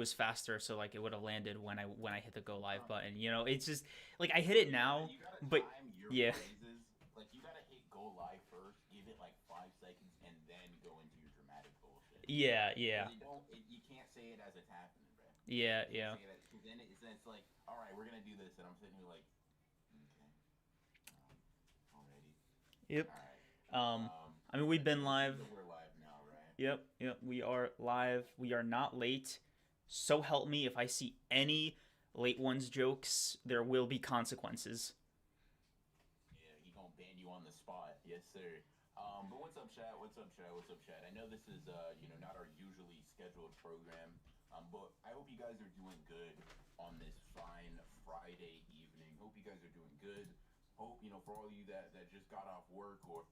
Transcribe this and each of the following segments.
was faster, so like it would have landed when I hit the go live button. You know, it's just like I hit it now, You gotta but time your yeah, phrases. Like you gotta hit go live first, give it like 5 seconds, and then go into your dramatic bullshit. yeah, Because yeah, you can't say it as it's happening, bro. yeah, You can't yeah. say it because then it's like, all right, we're gonna do this, and I'm sitting here like, okay, already, Yep. all right. Um, I mean, we've been Let's see live. that we're live now, right? Yep, yep. We are live. We are not late. So help me, if I see any late ones jokes, there will be consequences. Yeah, he gonna ban you on the spot. Yes, sir. But what's up, chat? What's up, chat? What's up, chat? I know this is not our usually scheduled program. But I hope you guys are doing good on this fine Friday evening. Hope you guys are doing good. Hope for all you that just got off work or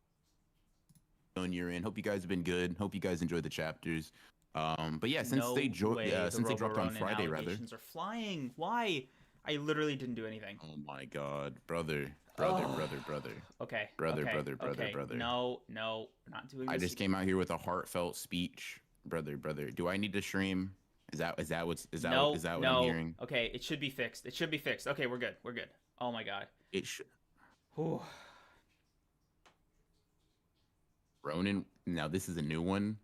you're in. Hope you guys have been good. Hope you guys enjoyed the chapters. But yeah, No way the since they Robo dropped on Ronin Friday, rather. allegations are flying. Why? I literally didn't do anything. Oh my God, brother, brother, Oh. brother, brother, Okay, brother, okay, brother, brother, okay. brother. No, no, we're not doing I this just again. came out here with a heartfelt speech, brother, brother. Do I need to stream? Is No, that what I'm no. hearing? Okay, it should be fixed. It should be fixed. Okay, we're good. We're good. Oh my god. It should. Whew. Ronan. Now this is a new one.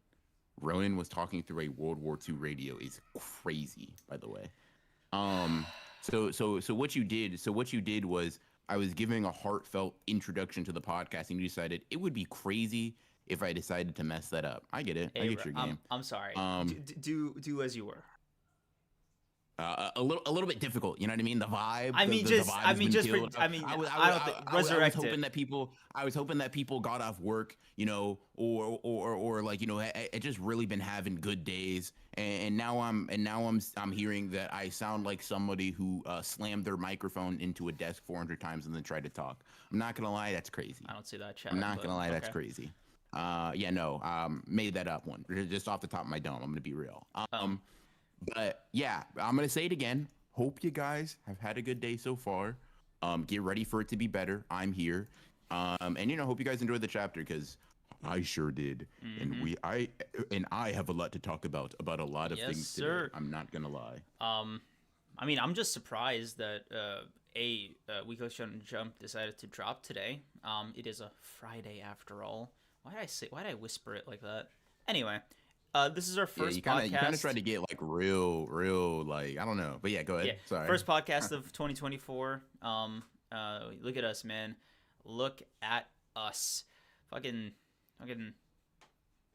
Ronan was talking through a World War II radio. Is crazy, by the way. So what you did was I was giving a heartfelt introduction to the podcast, and you decided it would be crazy if I decided to mess that up. I get it. I Hey, get your game. I'm sorry. Um, Do as you were. a little bit difficult. You know what I mean? I mean, The just vibe I has mean, been just for killed. I mean, I don't think I was resurrect it. hoping that people got off work, or like I just really been having good days, and now I'm hearing that I sound like somebody who slammed their microphone into a desk 400 times and then tried to talk. I'm not gonna lie, that's crazy. I don't see that I'm chat, not but gonna lie, that's okay. crazy. Yeah, no, made that up one just off the top of my dome. I'm gonna be real. Oh, But yeah, I'm gonna say it again. Hope you guys have had a good day so far. Get ready for it to be better. I'm here. And hope you guys enjoyed the chapter because I sure did. And mm-hmm. I have a lot to talk about a lot of Yes, things today. sir. I'm not gonna lie. Um, I mean, I'm just surprised that Weekly Shonen Jump decided to drop today. It is a Friday after all. Why did I whisper it like that? Anyway, this is our Yeah, first you kind of podcast. tried to get like real like I don't know. But yeah, go Yeah, ahead. Sorry. first podcast of 2024. Look at us, man. Look at us. Fucking, fucking.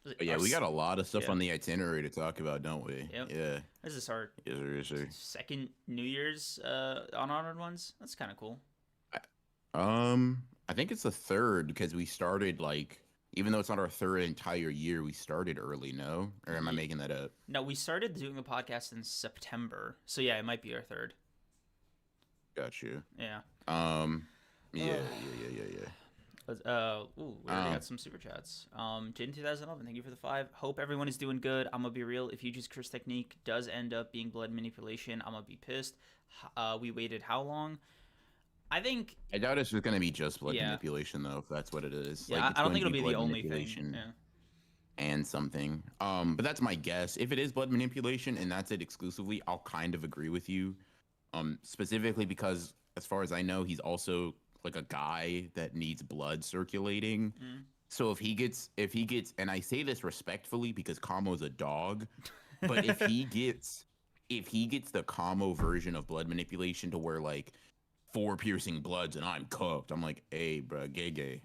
But yeah, Our, we got a lot of stuff yeah, on the itinerary to talk about, don't we? yep. Yeah. This is our Yes, sir. Yes, sir. second New Year's unhonored ones. That's kind of cool. I think it's the third because we started like, even though it's not our third entire year, we started early. No, or am I making that up? No, we started doing the podcast in September, so yeah, it might be our third. Got you. Yeah. Yeah, yeah. We already Um, got some super chats. Jin 2011, thank you for the 5. Hope everyone is doing good. I'm gonna be real. If Yuji's curse technique does end up being blood manipulation, I'm gonna be pissed. We waited how long? I think. I doubt it's just gonna be just blood Yeah. manipulation though, if that's what it is. Yeah, Like it's I don't going think to it'll be be the blood only thing. manipulation Yeah. and something. But that's my guess. If it is blood manipulation and that's it exclusively, I'll kind of agree with you. Specifically because as far as I know, he's also like a guy that needs blood circulating. Mm. So if he gets, and I say this respectfully because Kamo's a dog, but if he gets the Kamo version of blood manipulation to where like 4 piercing bloods and I'm cooked, I'm like, hey, bro, gay.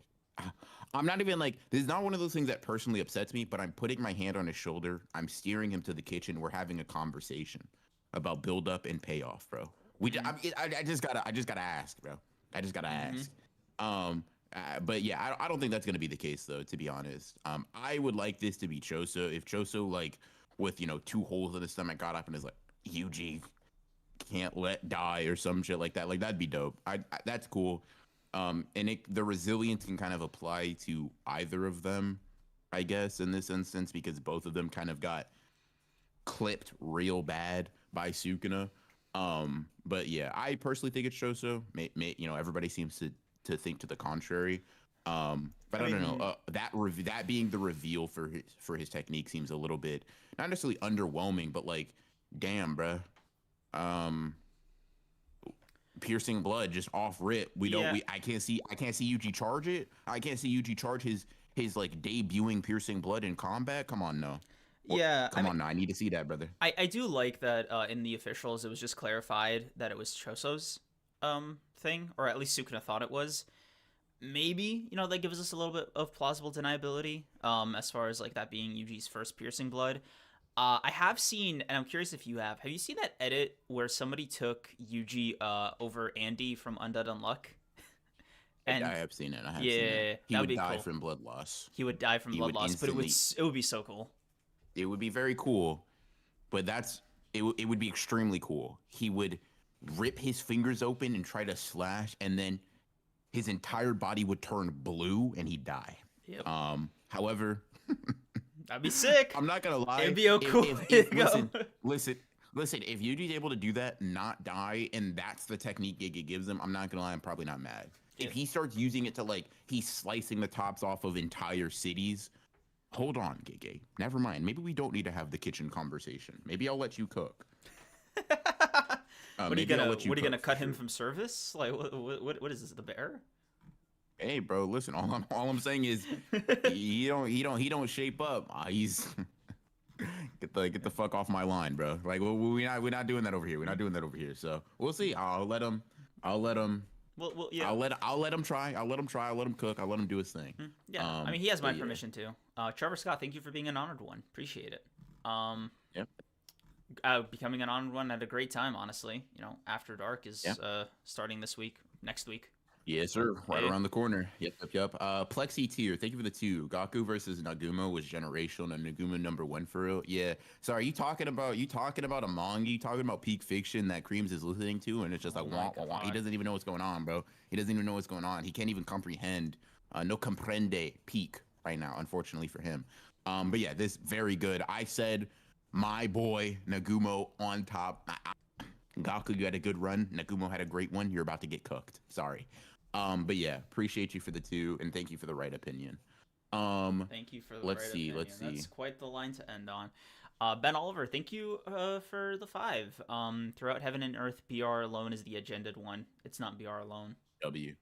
I'm not even like, this is not one of those things that personally upsets me, but I'm putting my hand on his shoulder. I'm steering him to the kitchen. We're having a conversation about build up and payoff, bro. I just gotta ask, bro. I just gotta ask. But yeah, I don't think that's gonna be the case though. To be honest, I would like this to be Choso. If Choso like with 2 holes in his stomach got up and is like Yuji can't let die or some shit like that, like that'd be dope. That's cool. And the resilience can kind of apply to either of them, I guess, in this instance because both of them kind of got clipped real bad by Sukuna. But yeah, I personally think it's Choso. Everybody seems to think to the contrary. But I don't know. That being the reveal for his technique seems a little bit not necessarily underwhelming, but like damn, bruh. Um, piercing blood just off rip. We don't. Yeah, We I can't see Yuji charge it. I can't see Yuji charge his like debuting piercing blood in combat. Come on, no. What? yeah. I Come mean, on, no. I need to see that, brother. I do like that in the officials it was just clarified that it was Choso's thing, or at least Sukuna thought it was. Maybe that gives us a little bit of plausible deniability as far as like that being Yuji's first piercing blood. I have seen, and I'm curious if you have. Have you seen that edit where somebody took Yuji over Andy from Undead Unluck? I And have seen it. I have seen it. yeah, He that would would be die cool. from blood loss. He would die from He blood would loss, but instantly. it would be so cool. It would be very cool, but it would be extremely cool. He would rip his fingers open and try to slash, and then his entire body would turn blue and he'd die. Yep, However, that'd be sick. I'm not gonna lie. It'd be a cool. If listen. If Yuji's able to do that, not die, and that's the technique Giga gives him, I'm not gonna lie. I'm probably not mad. Yeah. If he starts using it to like he's slicing the tops off of entire cities, hold on, Giga. Never mind. Maybe we don't need to have the kitchen conversation. Maybe I'll let you cook. What are you Maybe I'll gonna? let you What are you cook gonna for cut him sure. from service? Like what is this? The bear? Hey, bro, listen. All I'm saying is he don't shape up. He's get the fuck off my line, bro. Like we're not doing that over here. We're not doing that over here. So we'll see. I'll let him. Yeah. I'll let him try. I'll let him try. I'll let him cook. I'll let him do his thing. Yeah. I mean, he has my but yeah. permission to. Trevor Scott, thank you for being an honored one. Appreciate it. Yep. Becoming an honored one at a great time, honestly. After Dark is starting next week. Yes, sir. Right Hey. around the corner. Yep. Plexi tier. Thank you for the 2. Gaku versus Nagumo was generational, and Nagumo #1 for real. Yeah. So are you talking about a manga? You talking about peak fiction that Creams is listening to, and it's just like Oh my wah, wah, wah. He God. doesn't even know what's going on, bro. He doesn't even know what's going on. He can't even comprehend. No comprende peak right now, unfortunately for him. But yeah, this very good. I said my boy Nagumo on top. Gaku, you had a good run. Nagumo had a great one. You're about to get cooked. Sorry. But yeah, appreciate you for the 2, and thank you for the right opinion. Thank you for the Let's right see, opinion. let's see. That's quite the line to end on. Ben Oliver, thank you for the 5. Throughout heaven and earth, BR alone is the agended one. It's not BR alone. W.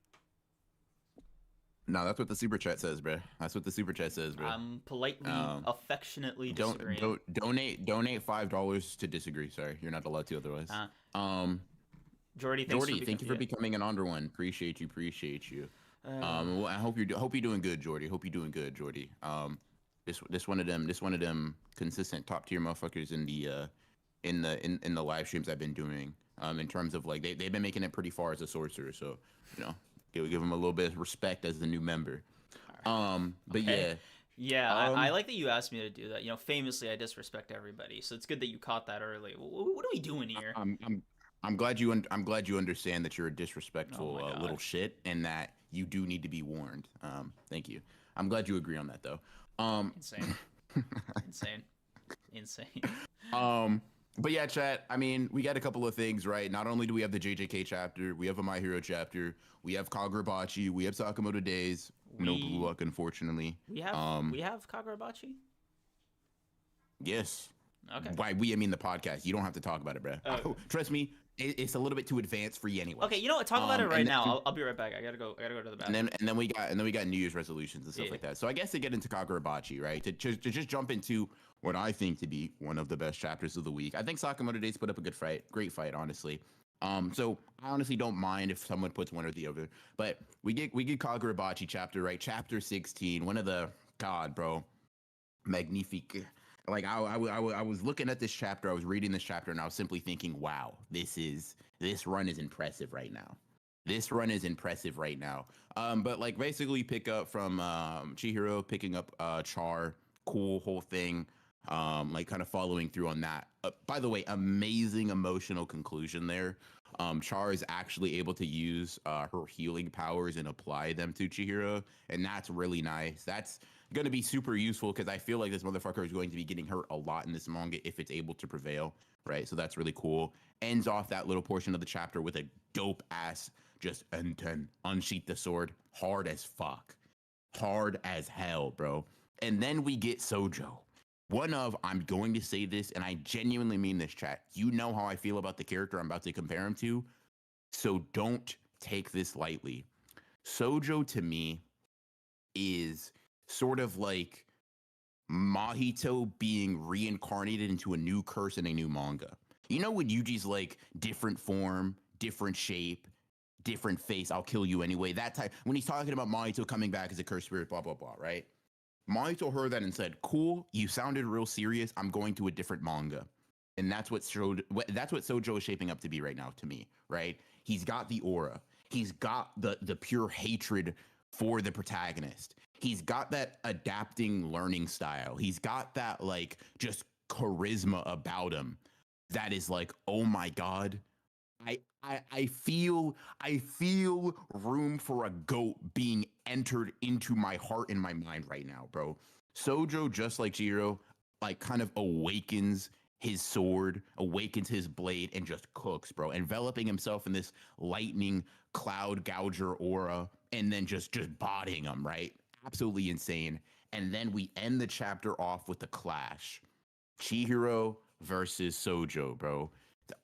No, that's what the super chat says, bro. That's what the super chat says, bro. I'm politely, affectionately Don't disagreeing. donate $5 to disagree. Sorry, you're not allowed to otherwise. Jordy, Thank you for becoming an under one. Appreciate you. Well, I hope you're doing good, Jordy. Hope you're doing good, Jordy. This one of them consistent top tier motherfuckers in the live streams I've been doing. In terms of like they've been making it pretty far as a sorcerer, so give them a little bit of respect as the new member. But Okay. yeah. Yeah, I like that you asked me to do that. Famously, I disrespect everybody, so it's good that you caught that early. What are we doing here? I'm glad you understand that you're a Oh disrespectful my God. little shit, and that you do need to be warned. Thank you. I'm glad you agree on that though. Insane. Insane. But yeah, chat. I mean, we got a couple of things, right? Not only do we have the JJK chapter, we have a My Hero chapter, we have Kagurabachi, we have Sakamoto Days. No blue luck, unfortunately. We have Kagurabachi? Yes. Okay. By we, I mean the podcast. You don't have to talk about it, bro. Trust me, it's a little bit too advanced for you anyway. Okay, you know what? Talk about it right now. I'll be right back. I gotta go to the bathroom. And then we got New Year's resolutions and stuff like that. So I guess to get into Kagurabachi, right? To just jump into what I think to be one of the best chapters of the week. I think Sakamoto Days put up a good fight, great fight, honestly. So I honestly don't mind if someone puts one or the other. But we get Kagurabachi chapter, right? Chapter 16, one of the bro, magnifique. Like I was looking at this chapter, I was reading this chapter, and I was simply thinking, wow, this run is impressive right now. This run is impressive right now. But like basically pick up from Chihiro picking up Char, cool whole thing. Like kind of following through on that. By the way, amazing emotional conclusion there. Char is actually able to use her healing powers and apply them to Chihiro, and that's really nice. That's going to be super useful because I feel like this motherfucker is going to be getting hurt a lot in this manga if it's able to prevail, right? So that's really cool. Ends off that little portion of the chapter with a dope ass just Enten, unsheath the sword, hard as fuck, hard as hell, bro. And then we get Sojo. I'm going to say this, and I genuinely mean this, chat. You know how I feel about the character I'm about to compare him to, so don't take this lightly. Sojo to me is sort of like Mahito being reincarnated into a new curse in a new manga. You know when Yuji's like different form, different shape, different face, I'll kill you anyway. That type when he's talking about Mahito coming back as a cursed spirit, blah blah blah, right? Mahito heard that and said, "Cool, you sounded real serious. I'm going to a different manga." And that's what Sojo is shaping up to be right now to me, right? He's got the aura. He's got the pure hatred for the protagonist. He's got that adapting learning style. He's got that like just charisma about him that is like, oh my god, I feel room for a goat being entered into my heart and my mind right now, bro. Sojo, just like Jiro, like kind of awakens his sword, awakens his blade, and just cooks, bro. Enveloping himself in this lightning cloud gouger aura, and then just bodying him, right? Absolutely insane. And then we end the chapter off with a clash. Chihiro versus Sojo, bro.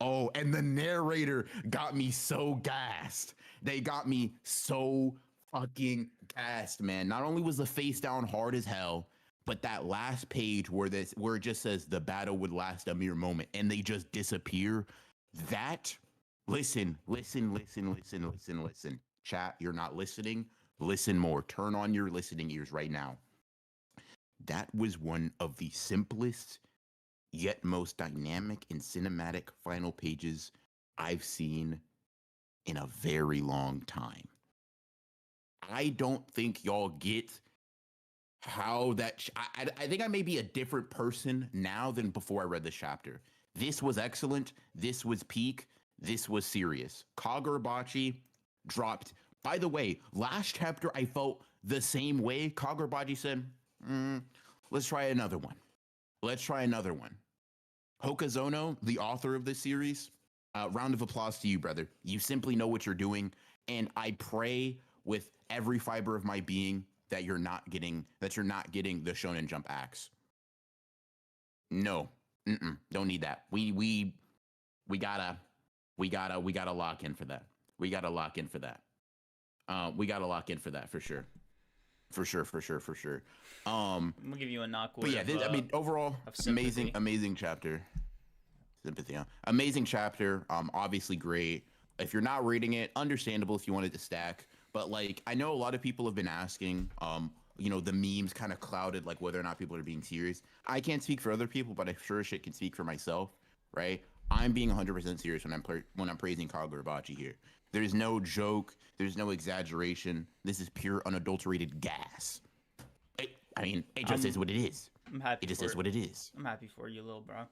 Oh, and the narrator got me so gassed. They got me so fucking gassed, man. Not only was the face down hard as hell, but that last page where it just says the battle would last a mere moment and they just disappear. That listen. Chat, you're not listening. Listen more. Turn on your listening ears right now. That was one of the simplest yet most dynamic and cinematic final pages I've seen in a very long time. I don't think y'all get how that. I think I may be a different person now than before I read this chapter. This was excellent. This was peak. This was serious. Kagurabachi dropped. By the way, last chapter I felt the same way. Kagurabachi said, let's try another one. Let's try another one. Hokazono, the author of this series, round of applause to you, brother. You simply know what you're doing. And I pray with every fiber of my being that you're not getting the Shonen Jump axe. No. Don't need that. We gotta lock in for that. We gotta lock in for that. We gotta lock in for that for sure. For sure. I'm gonna give you a knock. But yeah, I mean, overall, amazing chapter. Sympathy, huh? Amazing chapter. Obviously great. If you're not reading it, understandable if you wanted to stack. But like, I know a lot of people have been asking. The memes kind of clouded like whether or not people are being serious. I can't speak for other people, but I sure shit can speak for myself, right? I'm being 100% serious when I'm praising Kagurabachi here. There's no joke. There's no exaggeration. This is pure, unadulterated gas. It just is what it is. I'm happy. It just is what it is. I'm happy for you, little bro.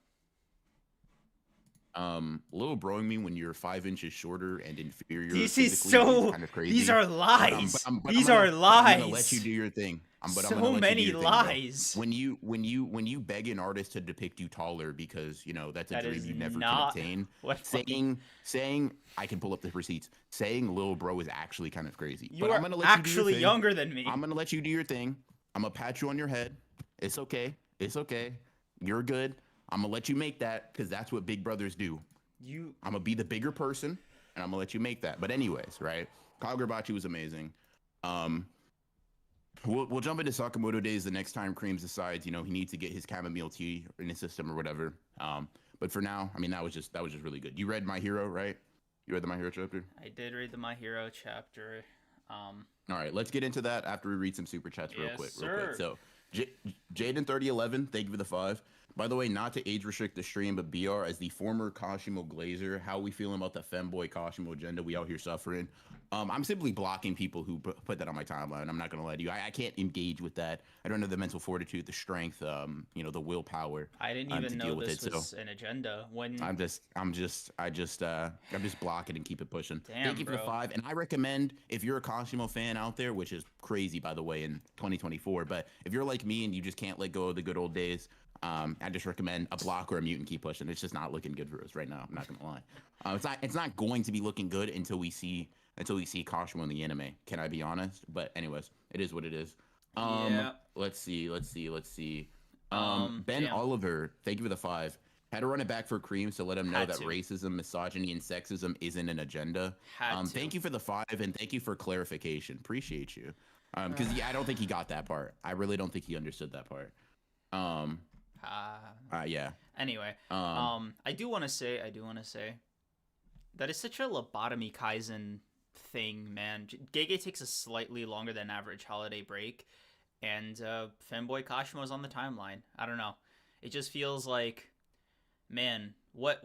Little broing me when you're 5 inches shorter and inferior. This is so kind of crazy. These are lies. These are lies. I'm gonna let you do your thing. So many lies. When you beg an artist to depict you taller because that's a dream you never can obtain. Saying I can pull up the receipts. Saying little bro is actually kind of crazy. You are actually younger than me. I'm gonna let you do your thing. I'm gonna pat you on your head. It's okay. You're good. I'm gonna let you make that because that's what big brothers do. I'm gonna be the bigger person and I'm gonna let you make that. But anyways, right? Kagurabachi was amazing. We'll jump into Sakamoto days the next time Creams decides he needs to get his chamomile tea in his system or whatever. But for now, that was just really good. You read My Hero, right? You read the My Hero chapter? I did read the My Hero chapter. All right, let's get into that after we read some super chats real quick. So, Jaden 3011, thank you for the 5. By the way, not to age restrict the stream, but BR, as the former Kashimo Glazer, how we feeling about the femboy Kashimo agenda? We out here suffering. I'm simply blocking people who put that on my timeline. I'm not gonna lie to you. I can't engage with that. I don't have the mental fortitude, the strength, the willpower. I didn't even know this was an agenda. When I'm just blocking and keep it pushing. Damn, thank you for the 5. And I recommend if you're a Kashimo fan out there, which is crazy by the way in 2024, but if you're like me and you just can't let go of the good old days. I just recommend a block or a mute and keep pushing. It's just not looking good for us right now. I'm not gonna lie. It's not going to be looking good until we see Kashimo in the anime. Can I be honest? But anyways, it is what it is. Yeah. Let's see. Ben Damn, Oliver, thank you for the 5. Had to run it back for Creams to let him know had that to, racism, misogyny, and sexism isn't an agenda. had to. Thank you for the 5 and thank you for clarification. Appreciate you. Because yeah, I don't think he got that part. I really don't think he understood that part. Um, Ah. yeah. Anyway, Um, I do want to say that is such a lobotomy Kaizen thing, man. Gege takes a slightly longer than average holiday break, and Fanboy Kashimo's on the timeline. I don't know. It just feels like, man, what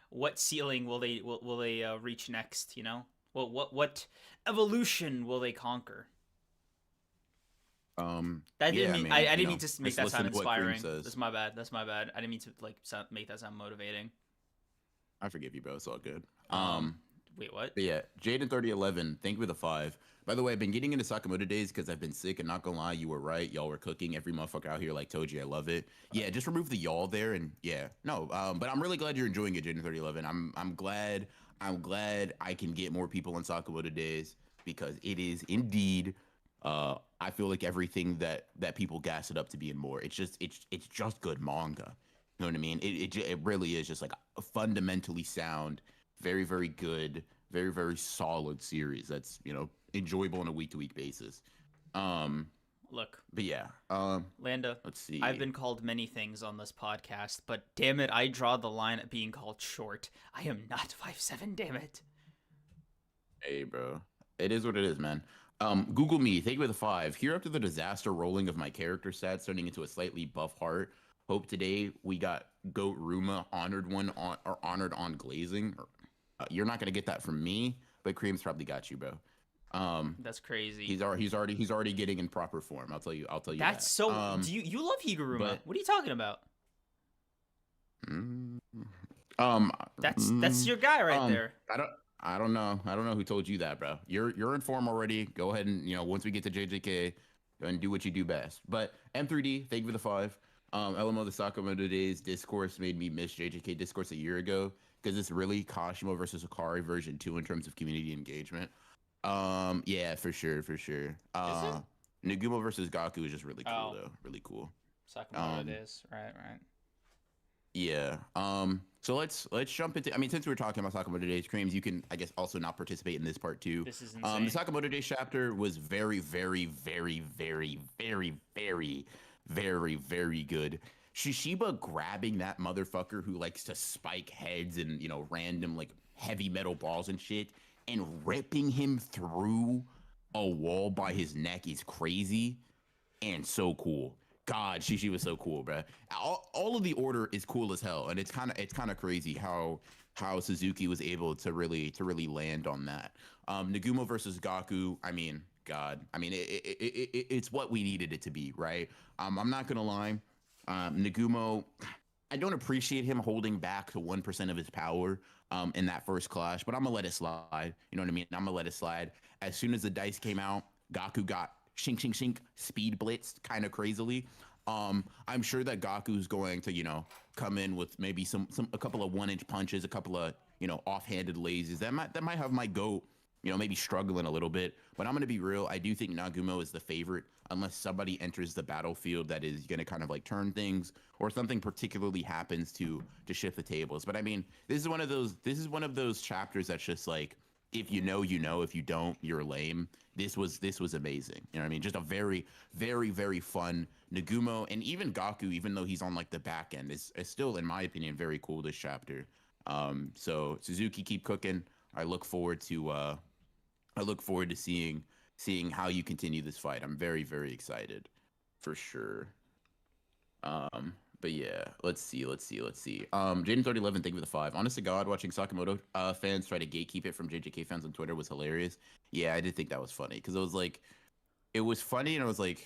what ceiling will they reach next? You know, what evolution will they conquer? That didn't yeah, I mean mean, I didn't mean to make just that sound listen to what Cream inspiring. says. That's my bad. That's my bad. I didn't mean to like make that sound motivating. I forgive you, bro. It's all good. Um, Wait, what? But yeah, Jaden 3011, thank you for the 5. By the way, I've been getting into Sakamoto days because I've been sick, and not gonna lie, you were right. Y'all were cooking. Every motherfucker out here like told you I love it. Yeah, just remove the y'all there, and yeah, no. But I'm really glad you're enjoying it, Jaden 3011. I'm glad I can get more people on Sakamoto days because it is indeed. I feel like everything that people gas it up to be and more. It's just good manga. You know what I mean? It really is just like a fundamentally sound, very very good, very very solid series that's enjoyable on a week to week basis. Um, Look, but yeah. Landa, Let's I've see. been called many things on this podcast, but damn it, I draw the line at being called short. I am not 5'7", damn it. Hey, bro. It is what it is, man. Google me. Thank you for the 5. Here after the disaster rolling of my character stats, turning into a slightly buff heart. Hope today we got Goat Ruma honored on glazing. You're not gonna get that from me, but Cream's probably got you, bro. Um, That's crazy. he's already getting in proper form. I'll tell you That's that. so. Do you love Higuruma? But What are you talking about? mm, um That's mm, your guy right um there. I don't know who told you that, bro. You're in form already. Go ahead and once we get to JJK, go and do what you do best. But M3D, thank you for the 5. LMO the Sakamoto Days discourse made me miss JJK discourse a year ago because it's really Kashimo versus Akari version 2 in terms of community engagement. Yeah, for sure, for sure. Is it? Nagumo versus Gaku is just really cool Oh, though, really cool. Sakamoto Um, days. Right, right. yeah. So let's jump into. I mean, since we were talking about Sakamoto Days, Creams, you can I guess also not participate in this part too. This is The insane. Sakamoto Days chapter was very, very, very, very, very, very, very, very good. Shishiba grabbing that motherfucker who likes to spike heads and random like heavy metal balls and shit, and ripping him through a wall by his neck is crazy and so cool. God, Shishi was so cool, bro. All of the order is cool as hell, and it's kind of crazy how Suzuki was able to really land on that. Nagumo versus Gaku. I mean, God. I mean, it's what we needed it to be, right? I'm not gonna lie. Nagumo, I don't appreciate him holding back to 1% of his power in that first clash, but I'm gonna let it slide. You know what I mean? I'm gonna let it slide. As soon as the dice came out, Gaku got shink shink shink speed blitzed kind of crazily. I'm sure that Gaku's going to come in with maybe a couple of 1-inch punches, a couple of offhanded lasers that might have my goat maybe struggling a little bit. But I'm gonna be real. I do think Nagumo is the favorite unless somebody enters the battlefield that is gonna kind of like turn things or something particularly happens to shift the tables. But I mean, this is one of those chapters that's just like if you know, you know. If you don't, you're lame. This was amazing. You know what I mean? Just a very, very, very fun Nagumo and even Gaku, even though he's on like the back end, is still, in my opinion, very cool this chapter. So Suzuki, keep cooking. I look forward to seeing how you continue this fight. I'm very, very excited, for sure. But yeah, let's see. Jaden 3011, thank you for the 5. Honest to God, watching Sakamoto fans try to gatekeep it from JJK fans on Twitter was hilarious. Yeah, I did think that was funny because it was funny and it was like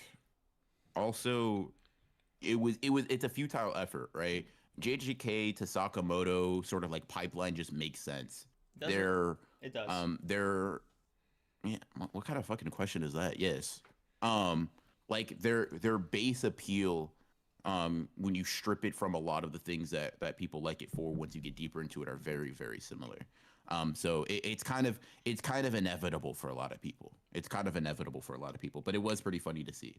also it's a futile effort, right? JJK to Sakamoto sort of like pipeline just makes sense. Does it? They're It does. they're yeah, what kind of fucking question is that? Yes. Um, like their base appeal, when you strip it from a lot of the things that people like it for, once you get deeper into it, are very, very similar. So it's kind of inevitable for a lot of people. It's kind of inevitable for a lot of people, but it was pretty funny to see.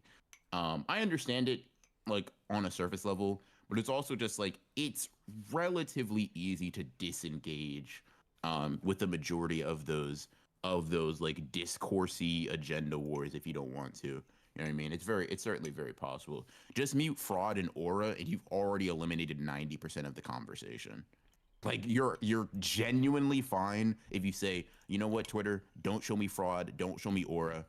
I understand it like on a surface level, but it's also just like it's relatively easy to disengage with the majority of those like discoursey agenda wars if you don't want to. You know what I mean? It's certainly very possible. Just mute fraud and aura, and you've already eliminated 90% of the conversation. Like you're genuinely fine if you say, you know what, Twitter, don't show me fraud, don't show me aura.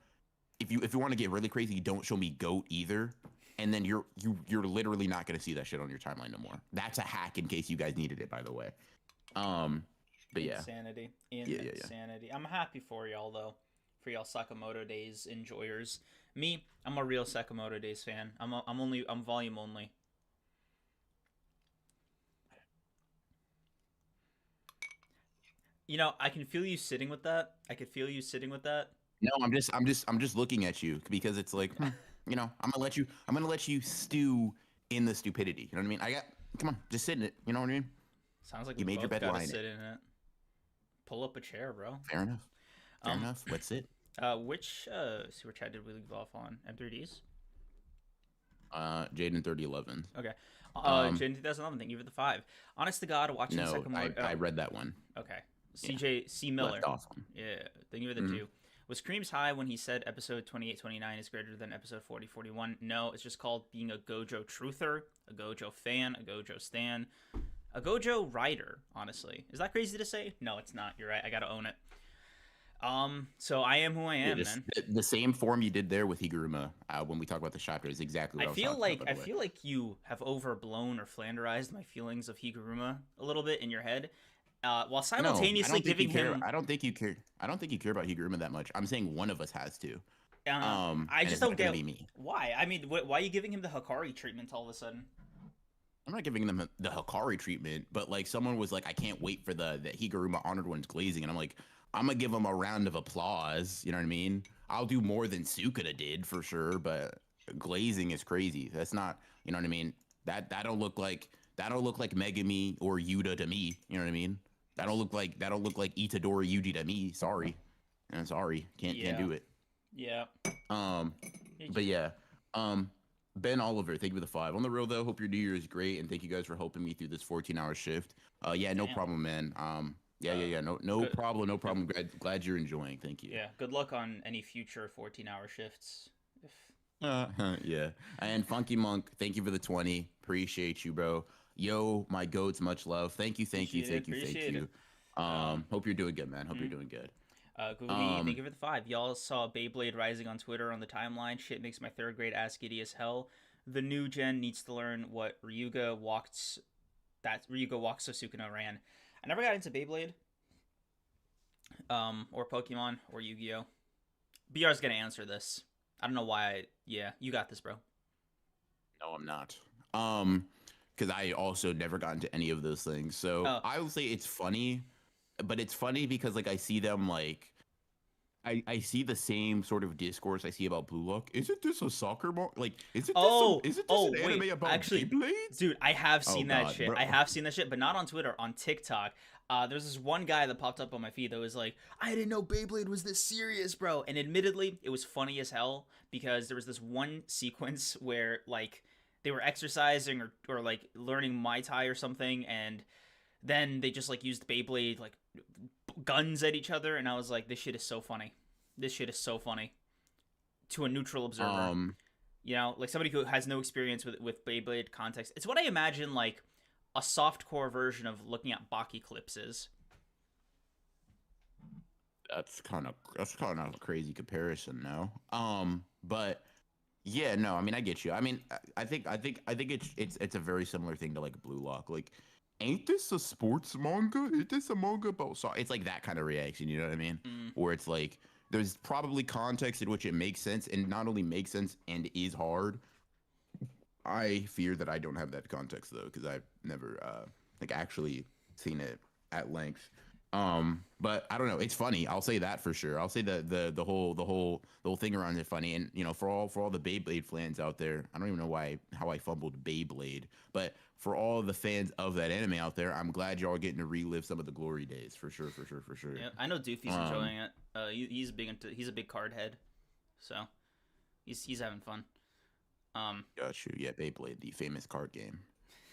If you want to get really crazy, don't show me goat either. And then you're literally not gonna see that shit on your timeline no more. That's a hack in case you guys needed it, by the way. But yeah. Insanity. Yeah. Insanity. I'm happy for y'all though. For y'all Sakamoto Days enjoyers. Me, I'm a real Sakamoto Days fan. I'm volume only. You know, I can feel you sitting with that. I could feel you sitting with that. No, I'm just looking at you because it's like, you know, I'm gonna let you stew in the stupidity. You know what I mean? Come on, just sit in it. You know what I mean? Sounds like you we made your both bed, gotta lie in sit it. in it. Pull up a chair, bro. Fair enough. Fair enough. Let's sit. Which super chat did we leave off on? M3Ds? Jaden 3011. Okay. Jaden 2011, thank you for the 5. Honest to God, watching No, Sakamoto. I read that one. Okay. CJ C Miller. Left off one. Yeah, thank you for the 2. Was Creams high when he said episode 28-29 is greater than episode 40-41? No, it's just called being a Gojo truther, a Gojo fan, a Gojo stan, a Gojo writer, honestly. Is that crazy to say? No, it's not. You're right. I gotta own it. So I am who I am, man. The same form you did there with Higuruma when we talk about the chapter is exactly what I feel like I feel like you have overblown or flanderized my feelings of Higuruma a little bit in your head. While simultaneously giving him, I don't think you care about Higuruma that much. I'm saying one of us has to. I just don't get why. I mean, why are you giving him the Hikari treatment all of a sudden? I'm not giving them the Hikari treatment, but like someone was like, I can't wait for the Higuruma Honored One's glazing, and I'm like, I'm gonna give him a round of applause. You know what I mean? I'll do more than Sukuna did for sure, but glazing is crazy. That's not, you know what I mean? That'll look like Megami or Yuta to me. You know what I mean? That'll look like Itadori Yuji to me. Sorry, can't do it. Yeah. But yeah. Ben Oliver, thank you for the 5. On the real though, hope your New Year is great, and thank you guys for helping me through this 14-hour shift. Yeah, no problem, man. Yeah. No problem. Glad you're enjoying. Thank you. Yeah. Good luck on any future 14-hour shifts. Yeah. And Funky Monk, thank you for the 20. Appreciate you, bro. Yo, my goats, much love. Thank you. Hope you're doing good, man. Hope you're doing good. Google thank you for the 5. Y'all saw Beyblade Rising on Twitter on the timeline. Shit makes my 3rd grade ass giddy as hell. The new gen needs to learn what Ryuga walked so Sukuna ran. I never got into Beyblade, or Pokemon, or Yu-Gi-Oh. BR's gonna answer this. I don't know why. Yeah, you got this, bro. No, I'm not. Because I also never got into any of those things. So I will say it's funny, but it's funny because like I see them like, I see the same sort of discourse I see about Blue Lock. Isn't this a soccer like? Is it this an anime about Beyblades? Dude, I have seen that shit. Bro. I have seen that shit, but not on Twitter. On TikTok, there's this one guy that popped up on my feed that was like, "I didn't know Beyblade was this serious, bro." And admittedly, it was funny as hell because there was this one sequence where like they were exercising or like learning Muay Thai or something, and then they just like used Beyblade like guns at each other, and I was like, this shit is so funny. This shit is so funny to a neutral observer. You know, like somebody who has no experience with Beyblade context. It's what I imagine like a softcore version of looking at Baki clips is. That's kind of a crazy comparison, no? But yeah, no, I mean I get you. I mean I think it's a very similar thing to like Blue Lock. Like, ain't this a sports manga? Is this a manga about soccer? It's like that kind of reaction, you know what I mean? Where it's like there's probably context in which it makes sense, and not only makes sense and is hard. I fear that I don't have that context though, because I've never like actually seen it at length. But I don't know. It's funny. I'll say that for sure. I'll say the whole thing around it funny. And you know, for all the Beyblade fans out there, I don't even know how I fumbled Beyblade, but for all the fans of that anime out there, I'm glad y'all are getting to relive some of the glory days for sure. Yeah, I know Doofy's enjoying it. He's a big card head, so he's having fun. Got you. Yeah, Beyblade, the famous card game.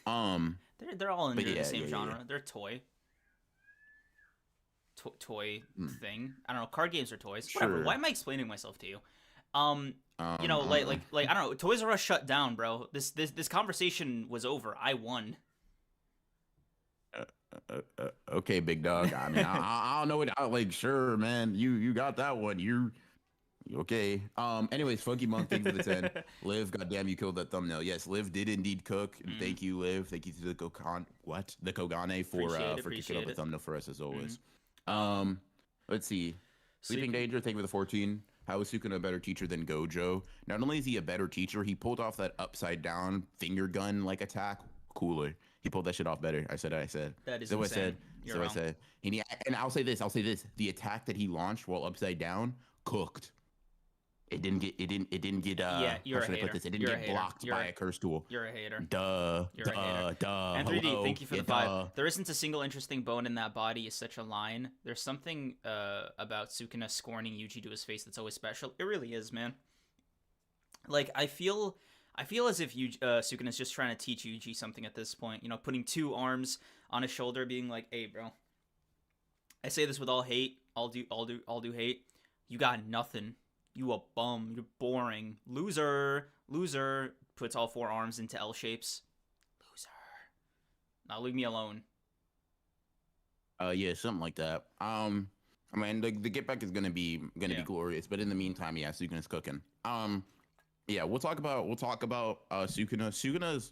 Um, they're all but under the yeah, same yeah, yeah. genre. They're toy Hmm. thing. I don't know. Card games are toys. Whatever. Why Sure. am I explaining myself to you? Um, I don't know. I don't know. Toys R Us shut down, bro. This conversation was over. I won. Okay, big dog. I mean, I don't know what. Like, sure, man. You got that one. You okay? Anyways, Funky Monk, thank you for the 10. Liv, goddamn, you killed that thumbnail. Yes, Liv did indeed cook. And Mm, thank you, Liv. Thank you to the the Kogane for kicking up appreciate a it. thumbnail for us as Mm. always. Um, Um, let's see. Sleeping sleeping. Danger, thank you for the 14. How is Sukuna a better teacher than Gojo? Not only is he a better teacher, he pulled off that upside down finger gun like attack cooler. He pulled that shit off better. I said. That is So I insane. said. You're So I wrong. said. And I'll say this. I'll say this. The attack that he launched while upside down cooked. It didn't get Yeah, how you're a should I put hater. this? It didn't You're a get hater. blocked by a curse tool. You're a hater. Duh, You're a hater. And 3D, hello, thank you for yeah, the 5. duh. There isn't a single interesting bone in that body is such a line. There's something about Sukuna scorning Yuji to his face that's always special. It really is, man. Like I feel as if Sukuna's just trying to teach Yuji something at this point. You know, putting two arms on his shoulder, being like, "Hey, bro. I say this with all hate. All do hate. You got nothing. You a bum. You're boring. Loser. Puts all four arms into L shapes. Loser. Now leave me alone." Yeah, something like that. I mean, the get back is gonna be Yeah. glorious, but in the meantime, yeah, Sukuna's cooking. Yeah, we'll talk about Sukuna. Sukuna's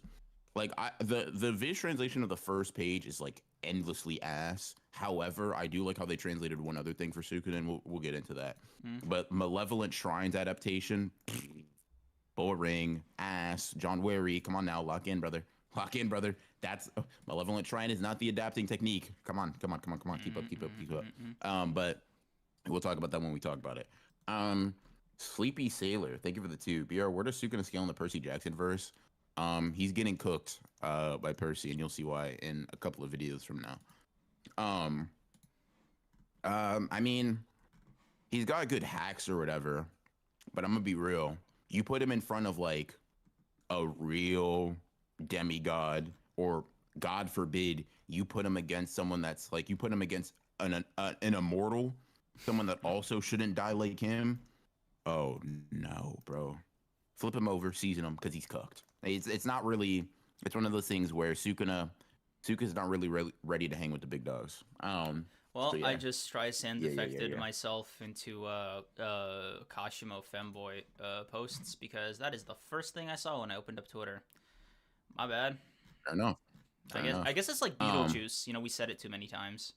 like the vis translation of the first page is like endlessly ass. However, I do like how they translated one other thing for Sukuna, and we'll get into that. Mm. But Malevolent Shrines adaptation, boring ass. John Wary, come on now, lock in, brother. Lock in, brother. That's Malevolent Shrine is not the adapting technique. Come on. Keep up. But we'll talk about that when we talk about it. Sleepy Sailor, thank you for the 2. BR, where does Sukuna scale in the Percy Jackson verse? He's getting cooked by Percy, and you'll see why in a couple of videos from now. Um, I mean, he's got good hacks or whatever, but I'm gonna be real. You put him in front of like a real demigod, or God forbid, you put him against someone that's like you put him against an immortal, someone that also shouldn't die like him. Oh no, bro. Flip him over, season him because he's cooked. It's not really. It's one of those things where Suka's not really ready to hang with the big dogs. So Well, I yeah, just Streisand yeah. defected myself into Kashimo femboy posts because that is the first thing I saw when I opened up Twitter. My bad. Fair enough. I Fair guess enough. I guess it's like Beetlejuice. You know, we said it too many times.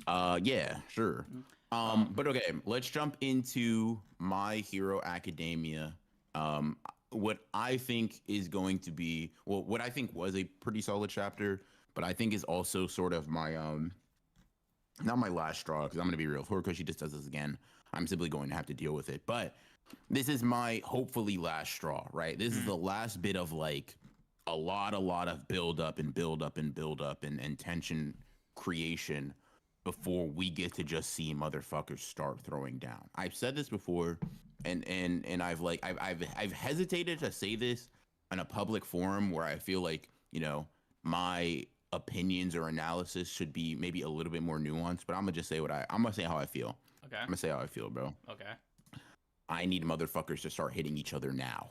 Yeah, sure. Um, But okay, let's jump into My Hero Academia. What I think is going to be, well, what I think was a pretty solid chapter, but I think is also sort of my not my last straw, because I'm gonna be real. If Horikoshi just does this again, I'm simply going to have to deal with it. But this is my hopefully last straw, right? This is mm, the last bit of like a lot of build up and tension creation before we get to just see motherfuckers start throwing down. I've said this before, and I've hesitated to say this in a public forum where I feel like, my opinions or analysis should be maybe a little bit more nuanced, but I'm gonna say how I feel. okay. I'm gonna say how I feel, bro. Okay. I need motherfuckers to start hitting each other now.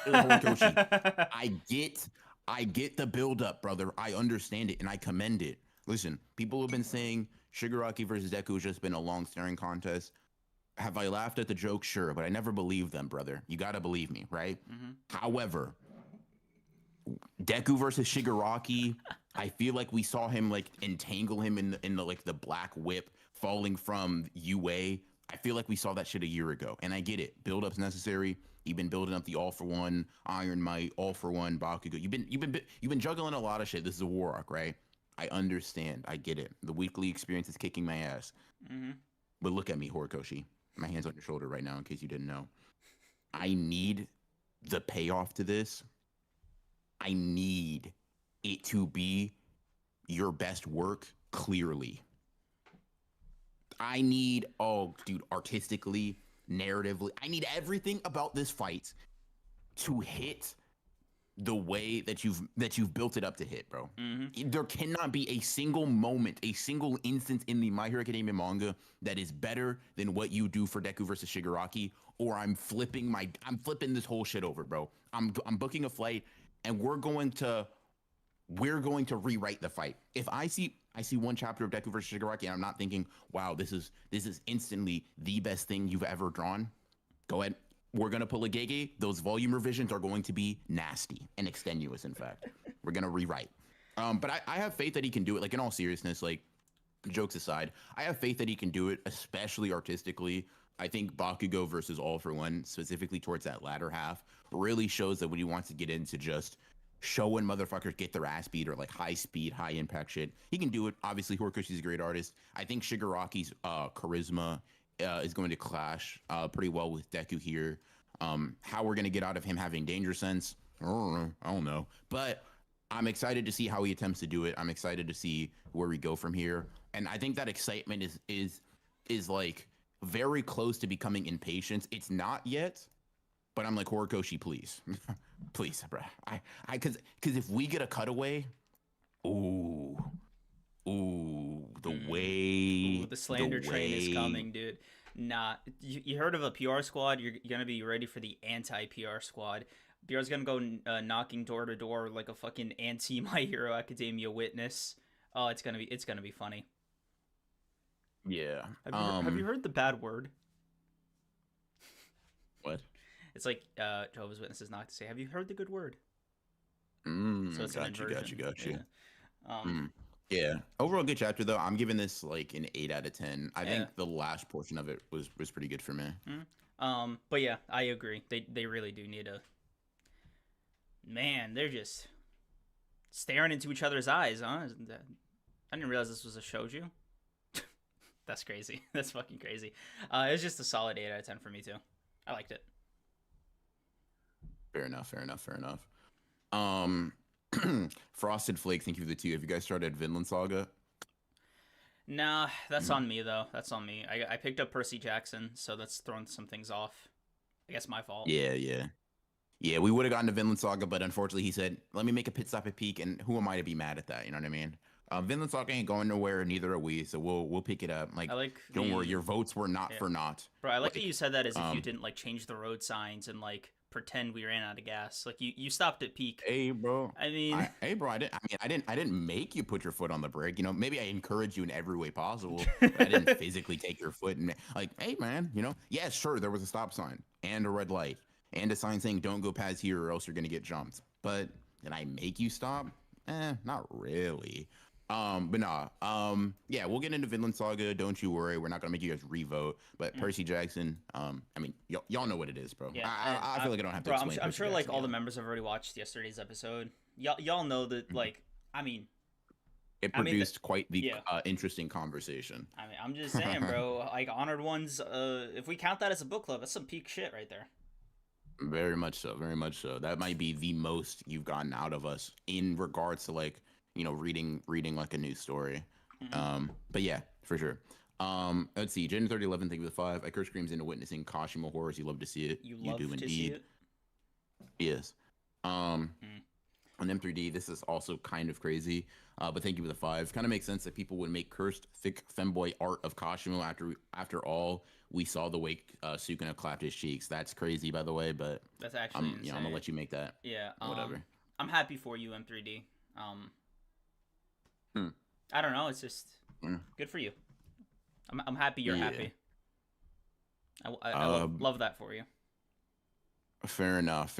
Horikoshi, I get I get the build up, brother. I understand it and I commend it. Listen, people have been saying Shigaraki versus Deku has just been a long staring contest. Have I laughed at the joke? Sure, but I never believed them, brother. You gotta believe me, right? Mm-hmm. However, Deku versus Shigaraki, I feel like we saw him like entangle him in the like the black whip falling from UA. I feel like we saw that shit a year ago, and I get it. Build up's necessary. You've been building up the All for One, Iron Might, All for One, Bakugo. You've been juggling a lot of shit. This is a war arc, right? I understand. I get it. The weekly experience is kicking my ass. Mm-hmm. But look at me, Horikoshi. My hand's on your shoulder right now, in case you didn't know. I need the payoff to this. I need it to be your best work clearly. I need, oh, dude, artistically, narratively. I need everything about this fight to hit the way that you've built it up to hit, bro. Mm-hmm. There cannot be a single moment, a single instance in the My Hero Academia manga that is better than what you do for Deku versus Shigaraki, or I'm flipping this whole shit over, bro. I'm booking a flight and we're going to rewrite the fight. If I see one chapter of Deku versus Shigaraki and I'm not thinking, wow, this is instantly the best thing you've ever drawn, go ahead. We're gonna put Legege. Those volume revisions are going to be nasty and extenuous. In fact, we're gonna rewrite. But I have faith that he can do it. Like in all seriousness, like jokes aside, I have faith that he can do it, especially artistically. I think Bakugo versus All for One, specifically towards that latter half, really shows that when he wants to get into just showing motherfuckers get their ass beat or like high speed, high impact shit, he can do it. Obviously, Horikoshi's a great artist. I think Shigaraki's charisma is going to clash pretty well with Deku here. How we're going to get out of him having danger sense, I don't know. But I'm excited to see how he attempts to do it. I'm excited to see where we go from here. And I think that excitement is like very close to becoming impatience. It's not yet, but I'm like, Horikoshi, please. Please, bro. Cause if we get a cutaway, ooh, the way Ooh, the slander train is coming, dude. Nah, you heard of a PR squad? You're gonna be ready for the anti-PR squad. PR's gonna go knocking door to door like a fucking anti My Hero Academia witness. Oh, it's gonna be funny. Yeah. Have you heard the bad word? What? It's like Jehovah's Witnesses not to say. Have you heard the good word? So it's Got you. Yeah. Yeah. Overall, good chapter though. I'm giving this like an 8 out of 10. I think the last portion of it was pretty good for me. But yeah, I agree. They really do need a. Man, they're just staring into each other's eyes, huh? I didn't realize this was a shoujo. That's crazy. That's fucking crazy. It was just a solid 8 out of 10 for me too. I liked it. Fair enough. Frosted Flake, thank you for the 2. Have you guys started Vinland Saga? Nah, that's on me though. That's on me. I picked up Percy Jackson, so that's throwing some things off. I guess my fault. Yeah, we would have gotten to Vinland Saga, but unfortunately he said, let me make a pit stop at Peak, and who am I to be mad at that? You know what I mean? Vinland Saga ain't going nowhere, neither are we, so we'll pick it up. Like, don't worry, your votes were not for naught. Bro, I like that you said that as if you didn't like change the road signs and like pretend we ran out of gas. Like you stopped at Peak. Hey, bro. I mean, I didn't make you put your foot on the brake. You know, maybe I encouraged you in every way possible, but I didn't physically take your foot and like, hey, man, you know, yeah, sure, there was a stop sign and a red light and a sign saying don't go past here or else you're gonna get jumped. But did I make you stop? Not really. But nah. Yeah, we'll get into Vinland Saga. Don't you worry. We're not gonna make you guys revote. But Percy Jackson, I mean, y'all know what it is, bro. Yeah, I feel like I don't have to explain. I'm sure like all the members have already watched yesterday's episode. Y'all know that like it produced quite the interesting conversation. I mean, I'm just saying, bro. Like Honored Ones, if we count that as a book club, that's some peak shit right there. Very much so. Very much so. That might be the most you've gotten out of us in regards to like, you know, reading like a new story. But yeah, for sure. Let's see. Jen 3011, thank you for the 5. I curse screams into witnessing Kashimo horrors. You love to see it. You do indeed. See it? Yes. On M3D, this is also kind of crazy. But thank you for the 5. Kind of makes sense that people would make cursed thick femboy art of Kashimo after all we saw the way Sukuna clapped his cheeks. That's crazy, by the way. But that's actually insane. I'm gonna let you make that. Yeah. Whatever. I'm happy for you, M3D. I don't know. It's just good for you. I'm happy you're happy. I love that for you. Fair enough.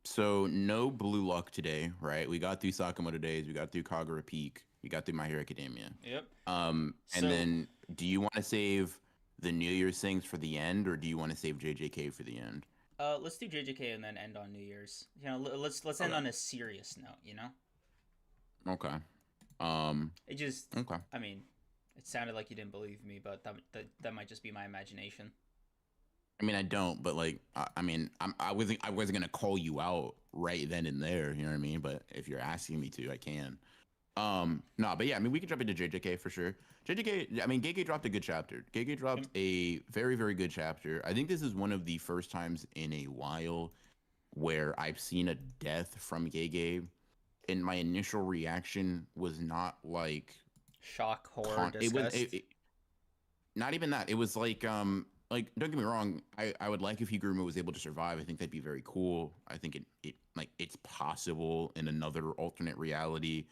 So no blue luck today, right? We got through Sakamoto Days, we got through Kagura Peak, we got through My Hero Academia. Yep. And then do you want to save the New Year's things for the end, or do you want to save JJK for the end? Let's do JJK and then end on New Year's. You know, let's end on a serious note. You know. Okay. It just. Okay. I mean, it sounded like you didn't believe me, but that might just be my imagination. I mean, I don't, but like, I wasn't gonna call you out right then and there. You know what I mean? But if you're asking me to, I can. No, but yeah, I mean, we can jump into JJK for sure. JJK, I mean, Gege dropped a good chapter. Gege dropped a very, very good chapter. I think this is one of the first times in a while where I've seen a death from Gege, and my initial reaction was not Shock, horror, it was disgust. not even that. It was like don't get me wrong, I would like if Higuruma was able to survive. I think that'd be very cool. I think it like it's possible in another alternate reality.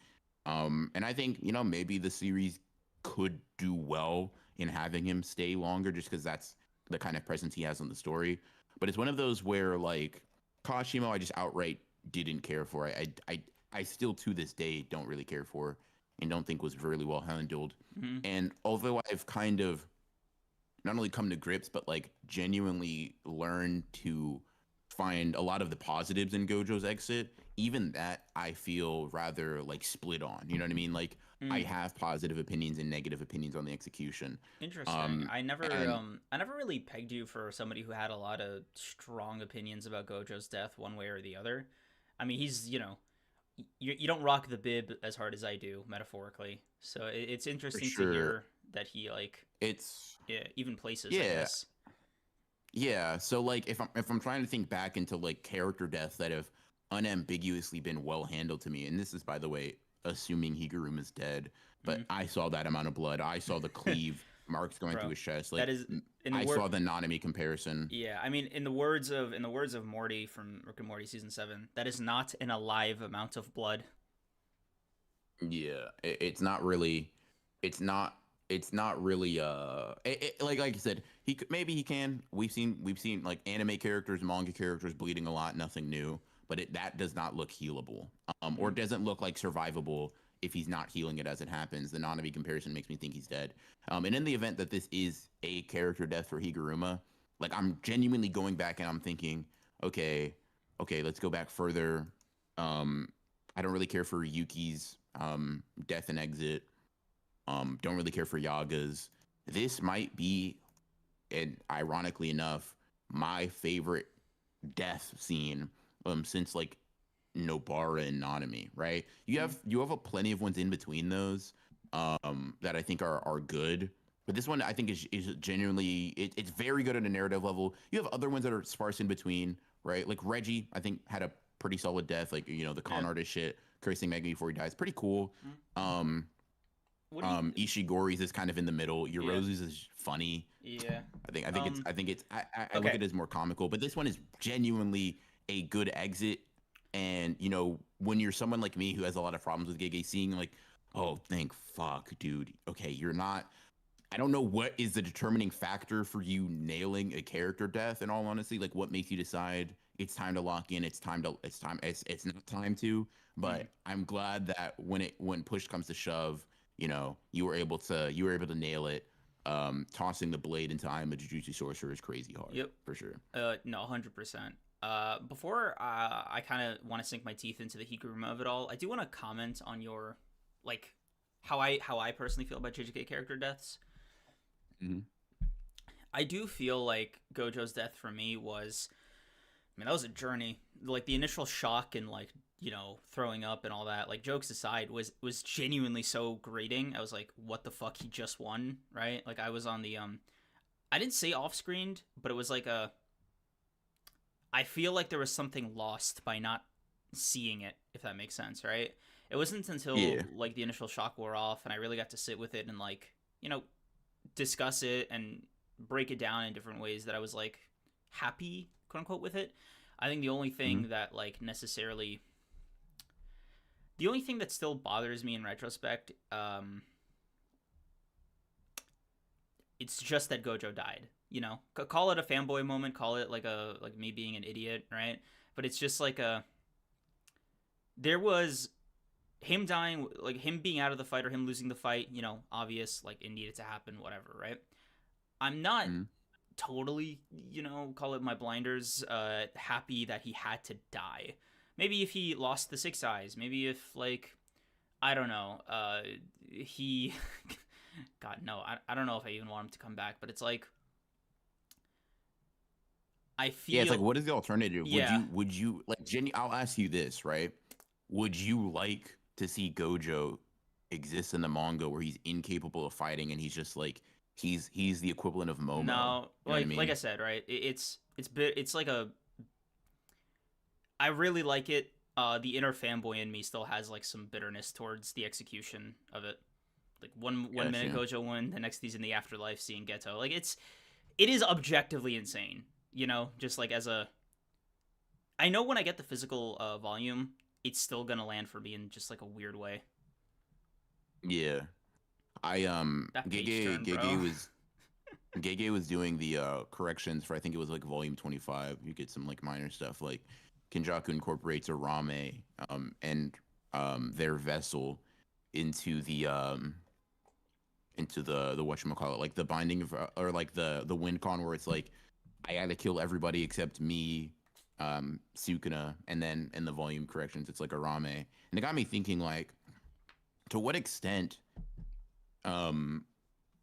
And I think, maybe the series could do well in having him stay longer just because that's the kind of presence he has on the story. But it's one of those where like Kashimo, I just outright didn't care for. I still to this day don't really care for and don't think was really well handled. Hmm. And although I've kind of not only come to grips, but like genuinely learned to find a lot of the positives in Gojo's exit, even that I feel rather like split on. You know what I mean? Like I Mm, have positive opinions and negative opinions on the execution. interesting. Um, and I never really pegged you for somebody who had a lot of strong opinions about Gojo's death, one way or the other. I mean, he's you don't rock the bib as hard as I do, metaphorically. So it's for interesting to sure, hear that he like, it's yeah, even places, I yeah, guess. yeah. So like if I'm trying to think back into like character deaths that have unambiguously been well handled to me, and this is by the way assuming Higuruma's dead, but Mm. I saw that amount of blood. I saw the cleave marks going through Bro, his chest. that Like is in the I word. saw the Nanami comparison. Yeah, I mean, in the words of Morty from Rick and Morty season 7, that is not an alive amount of blood. Yeah, it's not really, it's not really. Like you said, maybe he can. We've seen like anime characters, manga characters bleeding a lot, nothing new. But that does not look healable, or Mm. doesn't look like survivable if he's not healing it as it happens. The Nanabi comparison makes me think he's dead. And in the event that this is a character death for Higuruma, like I'm genuinely going back and I'm thinking, okay, okay, let's go back further. Um, I don't really care for Yuki's death and exit. Don't really care for Yaga's. This might be, and ironically enough, my favorite death scene since like Nobara and Nanami, right? Mm. You have a plenty of ones in between those that I think are good. But this one I think is genuinely it's very good at a narrative level. You have other ones that are sparse in between, right? Like Reggie, I think had a pretty solid death, like the con Yeah. artist shit, cursing Maggie before he dies, pretty cool. Mm. Um, What do you? Ishigori's is kind of in the middle. Yeah. Yorozu's is funny. Yeah. I think it's I look Okay. at it as more comical, but this one is genuinely a good exit. And when you're someone like me who has a lot of problems with Gege, seeing like, oh, thank fuck, dude. Okay, you're not. I don't know what is the determining factor for you nailing a character death. In all honesty, like what makes you decide it's time to lock in? It's not time to. Mm. But I'm glad that when push comes to shove, you were able to nail it. Tossing the blade into I am a Jujutsu sorcerer is crazy hard Yep. for sure. No, 100%. Before I kind of want to sink my teeth into the Higuruma of it all, I do want to comment on your, like, how I personally feel about JJK character deaths. Hmm. I do feel like Gojo's death for me was, I mean, that was a journey. Like the initial shock and like throwing up and all that. Like jokes aside, was genuinely so grating. I was like, what the fuck? He just won, right? Like I was on the I didn't say off screened, but it was like a. I feel like there was something lost by not seeing it, if that makes sense, right? It wasn't until Yeah. like the initial shock wore off and I really got to sit with it and like discuss it and break it down in different ways that I was like happy, quote unquote, with it. I think Hmm. the only thing that still bothers me in retrospect, it's just that Gojo died. Call it a fanboy moment, call it like me being an idiot, right? But it's just like there was him dying, like him being out of the fight or him losing the fight. Obvious, like it needed to happen, whatever, right? I'm not Hmm. totally, call it my blinders, happy that he had to die. Maybe if he lost the six eyes, maybe if like I don't know, he God no, I don't know if I even want him to come back, but it's like I Yeah, it's like, feel what is the alternative? yeah. Would you like Jenny? I'll ask you this, right? Would you like to see Gojo exists in the manga where he's incapable of fighting and he's just like he's the equivalent of Momo. No, You know what I like I mean? said, right? It's like a I really like it. The inner fanboy in me still has like some bitterness towards the execution of it. Like one minute Gotcha. Gojo won, the next he's in the afterlife seeing Geto. Like it is objectively insane. You know, just like as a I know when I get the physical volume, it's still gonna land for me in just like a weird way. Yeah. I That page turn, bro. Gege was doing the corrections for I think it was like volume 25. You get some like minor stuff like Kenjaku incorporates a Rame and their vessel into the whatchamacallit, like the binding of or like the wind con where it's like I had to kill everybody except me, Sukuna, and then in the volume corrections it's like a Rame. And it got me thinking like to what extent um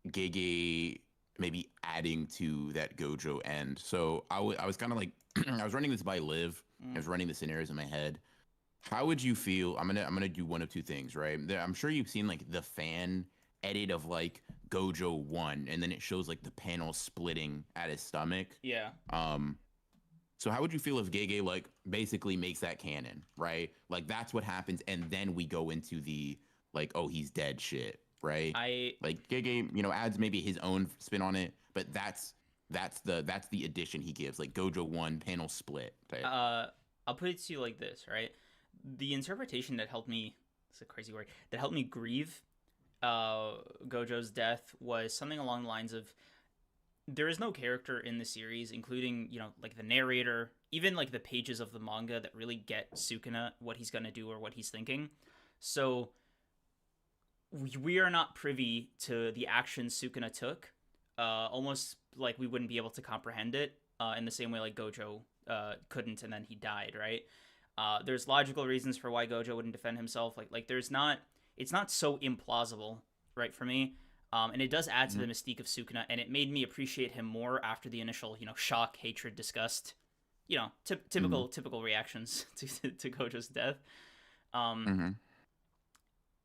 Gege maybe adding to that Gojo end. So I was kind of like I was running this by Liv. I Mm. was running the scenarios in my head. How would you feel? I'm gonna do one of two things, right? I'm sure you've seen like the fan edit of like Gojo 1, and then it shows like the panel splitting at his stomach. Yeah. Um, so how would you feel if Gege like basically makes that canon, right? Like that's what happens, and then we go into the like, oh, he's dead shit, right? I Like Gege, adds maybe his own spin on it, but that's the addition he gives, like Gojo 1 panel split type. uh I'll put it to you like this, right? The interpretation that helped me it's a crazy word that helped me grieve Gojo's death was something along the lines of there is no character in the series, including, like the narrator, even like the pages of the manga that really get Sukuna what he's gonna do or what he's thinking. So we are not privy to the actions Sukuna took. Almost like we wouldn't be able to comprehend it in the same way like Gojo couldn't, and then he died. Right? There's logical reasons for why Gojo wouldn't defend himself. Like there's not. It's not so implausible, right? For me, and it does add to the Mhm. mystique of Sukuna, and it made me appreciate him more after the initial, shock, hatred, disgust. Mhm. Typical reactions to Gojo's death. Um, Mhm.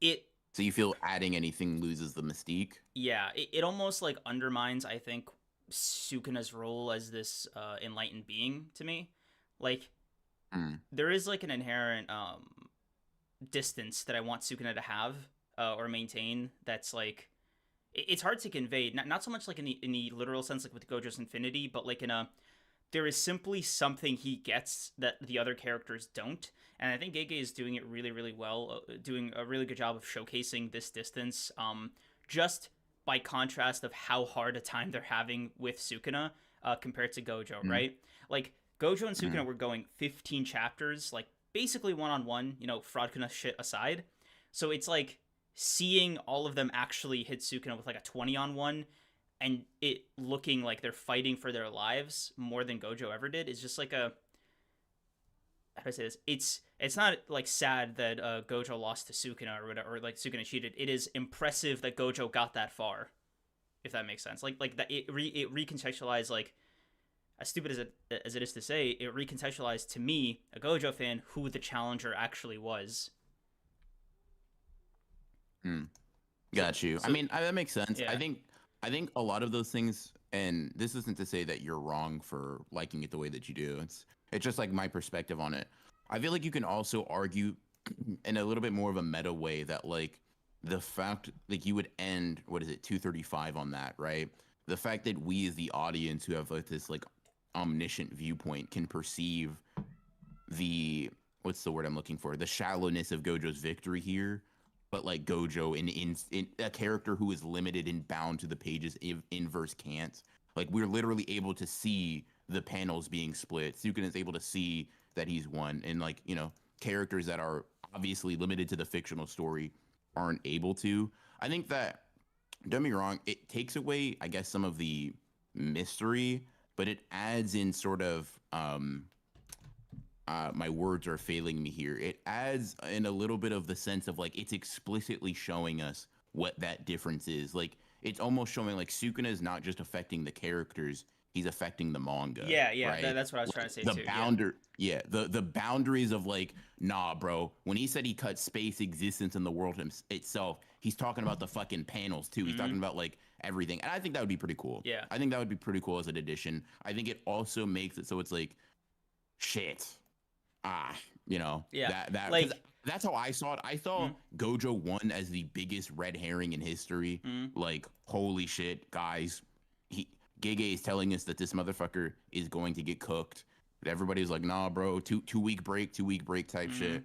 it So you feel adding anything loses the mystique? Yeah, it almost like undermines, I think, Sukuna's role as this enlightened being to me. Like Mm. there is like an inherent distance that I want Sukuna to have or maintain. That's like it's hard to convey. Not so much like in the literal sense, like with Gojo's Infinity, but like in a there is simply something he gets that the other characters don't. And I think Gege is doing it really, really well, doing a really good job of showcasing this distance. Just by contrast of how hard a time they're having with Sukuna compared to Gojo, Mm. right? Like Gojo and Sukuna Mm. were going 15 chapters, like basically one on one, Fraudkuna shit aside. So it's like seeing all of them actually hit Sukuna with like a 20 on one and it looking like they're fighting for their lives more than Gojo ever did is just like a how do I say this? It's not like sad that Gojo lost to Sukuna or whatever, or like Sukuna cheated. It is impressive that Gojo got that far, if that makes sense. Like that it recontextualized like as stupid as it is to say, it recontextualized to me, a Gojo fan, who the challenger actually was. Mm. So Got you. I so mean, that makes sense. I yeah. think I think a lot of those things, and this isn't to say that you're wrong for liking it the way that you do. It's just like my perspective on it. I feel like you can also argue in a little bit more of a meta way that like the fact like you would end what is it 235 on that, right? The fact that we as the audience who have like this like omniscient viewpoint can perceive the what's the word I'm looking for? The shallowness of Gojo's victory here, but like Gojo in a character who is limited and bound to the pages inverse can't. Like we're literally able to see the panels being split. Sukun is able to see that he's won, and like characters that are obviously limited to the fictional story aren't able to. I think that don't get me wrong, it takes away, I guess, some of the mystery, but it adds in sort of my words are failing me here. It adds in a little bit of the sense of like it's explicitly showing us what that difference is. Like it's almost showing like Sukuna is not just affecting the characters; he's affecting the manga, Yeah, yeah, right? that's what I was trying Like to say the too. Yeah. bounder, yeah, the boundaries of like, nah, bro. When he said he cut space existence in the world itself, he's talking about the fucking panels too. He's Hmm. talking about like everything, and I think that would be pretty cool. Yeah. I think that would be pretty cool as an addition. I think it also makes it so it's like, shit, ah, Yeah. that because Like. that's how I saw it. I saw Mm, Gojo 1 as the biggest red herring in history. mm, Like, holy shit, guys, he Gege is telling us that this motherfucker is going to get cooked. But everybody's like, nah, bro, two week break, 2 week break type mm. shit.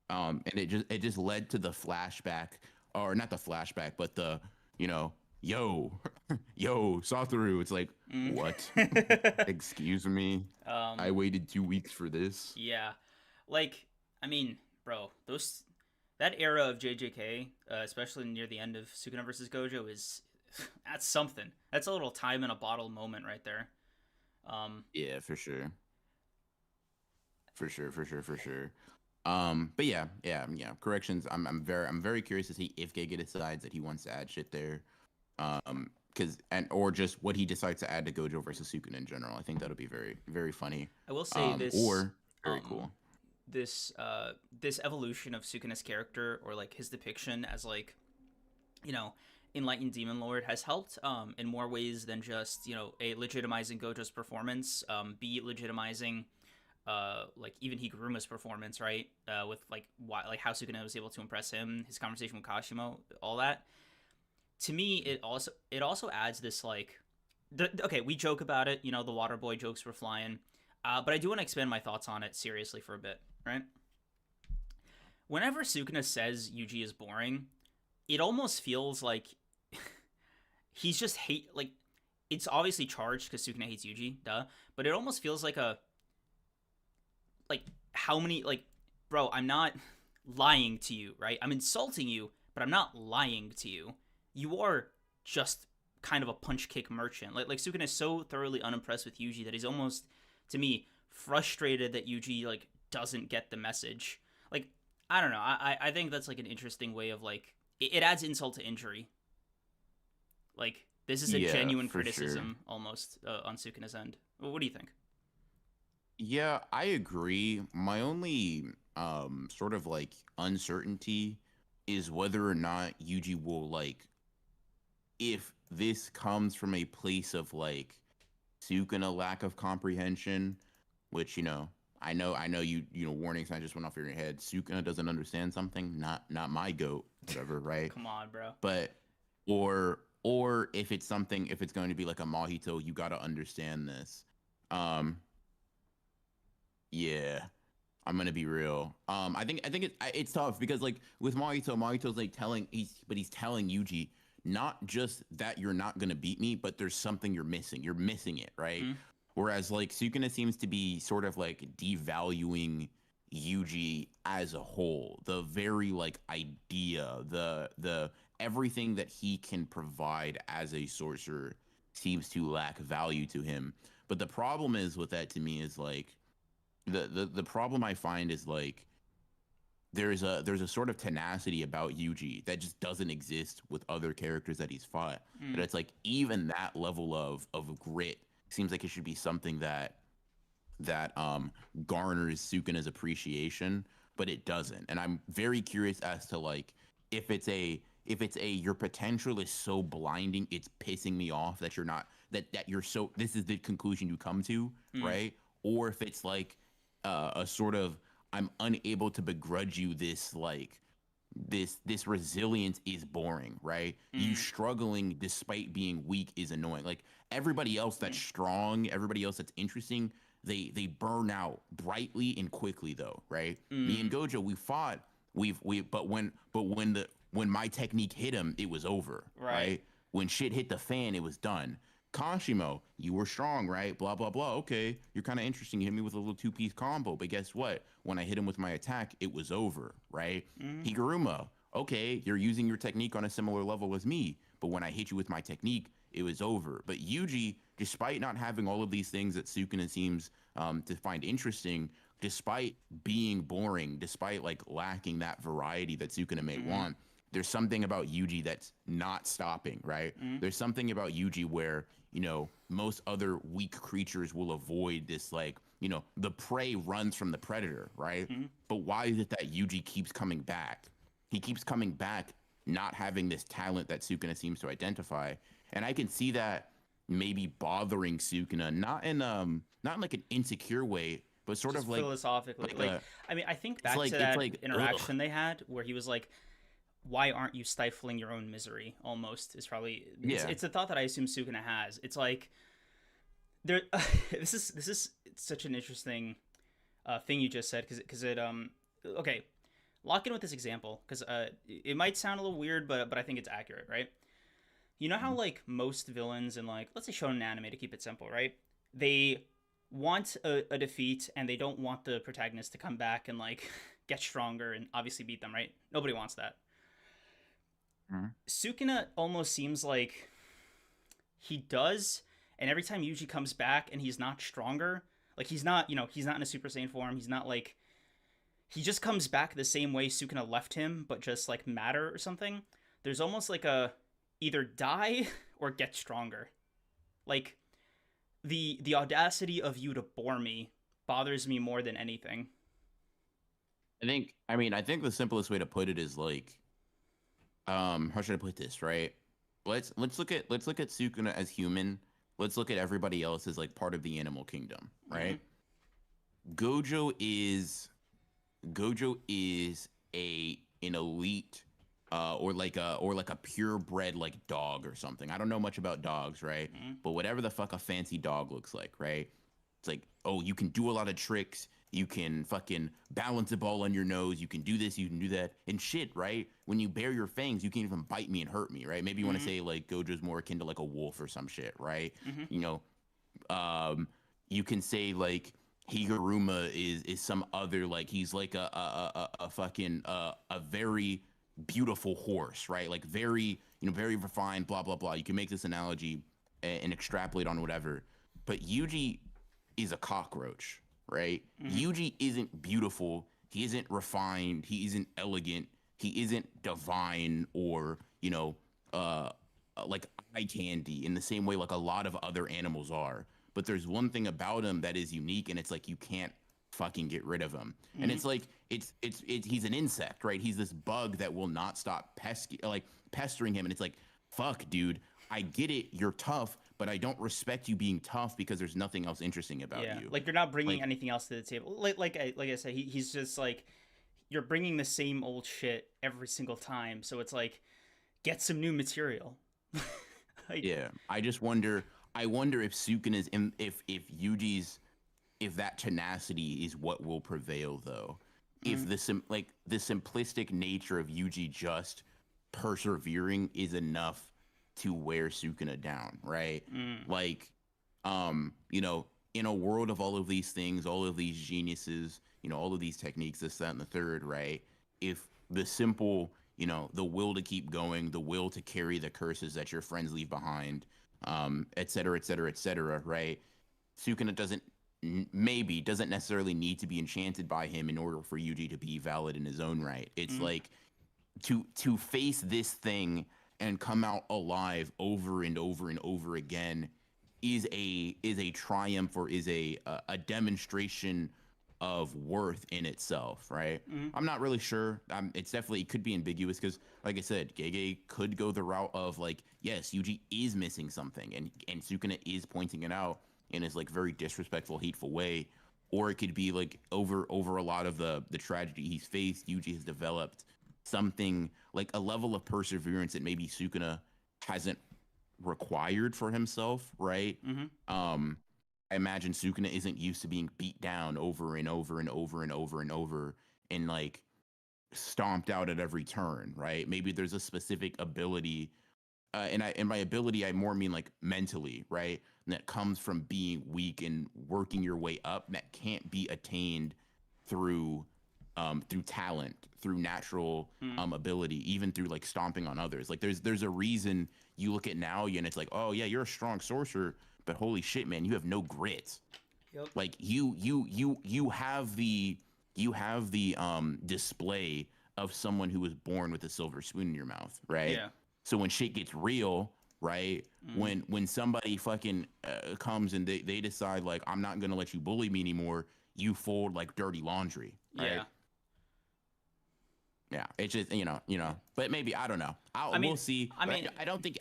And it just led to the flashback, or not the flashback, but the you know, yo, yo, Satoru. It's like, what? Mm. Excuse me. I um. waited 2 weeks for this. Yeah. Like, I mean, bro, those that era of JJK, especially near the end of Sukuna versus Gojo, is that's something. That's a little time in a bottle moment right there. Um. Yeah, for sure. For sure, for sure, for sure. But yeah, yeah, yeah. Corrections. I'm very curious to see if Giga decides that he wants to add shit there. Because and or just what he decides to add to Gojo versus Sukuna in general. I think that'll be very, very funny. I will say this. Or very Um. cool. This evolution of Sukuna's character, or like his depiction as like, you know, enlightened demon lord, has helped in more ways than just, a legitimizing Gojo's performance, b legitimizing like even Higuruma's performance, right? With like why, like how Sukuna was able to impress him, his conversation with Kashimo, all that. To me, it also adds this like, okay, we joke about it, the water boy jokes were flying, but I do want to expand my thoughts on it seriously for a bit, right? Whenever Sukuna says Yuji is boring, it almost feels like he's just hate like, it's obviously charged because Sukuna hates Yuji, duh, but it almost feels like a, like, how many, like, bro, I'm not lying to you, right? I'm insulting you, but I'm not lying to you. You are just kind of a punch kick merchant. Like Sukuna is so thoroughly unimpressed with Yuji that he's almost, to me, frustrated that Yuji like doesn't get the message. Like, I don't know. I think that's like an interesting way of like, it adds insult to injury. Like, this is a Yeah, genuine for sure. criticism almost, on Sukuna's end. What do you think? Yeah, I agree. My only sort of like uncertainty is whether or not Yuji will like, if this comes from a place of like Sukuna lack of comprehension, which I know warning sign just went off in your head. Sukuna doesn't understand something, not my goat, whatever, right? Come on, bro. But or if it's something, if it's going to be like a Mahito, you got to understand this. Um yeah, I'm gonna be real. I think it's tough because like with Mahito's like he's telling Yuji not just that you're not gonna beat me, but there's something you're missing. You're missing it, right? Mm, Whereas like Sukuna seems to be sort of like devaluing Yuji as a whole. The very like idea, the everything that he can provide as a sorcerer seems to lack value to him. But the problem is with that to me is like the problem I find is like there's a sort of tenacity about Yuji that just doesn't exist with other characters that he's fought. But mm, it's like even that level of grit seems like it should be something that garners Sukuna's appreciation, but it doesn't. And I'm very curious as to like if it's a your potential is so blinding, it's pissing me off that you're not that you're so this is the conclusion you come to, mm, right? Or if it's like a sort of I'm unable to begrudge you this like this resilience is boring, right? You mm, struggling despite being weak is annoying. Like everybody else that's mm, strong, everybody else that's interesting, they burn out brightly and quickly though, right? Me and mm, Gojo, we fought, we but when my technique hit him, it was over, right. right? When shit hit the fan, it was done. Kashimo, you were strong, right? Blah blah blah. Okay, you're kind of interesting. You hit me with a little two-piece combo, but guess what? When I hit him with my attack, it was over, right? Mm, Higuruma, okay, you're using your technique on a similar level as me, but when I hit you with my technique, it was over. But Yuji, despite not having all of these things that Sukuna seems to find interesting, despite being boring, despite like lacking that variety that Sukuna may mm, want, there's something about Yuji that's not stopping, right? Mm-hmm. There's something about Yuji where, most other weak creatures will avoid this, like, the prey runs from the predator, right? Mm-hmm. But why is it that Yuji keeps coming back? He keeps coming back, not having this talent that Sukuna seems to identify. And I can see that maybe bothering Sukuna, not in like an insecure way, but sort Just of like philosophically, like like, a I mean, I think it's back to like it's that like ugh. interaction they had where he was like, why aren't you stifling your own misery, almost, is probably Yeah. it's a thought that I assume Sukuna has. It's like there this is such an interesting thing you just said, because it okay, lock in with this example, because it might sound a little weird, but I think it's accurate, right? You know how, like, most villains in, like, let's say shonen anime, to keep it simple, right? They want a defeat, and they don't want the protagonist to come back and, like, get stronger and obviously beat them, right? Nobody wants that. Mhm. Sukuna almost seems like he does, and every time Yuji comes back and he's not stronger, like, he's not, he's not in a Super Saiyan form, he's not like, he just comes back the same way Sukuna left him, but just like matter or something. There's almost like a either die or get stronger. Like, the audacity of you to bore me bothers me more than anything. I think the simplest way to put it is like, how should I put this, right? Let's look at Sukuna as human. Let's look at everybody else as like part of the animal kingdom, Mm-hmm. right? Gojo is Gojo is an elite, or like a purebred like dog or something. I don't know much about dogs, right? Mm-hmm. But whatever the fuck a fancy dog looks like, right? It's like, oh, you can do a lot of tricks. You can fucking balance a ball on your nose. You can do this. You can do that and shit, right? When you bare your fangs, you can even bite me and hurt me, right? Maybe you want to Mm-hmm. say like Gojo's more akin to like a wolf or some shit, right? Mm-hmm. You know, um, you can say like Higuruma is some other, like he's like a fucking a very beautiful horse, right? Like very, very refined, blah blah blah. You can make this analogy and extrapolate on whatever. But Yuji is a cockroach, right? Mm-hmm. Yuji isn't beautiful. He isn't refined. He isn't elegant. He isn't divine or, like eye candy in the same way like a lot of other animals are. But there's one thing about him that is unique, and it's like you can't fucking get rid of him. And Mm-hmm. it's like it's he's an insect, right? He's this bug that will not stop pestering him, and it's like, fuck, dude, I get it, you're tough, but I don't respect you being tough because there's nothing else interesting about Yeah, you. like, you're not bringing Like, anything else to the table. Like I said, he's just like, you're bringing the same old shit every single time. So it's like, get some new material. Like, yeah, I just wonder. I wonder if Sukun is in, if Yuji's, if that tenacity is what will prevail, though. If mm, the simplistic nature of Yuji just persevering is enough to wear Sukuna down, right? mm, Like, in a world of all of these things, all of these geniuses, all of these techniques, this, that, and the third, right? If the simple, the will to keep going, the will to carry the curses that your friends leave behind, et cetera, et cetera, et cetera, right? Sukuna maybe doesn't necessarily need to be enchanted by him in order for Yuji to be valid in his own right. It's mm, like to face this thing and come out alive over and over and over again is a triumph, or is a demonstration of worth in itself, right? mm. I'm not really sure. It's definitely, it could be ambiguous because, like I said, Gege could go the route of like, yes, Yuji is missing something, and Sukuna is pointing it out in his like very disrespectful, hateful way, or it could be like over a lot of the tragedy he's faced, Yuji has developed something like a level of perseverance that maybe Sukuna hasn't required for himself, right? Mm-hmm. Um, I imagine Sukuna isn't used to being beat down over and over and over and over and over and like stomped out at every turn, right? Maybe there's a specific ability, and by ability I more mean like mentally, right? And that comes from being weak and working your way up that can't be attained through through talent, through natural Mm. ability, even through like stomping on others. Like there's a reason you look at Naoya and it's like, oh yeah, you're a strong sorcerer, but holy shit, man, you have no grit. Yep. Like you have the display of someone who was born with a silver spoon in your mouth, right? Yeah. So when shit gets real, right? When somebody fucking comes and they decide like I'm not gonna let you bully me anymore, you fold like dirty laundry, right? Yeah. Yeah, it's just but maybe I don't know. I mean, We'll see. I But mean, I don't think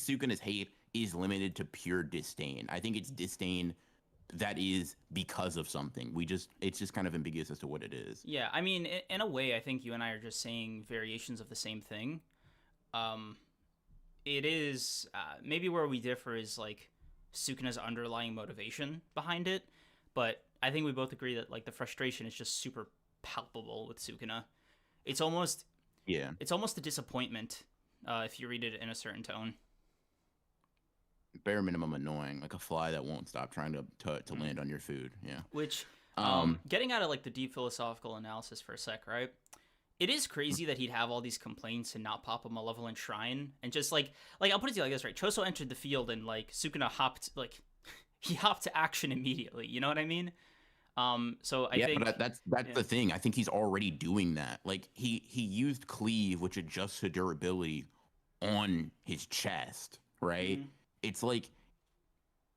Sukuna's hate is limited to pure disdain. I think it's disdain that is because of something. It's just kind of ambiguous as to what it is. yeah. I mean, in a way, I think you and I are just saying variations of the same thing. Um, it is maybe where we differ is like Sukuna's underlying motivation behind it, but I think we both agree that like the frustration is just super palpable with Sukuna. It's almost Yeah. it's almost a disappointment if you read it in a certain tone. Bare minimum annoying, like a fly that won't stop trying to land on your food. Yeah. Which, Um. getting out of like the deep philosophical analysis for a sec, right? It is crazy that he'd have all these complaints and not pop a malevolent shrine, and just like I'll put it to you like this, right? Choso entered the field and like Sukuna hopped like he hopped to action immediately. You know what I mean? So I think But that's yeah. the thing. I think he's already doing that. Like he used cleave, which adjusts to durability on his chest, right? Mhm. It's like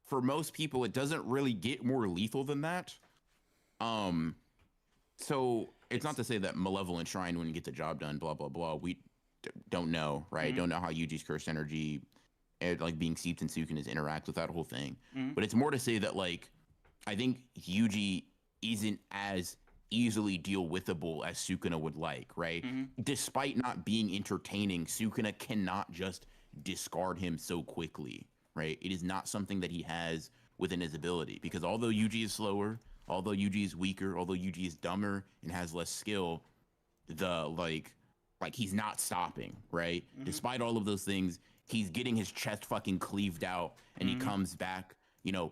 for most people, it doesn't really get more lethal than that. Um, so it's not to say that Malevolent Shrine wouldn't get the job done, blah blah blah. We don't know, right? Mhm. Don't know how Yuji's cursed energy, like being seeped in Sukuna's interact with that whole thing. Mhm. But it's more to say that like I think Yuji isn't as easily deal withable as Sukuna would like, right? Mhm. Despite not being entertaining, Sukuna cannot just discard him so quickly, right? It is not something that he has within his ability because although Yuji is slower, although Yuji is weaker, although Yuji is dumber and has less skill, the like he's not stopping, right? Mhm. Despite all of those things, he's getting his chest fucking cleaved out and he Mhm. comes back,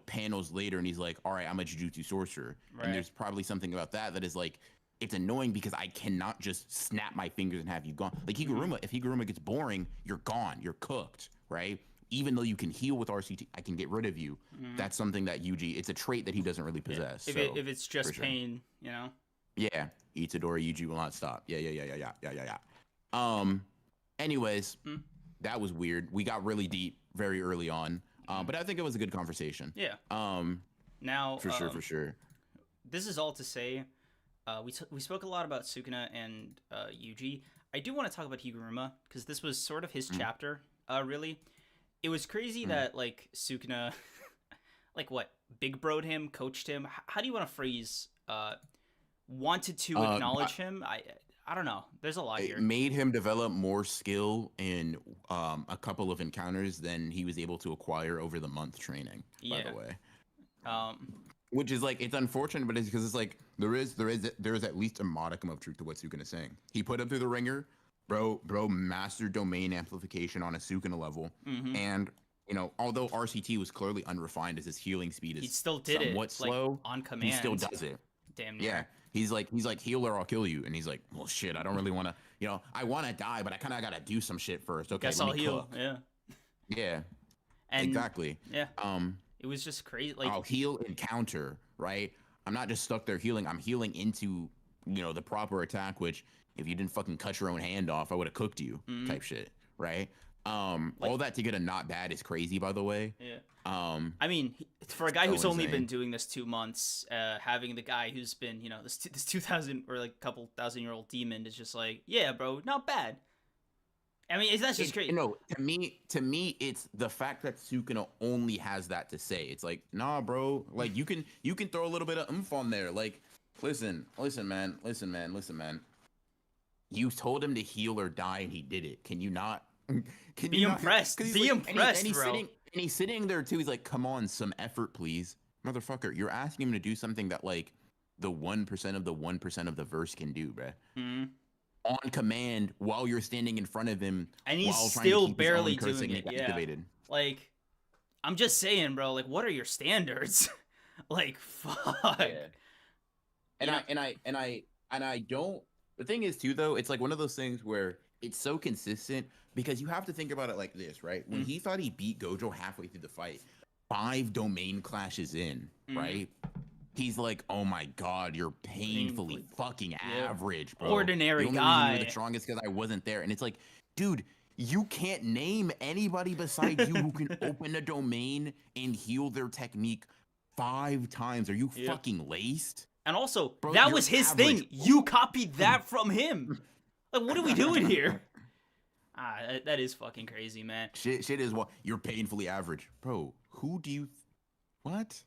panels later and he's like, "All right, I'm a Jujutsu sorcerer." Right. And there's probably something about that is like it's annoying because I cannot just snap my fingers and have you gone. Like Higuruma, if Higuruma gets boring, you're gone. You're cooked, right? Even though you can heal with RCT, I can get rid of you. Mhm. That's something that Yuji, it's a trait that he doesn't really possess. If So, if it's just for sure. pain, you know. Yeah, Itadori Yuji will not stop. Yeah. Anyways, Mm. that was weird. We got really deep very early on, but I think it was a good conversation. Yeah. Um, Now, for sure. this is all to say, we spoke a lot about Sukuna and Yuji. I do want to talk about Higuruma because this was sort of his chapter. Really, it was crazy that like Sukuna, like what big broed him, coached him. How do you want to phrase? Wanted to acknowledge him. I don't know. There's a lot It here. made him develop more skill in a couple of encounters than he was able to acquire over the month training. By Yeah. the way, Um, which is like it's unfortunate, but it's because it's like there is at least a modicum of truth to what Sukuna is saying. He put him through the ringer, bro mastered domain amplification on a Sukuna level, mhm. and although RCT was clearly unrefined as his healing speed He is still did it somewhat slow, like on he command. still does it. Damn near. Yeah. He's like heal or I'll kill you, and he's like, well, shit, I don't really want to, I want to die, but I kind of gotta do some shit first. Okay, Guess let I'll me heal. cook. Yeah. Yeah, And exactly. yeah, it was just crazy. Like I'll heal and counter, right? I'm not just stuck there healing. I'm healing into, the proper attack. Which, if you didn't fucking cut your own hand off, I would have cooked you, type shit, right? All that to get a not bad is crazy, by the way. yeah. Um, I mean, for a guy so who's only insane. been doing this 2 months, having the guy who's been, this 2,000 or like couple thousand-year-old demon is just like, yeah, bro, not bad. I mean, that's just great. No, to me, it's the fact that Sukuna only has that to say. It's like, nah, bro. Like you can throw a little bit of oomph on there. Like, listen, man. You told him to heal or die, and he did it. Can you not? Can Be you not? impressed. 'Cause he's Be like- impressed, and he's bro. Sitting, and he's sitting there too. He's like, come on, some effort, please, motherfucker. You're asking him to do something that like the 1% of the 1% of the verse can do, bruh. Mhm. On command while you're standing in front of him, And he's while trying still to keep barely his own curse doing technique it. Yeah. activated. Like, I'm just saying, bro. Like, what are your standards? Like, fuck. Yeah. And You know- I don't. The thing is too, though, it's like one of those things where it's so consistent because you have to think about it like this, right? When he thought he beat Gojo halfway through the fight, 5 domain clashes in, right? he's like, oh my god, you're painfully fucking yeah. average, bro. Ordinary The only reason you're the guy. strongest because I wasn't there. And it's like, dude, you can't name anybody besides you who can open a domain and heal their technique 5 times. Are you Yep. fucking laced? And also, Bro, that you're was his average. thing. You copied that from him. Like, what are we doing here? That is fucking crazy, man. Shit is what you're painfully average, bro. Who do you? What?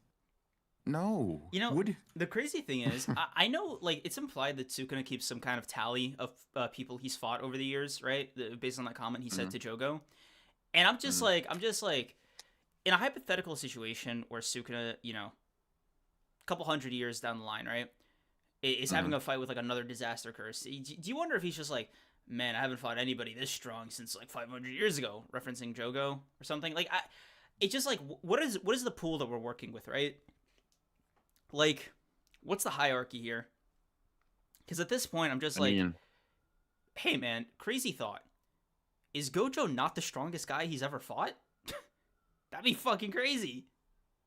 No. You know, Would the crazy thing is, I know, like, it's implied that Sukuna keeps some kind of tally of people he's fought over the years, right? Based on that comment he said to Jogo. And I'm just like, in a hypothetical situation where Sukuna, you know, a couple hundred years down the line, right, is having a fight with, like, another disaster curse. Do you wonder if he's just like, man, I haven't fought anybody this strong since, like, 500 years ago, referencing Jogo or something? Like, it's just like, what is the pool that we're working with, right? Like, what's the hierarchy here? Because at this point, I'm just hey, man, crazy thought. Is Gojo not the strongest guy he's ever fought? That'd be fucking crazy.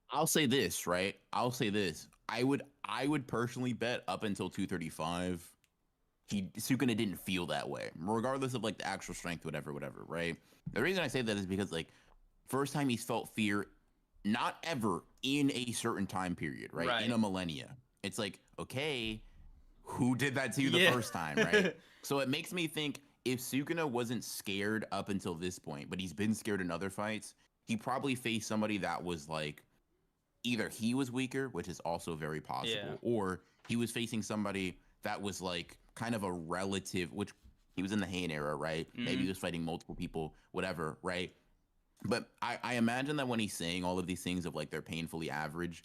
I'll say this, right? I'll say this. I would personally bet up until 235, Sukuna didn't feel that way, regardless of like the actual strength, whatever, right? The reason I say that is because like first time he's felt fear, not ever in a certain time period, right? In a millennia. It's like, okay, who did that to you the first time, right? So it makes me think if Sukuna wasn't scared up until this point, but he's been scared in other fights, he probably faced somebody that was like, either he was weaker, which is also very possible, or he was facing somebody that was like kind of a relative, which he was in the Heian era, right? Maybe he was fighting multiple people, whatever, right? But I imagine that when he's saying all of these things of like they're painfully average,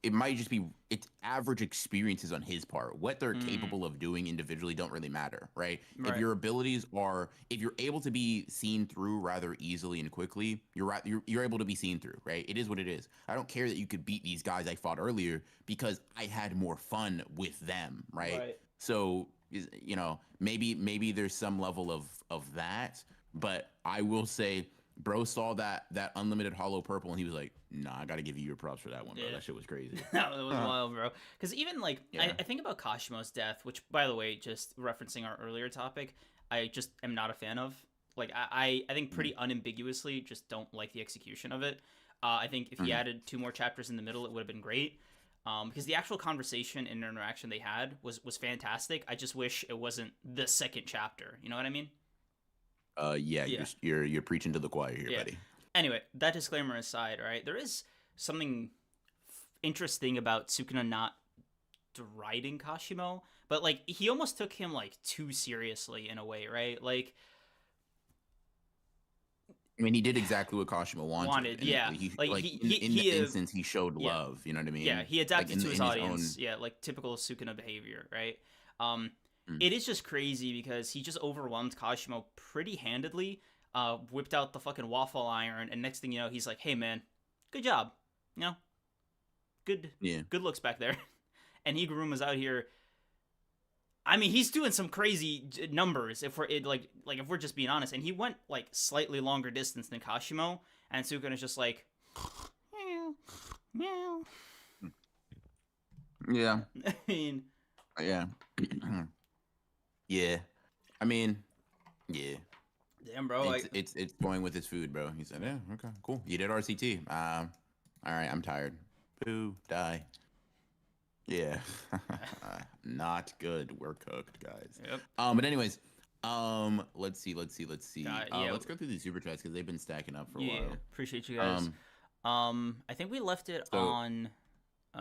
it might just be it's average experiences on his part. What they're capable of doing individually don't really matter, right? If your abilities are, if you're able to be seen through rather easily and quickly, you're able to be seen through, right? It is what it is. I don't care that you could beat these guys I fought earlier because I had more fun with them, right? So you know, maybe there's some level of that, but I will say, bro saw that unlimited hollow purple and he was like, nah, I gotta give you your props for that one, bro. That shit was crazy. That was wild, bro. Because even like I think about Kashimo's death, which by the way, just referencing our earlier topic, I just am not a fan of. Like I think pretty unambiguously just don't like the execution of it. I think if he added 2 more chapters in the middle, it would have been great. Because the actual conversation and interaction they had was fantastic. I just wish it wasn't the second chapter. You know what I mean? You're preaching to the choir here, buddy. Anyway, that disclaimer aside, right? There is something interesting about Sukuna not deriding Kashimo, but like he almost took him like too seriously in a way, right? Like, I mean, he did exactly what Kashimo wanted. In this instance, he showed love. You know what I mean? Yeah, he adapted to his audience. Yeah, like typical Sukuna behavior, right? It is just crazy because he just overwhelmed Kashimo pretty handedly, whipped out the fucking waffle iron, and next thing you know, he's like, hey, man, good job. You know? Good looks back there. And Higuruma's out here. I mean, he's doing some crazy numbers if we're just being honest. And he went like slightly longer distance than Kashimo, and Sukuna's just like, meow. Yeah. I mean, yeah. Yeah, I mean, yeah. Damn, bro. It's going with his food, bro. He said, yeah, okay, cool. You did RCT. All right, I'm tired. Boo, die. Yeah, not good. We're cooked, guys. Yep. But anyways, let's see. Let's go through these super chats because they've been stacking up for a while. Appreciate you guys. I think we left it on.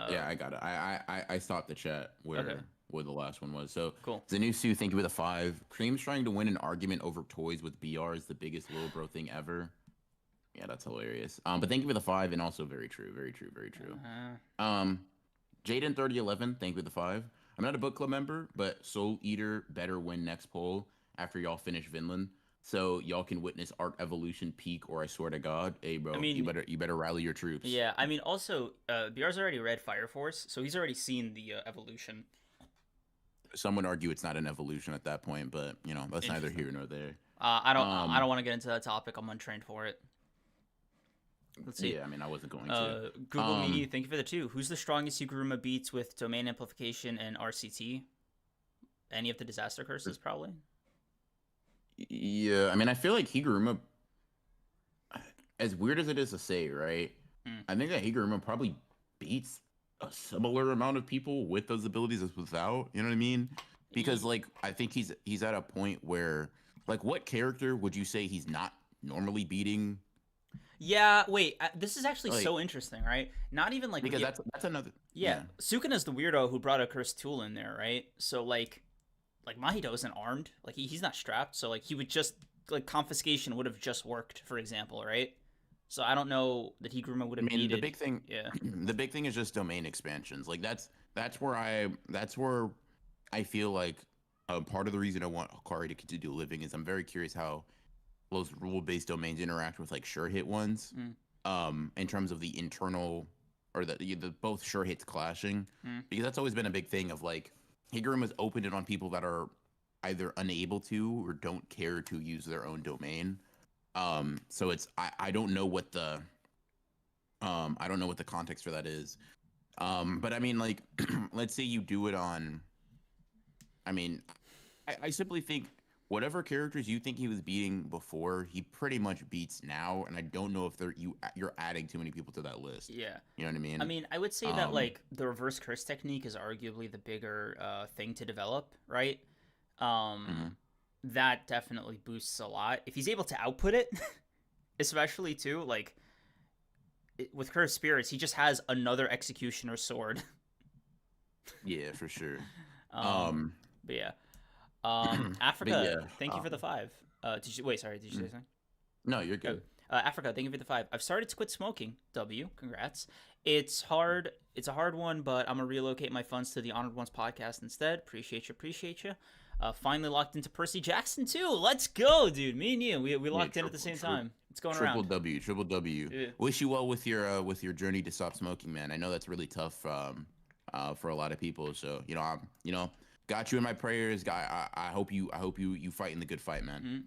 Yeah, I got it. I stopped the chat where the last one was. So cool. Zanusu, thank you with a 5. Cream's trying to win an argument over toys with BR is the biggest little bro thing ever. Yeah, that's hilarious. But thank you for the 5 and also very true. Jaden 3011, thank you for the 5. I'm not a book club member, but Soul Eater better win next poll after y'all finish Vinland. So y'all can witness art evolution peak, or I swear to God, hey bro, I mean, you better rally your troops. Yeah, I mean also BR's already read Fire Force, so he's already seen the evolution. Some would argue it's not an evolution at that point, but you know that's neither here nor there. I don't want to get into that topic. I'm untrained for it. Let's see. Yeah, I mean, I wasn't going to. Google Me, thank you for the 2. Who's the strongest Higuruma beats with domain amplification and RCT? Any of the disaster curses, probably. Yeah, I mean, I feel like Higuruma, as weird as it is to say, right? I think that Higuruma probably beats a similar amount of people with those abilities as without. You know what I mean? Because like I think he's at a point where like what character would you say he's not normally beating? Yeah, wait. This is actually Like, so interesting, right? Not even like because that's another. yeah. Sukuna's the weirdo who brought a cursed tool in there, right? So like Mahito isn't armed. Like he's not strapped. So like he would just like confiscation would have just worked, for example, right? So I don't know that Higuruma would have needed. The big thing, yeah, the big thing is just domain expansions. Like that's where I feel like part of the reason I want Hikari to continue living is I'm very curious how those rule-based domains interact with like sure hit ones. In terms of the internal or the both sure hits clashing, because that's always been a big thing of like Higuruma's opened it on people that are either unable to or don't care to use their own domain. So it's I don't know what the context for that is. But I mean like let's say you do it on I mean I simply think whatever characters you think he was beating before, he pretty much beats now, and I don't know if you're adding too many people to that list. Yeah. You know what I mean? I mean, I would say that like the reverse curse technique is arguably the bigger thing to develop, right? That definitely boosts a lot. If he's able to output it, especially too, like with Curse Spirits, he just has another Executioner sword. Yeah, for sure. But yeah. Africa, thank you for the 5. Did you say something? No, you're good. Africa, thank you for the 5. I've started to quit smoking. W, congrats. It's hard. It's a hard one, but I'm gonna relocate my funds to the Honored Ones podcast instead. Appreciate you. Finally locked into Percy Jackson too. Let's go, dude. Me and you, we locked in at the same time. It's going around. Triple W. Yeah. Wish you well with your journey to stop smoking, man. I know that's really tough for a lot of people. So got you in my prayers. I hope you fight in the good fight, man.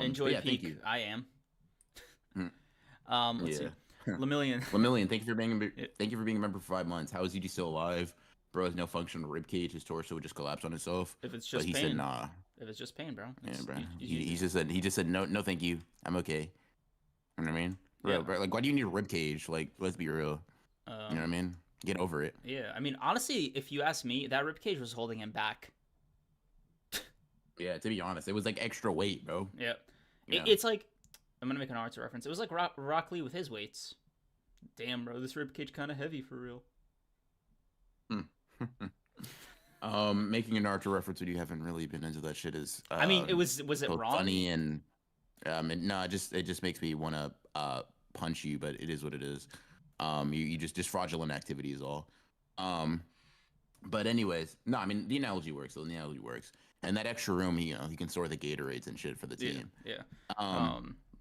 Enjoy peak. I am. Let's see. Lemillion, thank you for being a member for 5 months. How is Yuji still alive? Bro has no functional rib cage. His torso would just collapse on itself. If it's just pain. Said nah. If it's just pain, bro. Yeah, bro. He just said no, thank you. I'm okay. You know what I mean? Bro, like, why do you need a rib cage? Like, let's be real. You know what I mean? Get over it. Yeah, I mean, honestly, if you ask me, that rib cage was holding him back. Yeah, to be honest, it was like extra weight, bro. Yeah. It's like, I'm gonna make an Naruto reference. It was like Rock Lee with his weights. Damn, bro, this rib cage kind of heavy for real. Making a Naruto reference when you haven't really been into that shit is. I mean, was it wrong? Funny and no, it just makes me want to punch you, but it is what it is. You just fraudulent activity is all. But anyways, no, I mean the analogy works. And that extra room, he can store the Gatorades and shit for the team. Yeah.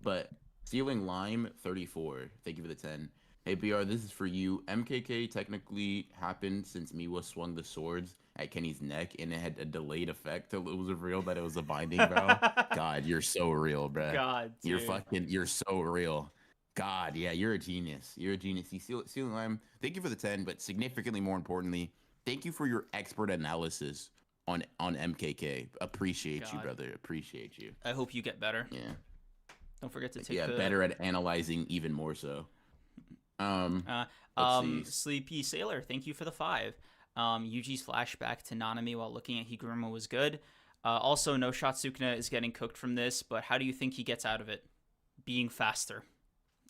But Stealing Lime 34, thank you for the 10. Hey BR, this is for you. MKK technically happened since Miwa swung the swords at Kenny's neck, and it had a delayed effect till it was revealed that it was a binding vow. God, you're so real, bro. God, dude. You're so real. God, yeah, you're a genius. You're a genius. Stealing Lime, thank you for the 10, but significantly more importantly, thank you for your expert analysis on MKK. Appreciate you, brother. Appreciate you. I hope you get better. Yeah. Don't forget to take better at analyzing even more so. Sleepy Sailor, thank you for the 5. Yuji's flashback to Nanami while looking at Higuruma was good. Also, no shot Sukuna is getting cooked from this, but how do you think he gets out of it? Being faster.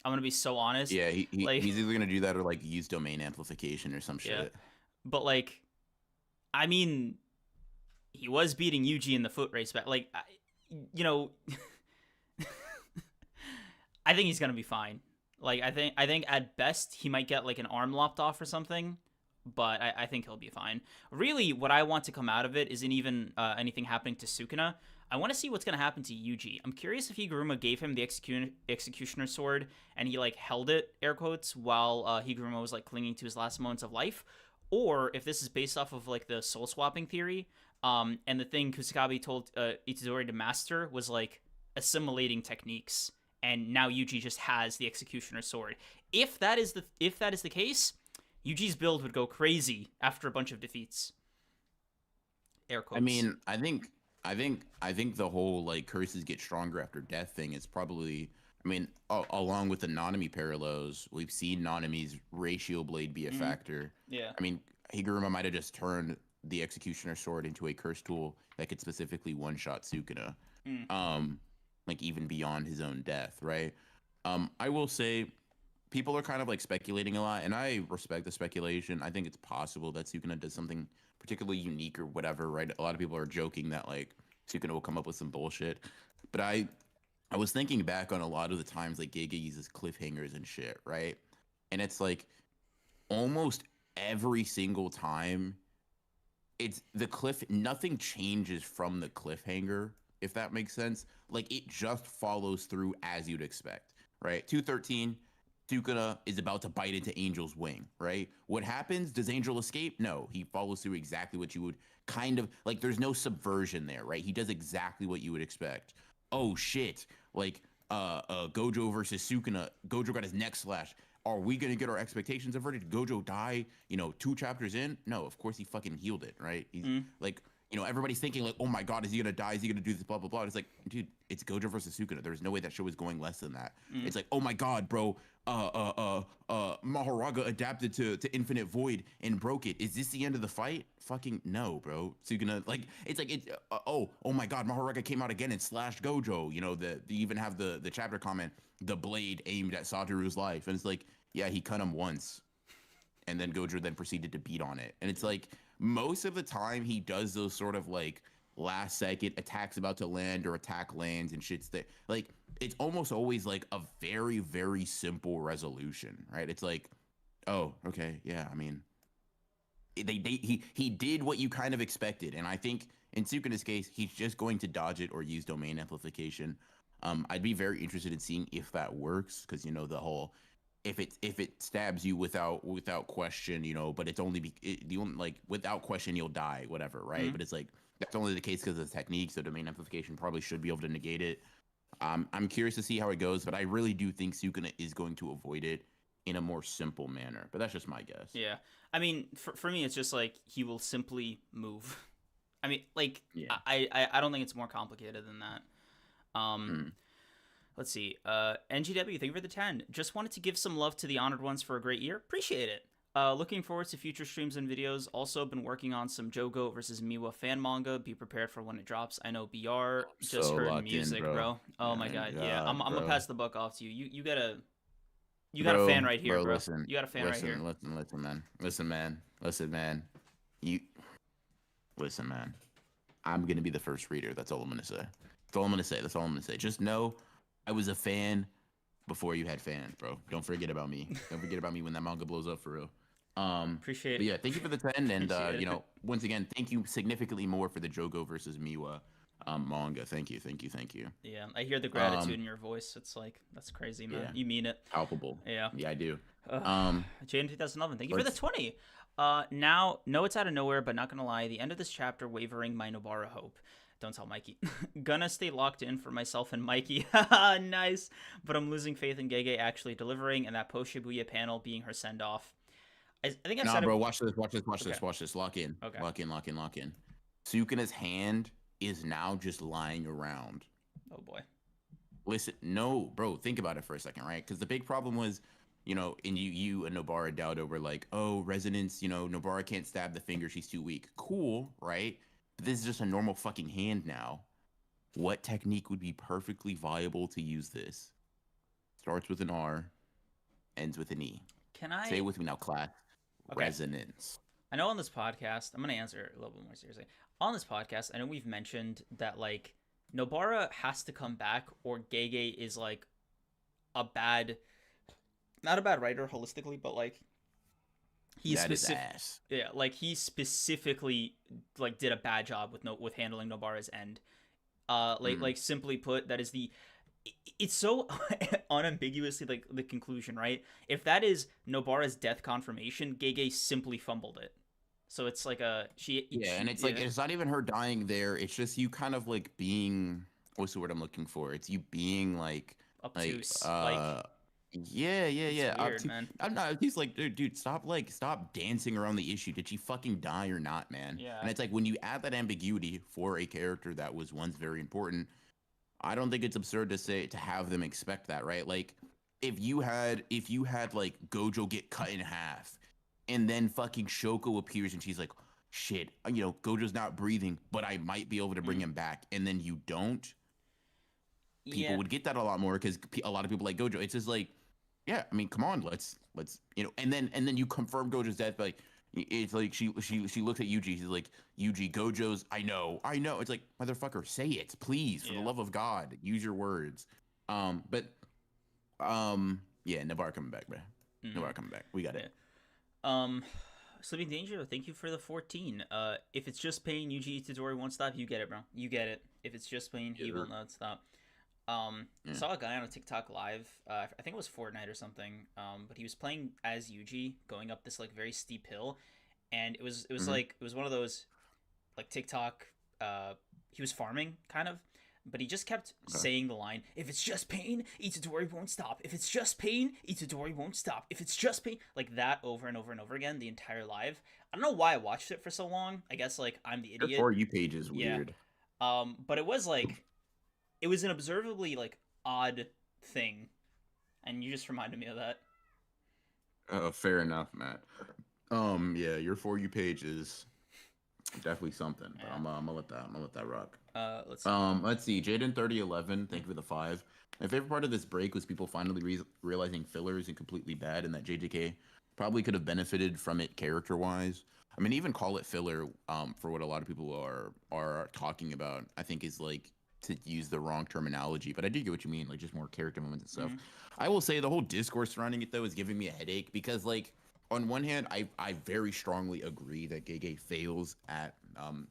I'm gonna be so honest. Yeah, he's either gonna do that or like use domain amplification or some shit. Yeah. But like, I mean, he was beating Yuji in the foot race, but like, I think he's gonna be fine. Like, I think at best he might get like an arm lopped off or something, but I think he'll be fine. Really, what I want to come out of it isn't even anything happening to Sukuna. I want to see what's gonna happen to Yuji. I'm curious if Higuruma gave him the executioner sword and he like held it, air quotes, while Higuruma was like clinging to his last moments of life, or if this is based off of like the soul swapping theory. And the thing Kusakabe told Itadori to master was like assimilating techniques and now Yuji just has the Executioner's sword. If that is the case, Yuji's build would go crazy after a bunch of defeats. Air quotes. I mean, I think the whole like curses get stronger after death thing is probably. I mean, along with the Nanami parallels, we've seen Nanami's ratio blade be a factor. Yeah. I mean, Higuruma might have just turned the Executioner sword into a curse tool that could specifically one-shot Sukuna, like even beyond his own death, right? I will say, people are kind of like speculating a lot, and I respect the speculation. I think it's possible that Sukuna does something particularly unique or whatever, right? A lot of people are joking that like Sukuna will come up with some bullshit, but I was thinking back on a lot of the times like Giga uses cliffhangers and shit, right? And it's like almost every single time it's the nothing changes from the cliffhanger, if that makes sense. Like it just follows through as you'd expect, right? 213, Sukuna is about to bite into Angel's wing, right? What happens? Does Angel escape? No, he follows through exactly what you would kind of like. There's no subversion there, right? He does exactly what you would expect. Oh shit, like Gojo versus Sukuna. Gojo got his neck slashed. Are we gonna get our expectations averted? Did Gojo die, 2 chapters in? No, of course he fucking healed it, right? He's like, everybody's thinking like, oh my god, is he gonna die? Is he gonna do this? Blah blah blah. It's like, dude, it's Gojo versus Sukuna. There's no way that show is going less than that. It's like, oh my god, bro, Mahoraga adapted to Infinite Void and broke it. Is this the end of the fight? Fucking no, bro. Sukuna, like, it's like it. Oh my god, Mahoraga came out again and slashed Gojo. They even have the chapter comment, the blade aimed at Satoru's life, and it's like, yeah, he cut him once, and then Gojo then proceeded to beat on it, and it's like most of the time he does those sort of like last second attacks about to land or attack lands and shit's that like it's almost always like a very very simple resolution, right? It's like, oh okay, yeah, I mean he did what you kind of expected, and I think in Sukuna's case he's just going to dodge it or use domain amplification. I'd be very interested in seeing if that works, because the whole if it stabs you without question, but it's only the only like without question you'll die, whatever, right? But it's like that's only the case because of the technique, so domain amplification probably should be able to negate it. I'm curious to see how it goes, but I really do think Sukuna is going to avoid it in a more simple manner. But that's just my guess. Yeah, I mean, for me, it's just like he will simply move. I mean, like, Yeah. I don't think it's more complicated than that. Let's see. NGW, thank you for the 10. Just wanted to give some love to the honored ones for a great year. Appreciate it. Looking forward to future streams and videos. Also been working on some Jogo versus Miwa fan manga. Be prepared for when it drops. I know BR just So heard locked music, in, bro. Oh my god. Yeah, I'm gonna bro. pass the buck off to you. You got a fan right here, bro. Listen, You got a fan right here. Listen, man. Listen, man. I'm gonna be the first reader. That's all I'm gonna say. That's all I'm gonna say. Just know I was a fan before you had fans, bro. Don't forget about me. Don't forget about me when that manga blows up for real. Appreciate it. But yeah, thank you for the 10, and Appreciate it. once again, thank you significantly more for the Jogo versus Miwa manga. Thank you. Yeah, I hear the gratitude in your voice. It's like, that's crazy, man. Yeah. You mean it. Palpable. Yeah. Yeah, I do. Jaden 2011, thank you for the 20. Now, no, it's out of nowhere, but not gonna lie, the end of this chapter wavering my Nobara hope. Don't tell Mikey. Gonna stay locked in for myself and Mikey. Nice. But I'm losing faith in Gege actually delivering, and that post Shibuya panel being her send off. I think I've Nah, said bro, it. watch this. Okay. Watch this. Lock in. Okay. Lock in. Sukuna's hand is now just lying around. Oh boy. Listen, no, bro, think about it for a second, right? Because the big problem was, and you and Nobara Dowda were like, oh, resonance, Nobara can't stab the finger, she's too weak. Cool, right? But this is just a normal fucking hand now. What technique would be perfectly viable to use this? Starts with an R, ends with an E. Can I Say it with me now, class. Okay. Resonance. I know on this podcast, I'm gonna answer a little bit more seriously. On this podcast, I know we've mentioned that like Nobara has to come back, or Gege is like not a bad writer holistically, but like he specifically like did a bad job with handling Nobara's end. Like simply put, that is it's so unambiguously like the conclusion, right? If that is Nobara's death confirmation, Gege simply fumbled it. So it's like like it's not even her dying there. It's just you kind of like being, what's the word I'm looking for? It's you being like Like, obtuse. Like yeah, yeah, it's yeah. weird, man. I'm not. He's like, dude, stop dancing around the issue. Did she fucking die or not, man? Yeah. And it's like when you add that ambiguity for a character that was once very important, I don't think it's absurd to have them expect that, right? Like, if you had like Gojo get cut in half, and then fucking Shoko appears and she's like, shit, Gojo's not breathing, but I might be able to bring Mm. him back, and then you don't, people Yeah. would get that a lot more because a lot of people like Gojo. It's just like, yeah, I mean, come on, let's and then you confirm Gojo's death. Like, it's like she looks at Yuji. She's like, Yuji, Gojo's. I know. It's like, motherfucker, say it, please, for the Yeah. love of God, use your words. But yeah, Navarre coming back, man. Mm-hmm. Navarre coming back. We got Yeah. it. Um, Sleeping Danger, thank you for the 14. If it's just pain, Yuji Itadori won't stop. You get it, bro. You get it. If it's just pain, he will not stop. Yeah. Saw a guy on a TikTok live. I think it was Fortnite or something. But he was playing as Yuji, going up this like very steep hill, and it was Mhm. like it was one of those like TikTok. He was farming kind of, but he just kept Okay. saying the line, "If it's just pain, Itadori won't stop. If it's just pain, Itadori won't stop. If it's just pain," like that over and over and over again the entire live. I don't know why I watched it for so long. I guess like I'm the Your idiot. For You page is Yeah. weird. But it was like it was an observably like odd thing, and you just reminded me of that. Fair enough, Matt. Yeah, your For You page is definitely something. But Yeah. I'm gonna let that rock. Let's see. Let's see. Jaden 3011, thank you for the 5. My favorite part of this break was people finally realizing filler isn't completely bad, and that JJK probably could have benefited from it character wise. I mean, even call it filler, for what a lot of people are talking about, I think is like to use the wrong terminology, but I do get what you mean, like just more character moments and stuff. Mm-hmm. I will say the whole discourse surrounding it though is giving me a headache because like on one hand, I very strongly agree that Gege fails at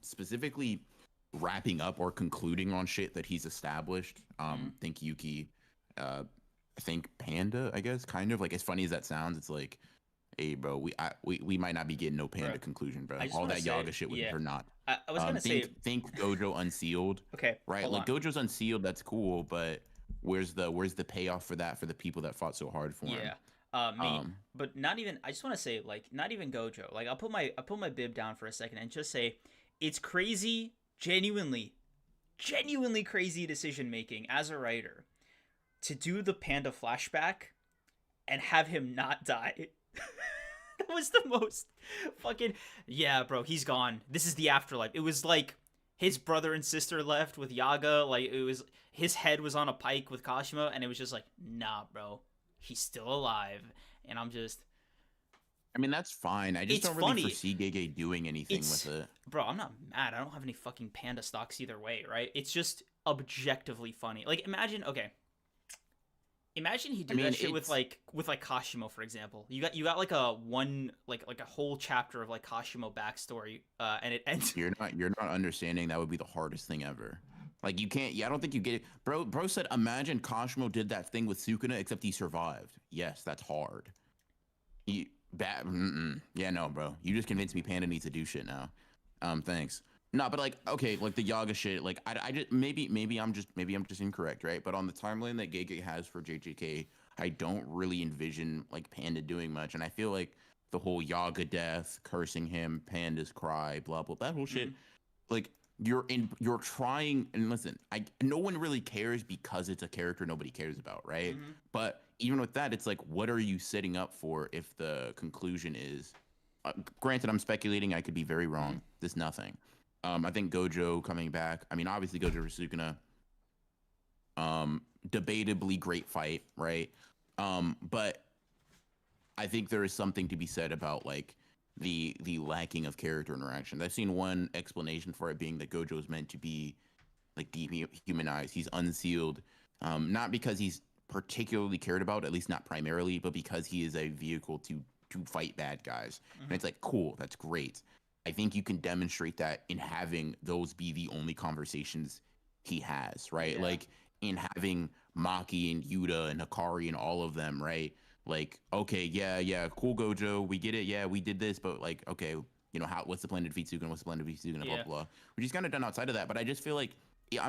specifically wrapping up or concluding on shit that he's established. Mm-hmm. Think Yuki, I think Panda, I guess, kind of like as funny as that sounds, it's like, hey, bro, we might not be getting no Bro, Panda conclusion, bro. I just All want to that say, Yaga shit was yeah, for not. I was gonna say, Think Gojo unsealed, okay, right? hold Like on. Gojo's unsealed, that's cool, but where's the payoff for that for the people that fought so hard for him? Yeah. Me. Um, But not even I just want to say like not even Gojo. Like I'll put my bib down for a second and just say it's crazy, genuinely crazy decision making as a writer to do the panda flashback and have him not die. That was the most fucking yeah, bro, he's gone. This is the afterlife. It was like his brother and sister left with Yaga, like it was his head was on a pike with Kashima and it was just like, "Nah, bro. He's still alive." And I'm just I mean that's fine. I just it's don't really funny. foresee Gege doing anything It's with it. bro, I'm not mad. I don't have any fucking panda stocks either way, right? It's just objectively funny. Like imagine he I did mean, that shit with it's like Kashimo, for example. You got like a one like a whole chapter of like Kashimo backstory, and it ends. you're not understanding that would be the hardest thing ever. Like you can't. Yeah, I don't think you get it, bro. Bro said, imagine Kashimo did that thing with Sukuna, except he survived. Yes, that's hard. You bad. Yeah, no, bro. You just convinced me Panda needs to do shit now. Thanks. No, but like, okay, like the Yaga shit. Like, I just maybe I'm just incorrect, right? But on the timeline that Gege has for JJK, I don't really envision like Panda doing much, and I feel like the whole Yaga death, cursing him, Panda's cry, blah blah, that whole shit, Mm, like you're trying, and listen, I no one really cares because it's a character nobody cares about, right? mm-hmm. But even with that, it's like, what are you setting up for if the conclusion is, granted, I'm speculating, I could be very Mm-hmm. wrong, there's nothing. I think Gojo coming back, I mean, obviously Gojo for Sukuna, debatably great fight, right? But I think there is something to be said about like the lacking of character interactions. I've seen one explanation for it being that Gojo is meant to be like dehumanized. He's unsealed, not because he's particularly cared about, at least not primarily, but because he is a vehicle to fight bad guys. And Mm-hmm. it's like, cool, that's great. I think you can demonstrate that in having those be the only conversations he has, right? Yeah. Like in having Maki and Yuta and Hikari and all of them, right? Like, okay, yeah, yeah, cool, Gojo, we get it. Yeah, we did this, but like, okay, how? What's the plan to defeat Sukuna? What's the plan to defeat Sukuna? Blah Yeah. blah blah. Which he's kind of done outside of that, but I just feel like, yeah,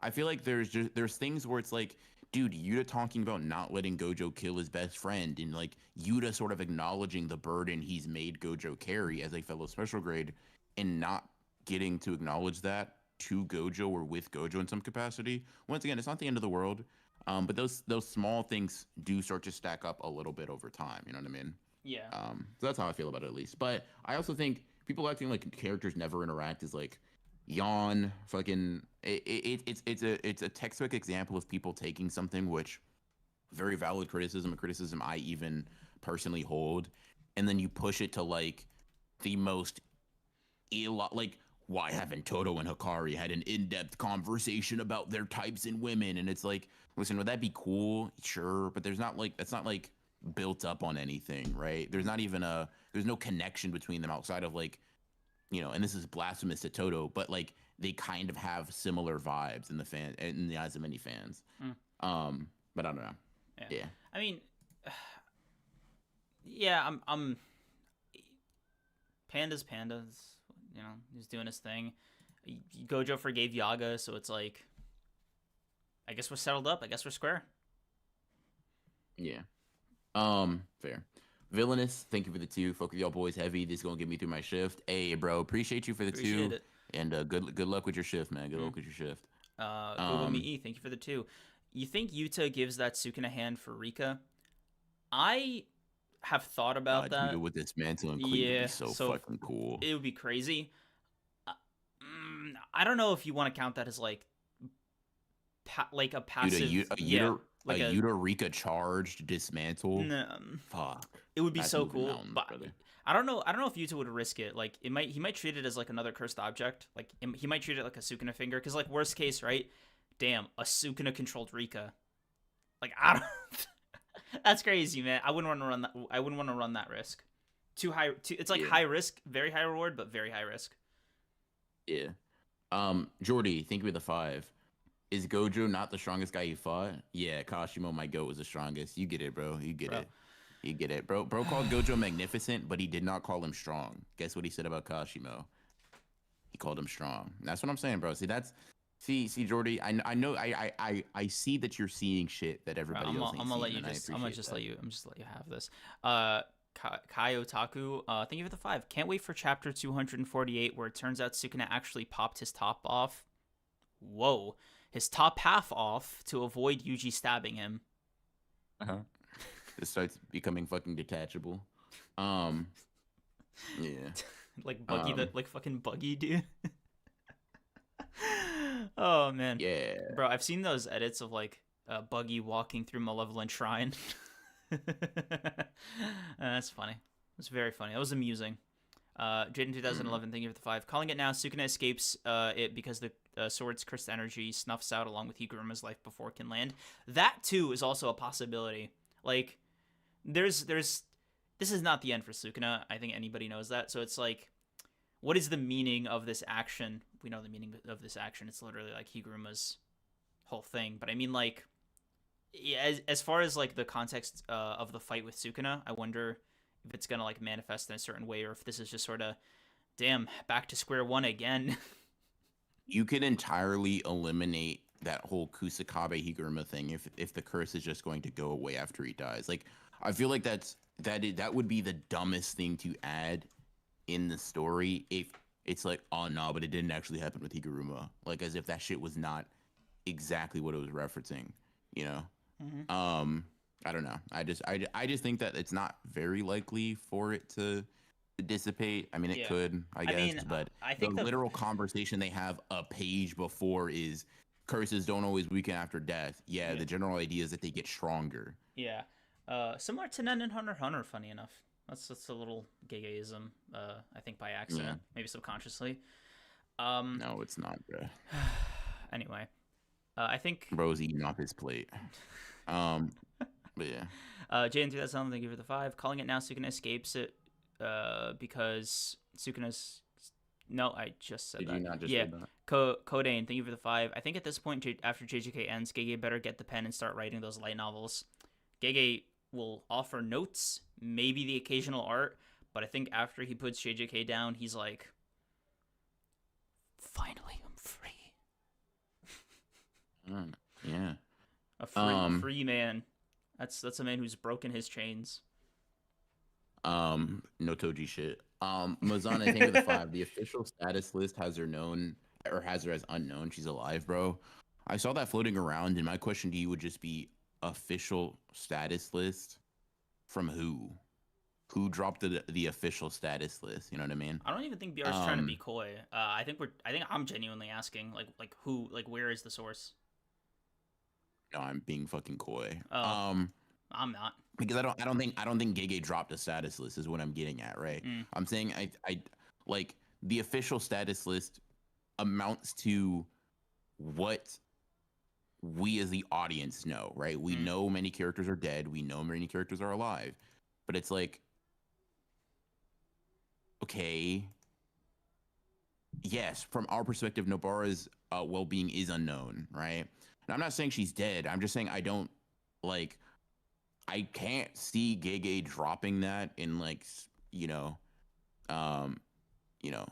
I feel like there's things where it's like, dude, Yuta talking about not letting Gojo kill his best friend, and like Yuta sort of acknowledging the burden he's made Gojo carry as a fellow special grade, and not getting to acknowledge that to Gojo or with Gojo in some capacity. Once again, it's not the end of the world, but those small things do start to stack up a little bit over time. You know what I mean? Yeah. So that's how I feel about it, at least. But I also think people acting like characters never interact is like yawn fucking it's a textbook example of people taking something which very valid criticism, a criticism I even personally hold, and then you push it to like the most like why haven't Toto and Hikari had an in-depth conversation about their types in women? And it's like, listen, would that be cool? Sure, but there's not like that's not like built up on anything, right? There's no connection between them outside of like, and this is blasphemous to Toto, but like they kind of have similar vibes in the eyes of many fans. But I don't know. Yeah. I mean, yeah, I'm Panda's pandas. He's doing his thing. Gojo forgave Yaga, so it's like, I guess we're settled up. I guess we're square. Yeah. Fair. Villainous, thank you for the 2. Fuck with y'all boys heavy. This is gonna get me through my shift. Hey, bro, appreciate you for the Appreciate 2. it. And good luck with your shift, man. Good luck with your shift. Google Me, thank you for the 2. You think Yuta gives that Sukuna hand for Rika? I have thought about that. Yuta with dismantle and cleave would be so fucking cool. It would be crazy. I don't know if you want to count that as like a passive. Yuta Rika charged dismantle. Fuck. It would be so cool, but I don't know if Yuta would risk it. Like he might treat it as like another cursed object. Like he might treat it like a Sukuna finger, because like worst case, right? Damn, a Sukuna controlled Rika. Like I don't. That's crazy, man. I wouldn't want to run that. I wouldn't want to run that risk. Too high. It's like high risk, very high reward, but very high risk. Yeah. Jordy, think with the 5. Is Gojo not the strongest guy you fought? Yeah, Kashimo, my goat, was the strongest. You get it, bro. You get it. You get it, bro. Bro called Gojo magnificent, but he did not call him strong. Guess what he said about Kashimo? He called him strong. That's what I'm saying, bro. See, Jordy. I know. I see that you're seeing shit that everybody else ain't I'm gonna let seeing, you just. I'm just let you have this. Kai Otaku, thank you for the 5. Can't wait for chapter 248 where it turns out Sukuna actually popped his top off. Whoa. His top half off to avoid Yuji stabbing him. It starts becoming fucking detachable. Yeah. Like Buggy, like fucking Buggy, dude. Oh man. Yeah. Bro, I've seen those edits of like Buggy walking through Malevolent Shrine. That's funny. It's very funny. That was amusing. Jaden 2011, thank you for the 5. Calling it now. Sukuna escapes it because the sword's cursed energy snuffs out along with Higuruma's life before it can land. That too is also a possibility. Like, there's this is not the end for Sukuna. I think anybody knows that. So it's like, what is the meaning of this action? We know the meaning of this action. It's literally like Higuruma's whole thing. But I mean, like, yeah, as far as like the context of the fight with Sukuna, I wonder if it's gonna like manifest in a certain way, or if this is just sort of, damn, back to square one again. You could entirely eliminate that whole Kusakabe Higuruma thing if the curse is just going to go away after he dies. Like, I feel like that would be the dumbest thing to add in the story if it's like, oh no, but it didn't actually happen with Higuruma. Like, as if that shit was not exactly what it was referencing, you know? Mm-hmm. I don't know. I just think that it's not very likely for it to dissipate. I mean, it could, I guess, but I think the literal conversation they have a page before is curses don't always weaken after death. Yeah, the general idea is that they get stronger. Yeah. Similar to Nen and Hunter x Hunter, funny enough. That's a little Gege-ism, I think by accident, maybe subconsciously. No, it's not, bro. Anyway, I think bro's eating off his plate. But yeah. Jaden 2007, thank you for the 5. Calling it now, Sukuna escapes it because Sukuna's... No, I just said that. Did you not just say that? Kodane, thank you for the 5. I think at this point, after JJK ends, Gege better get the pen and start writing those light novels. Gege will offer notes, maybe the occasional art, but I think after he puts JJK down, he's like, finally, I'm free. Yeah. A Um, free man. That's a man who's broken his chains. no Toji shit. Mazana, thank you for the 5. The official status list has her known or has her as unknown. She's alive, bro. I saw that floating around, and my question to you would just be official status list from who? Who dropped the official status list? You know what I mean? I don't even think BR's trying to be Um, coy. I think I'm genuinely asking who where is the source? no, I'm being fucking coy. Oh, I'm not. Because I don't think Gege dropped a status list is what I'm getting at, right? Mm, I'm saying I like the official status list amounts to what we as the audience know, right? We mm, know many characters are dead, we know many characters are alive, but it's like, okay, yes, from our perspective, Nobara's well-being is unknown, right? And I'm not saying she's dead. I'm just saying like, I can't see Gege dropping that in you know, um, you know,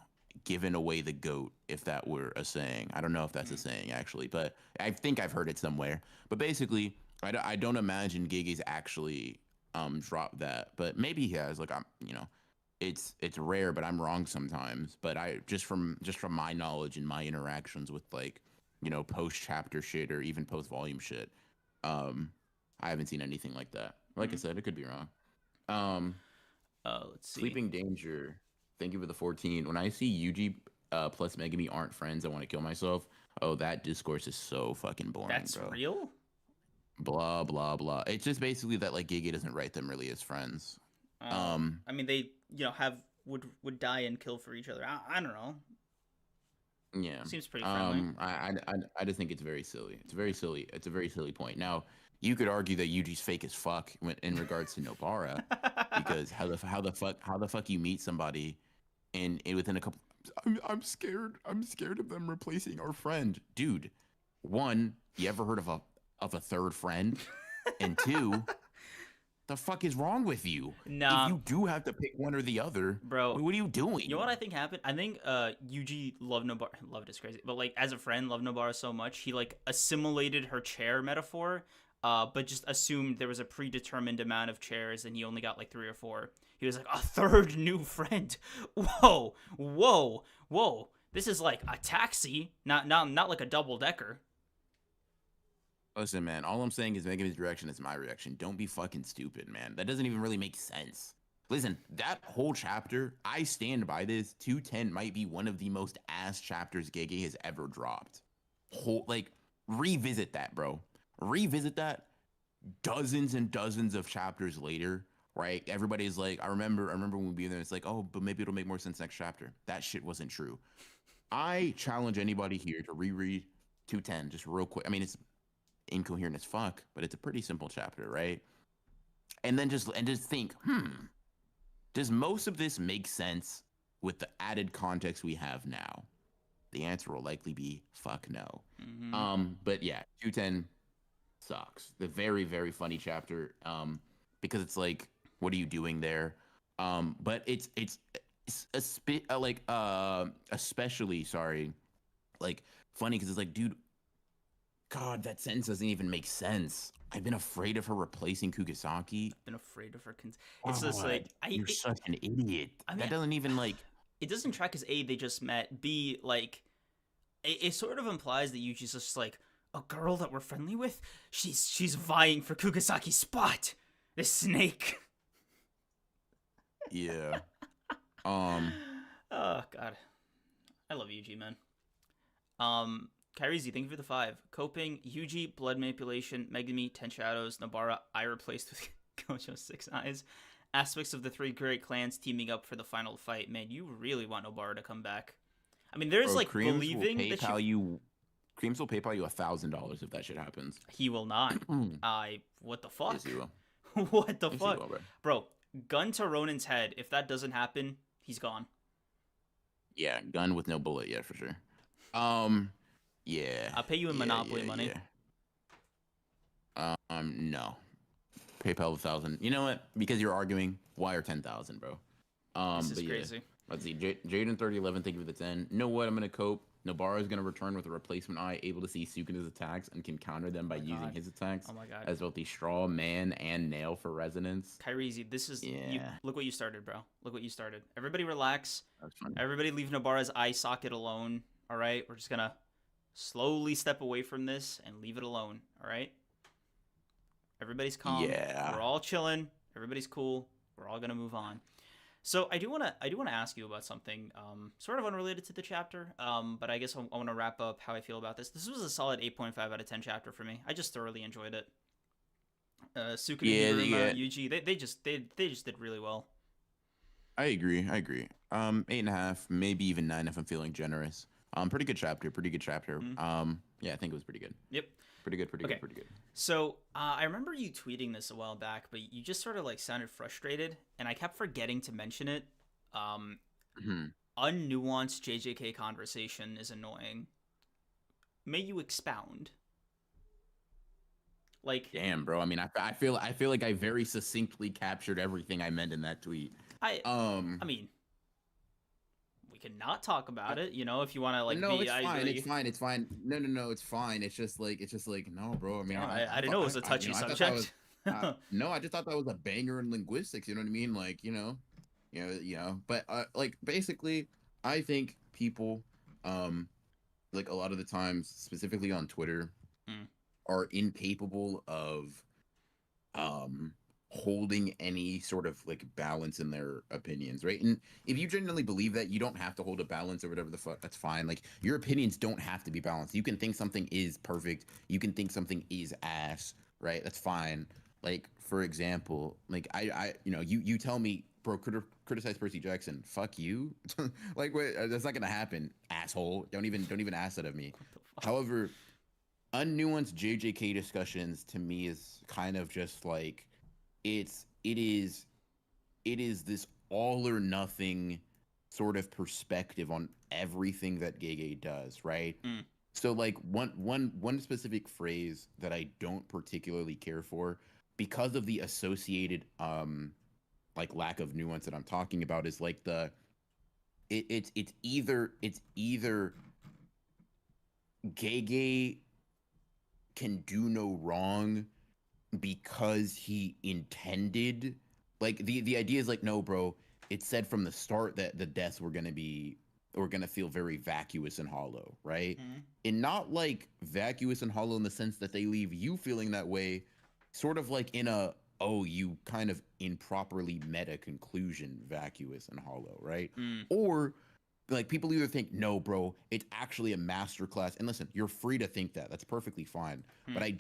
giving away the goat, if that were a saying. I don't know if that's a mm. saying actually, but I think I've heard it somewhere. But basically, I don't imagine Gege's actually dropped that, but maybe he has. Like it's rare, but I'm wrong sometimes. But I just from my knowledge and my interactions with post chapter shit or even post volume shit, um, I haven't seen anything like that. Like I Mm. said, it could be wrong. Um, Let's see. Sleeping Danger. Thank you for the 14. When I see Yuji plus Megami aren't friends, I want to kill myself. Oh, that discourse is so fucking boring, That's bro. real? Blah blah blah. It's just basically that like Gege doesn't write them really as friends. Oh, Um, I mean they have would die and kill for each other. I don't know. yeah. Seems pretty friendly. I just think it's very silly. It's very silly. It's a very silly point. Now, you could argue that Yuji's fake as fuck in regards to Nobara, because how the fuck you meet somebody and within a couple, I'm scared. I'm scared of them replacing our friend, dude. One, you ever heard of a third friend? And two, the fuck is wrong with you? If Nah, you do have to pick one or the other, bro. what are you You know what doing? I think happened? I think Yuji loved Nobara. Loved is crazy, but like as a friend, loved Nobara so much he like assimilated her chair metaphor. But just assumed there was a predetermined amount of chairs, and he only got like 3 or 4. He was like a third new friend. Whoa, whoa, whoa! This is like a taxi, not like a double decker. Listen, man, all I'm saying is Megami's reaction is my reaction. Don't be fucking stupid, man. That doesn't even really make sense. Listen, that whole chapter, I stand by this. 210 might be one of the most ass chapters Gege has ever dropped. Revisit that, bro. Revisit that dozens and dozens of chapters later, right? Everybody's like, I remember when we were there, it's like, oh, but maybe it'll make more sense next chapter. That shit wasn't true. I challenge anybody here to reread 210 just real quick. I mean, it's incoherent as fuck, but it's a pretty simple chapter, right? And then just think, does most of this make sense with the added context we have now? The answer will likely be fuck no. Mm-hmm. But yeah, 210 sucks. The very, very funny chapter. Because it's like, what are you doing there? But it's especially sorry, like funny because it's like, dude, God, that sentence doesn't even make sense. I've been afraid of her replacing Kugisaki. Been afraid of her. It's just God, like you're such an idiot. I mean, That doesn't even like. it doesn't track as A they just met. B like it sort of implies that Yuji's just like a girl that we're friendly with. She's vying for Kugasaki's spot. This snake. Yeah. Um. Oh God, I love Yuji, man. Kairizi, thank you for the 5. Coping, Yuji, blood manipulation, Megami, 10 shadows, Nobara, I replaced with Gojo 6 eyes. Aspects of the 3 great clans teaming up for the final fight. Man, you really want Nobara to come back. I mean, there's Bro, like believing that Creams will PayPal you $1,000 if that shit happens. he will not. What the fuck? Yes, he will. What the Yes, he fuck, will, bro. bro? Gun to Ronin's head. If that doesn't happen, he's gone. Yeah, gun with no bullet. Yeah, for sure. Yeah. I'll pay you in Monopoly money. Yeah. No. PayPal 1,000. You know what? Because you're arguing, wire 10,000, bro. This is but yeah. crazy. Let's see. Jaden 3011, thank you for the 10. You know what? I'm gonna cope. Nobara is going to return with a replacement eye, able to see Sukuna's attacks and can counter them Oh by my using god. his attacks Oh my god. as both the straw man and nail for resonance. Kyriezy, this is you. Yeah, Look what you started, bro. Look what you started. Everybody relax. that's fun. Everybody leave Nobara's eye socket alone. All right, we're just gonna slowly step away from this and leave it alone. All right. Everybody's calm. Yeah. We're all chilling. Everybody's cool. We're all gonna move on. So I do wanna ask you about something, sort of unrelated to the chapter, but I guess I want to wrap up how I feel about this. This was a solid 8.5 out of 10 chapter for me. I just thoroughly enjoyed it. Sukuna, Yeah, Higuruma, yeah. Yuji, they just did really well. I agree. I agree. 8.5, maybe even 9 if I'm feeling generous. Pretty good chapter. Pretty good chapter. Mhm. Yeah, I think it was pretty good. Yep. Pretty good. Pretty Okay. good. Pretty good. So I remember you tweeting this a while back, but you just sort of like sounded frustrated, and I kept forgetting to mention it. Um, Mhm. Unnuanced JJK conversation is annoying. May you expound? Like Damn, bro. I mean, I feel like I very succinctly captured everything I meant in that tweet. I Um, I mean, we can not talk about it, if you want to like no, be it's I fine. It's really fine. It's fine. No, it's fine. It's just like, no, bro. I mean, damn, I didn't thought, know it was a touchy I thought that was, subject. no, I just thought that was a banger in linguistics. You know what I mean? Like, But like, basically, I think people, um, like a lot of the times, specifically on Twitter, Mm. are incapable of um holding any sort of like balance in their opinions, right? And if you genuinely believe that, you don't have to hold a balance or whatever the fuck, that's fine. Like your opinions don't have to be balanced. You can think something is perfect, you can think something is ass, right? That's fine. Like for example, like you tell me, bro, criticize Percy Jackson, fuck you. Like wait, that's not gonna happen, asshole. Don't even ask that of me. What the fuck? However, unnuanced JJK discussions to me is kind of just like it's it is this all or nothing sort of perspective on everything that Gege does, right? Mm. So like one specific phrase that I don't particularly care for because of the associated like lack of nuance that I'm talking about is like it's either Gege can do no wrong because he intended, like the idea is like, no bro, it said from the start that the deaths were gonna feel very vacuous and hollow, right? Mm. And not like vacuous and hollow in the sense that they leave you feeling that way, sort of like in a, oh, you kind of improperly meta conclusion, vacuous and hollow, right? Mm. Or like people either think, no bro, it's actually a masterclass, and listen, you're free to think that, that's perfectly fine. But Mm. I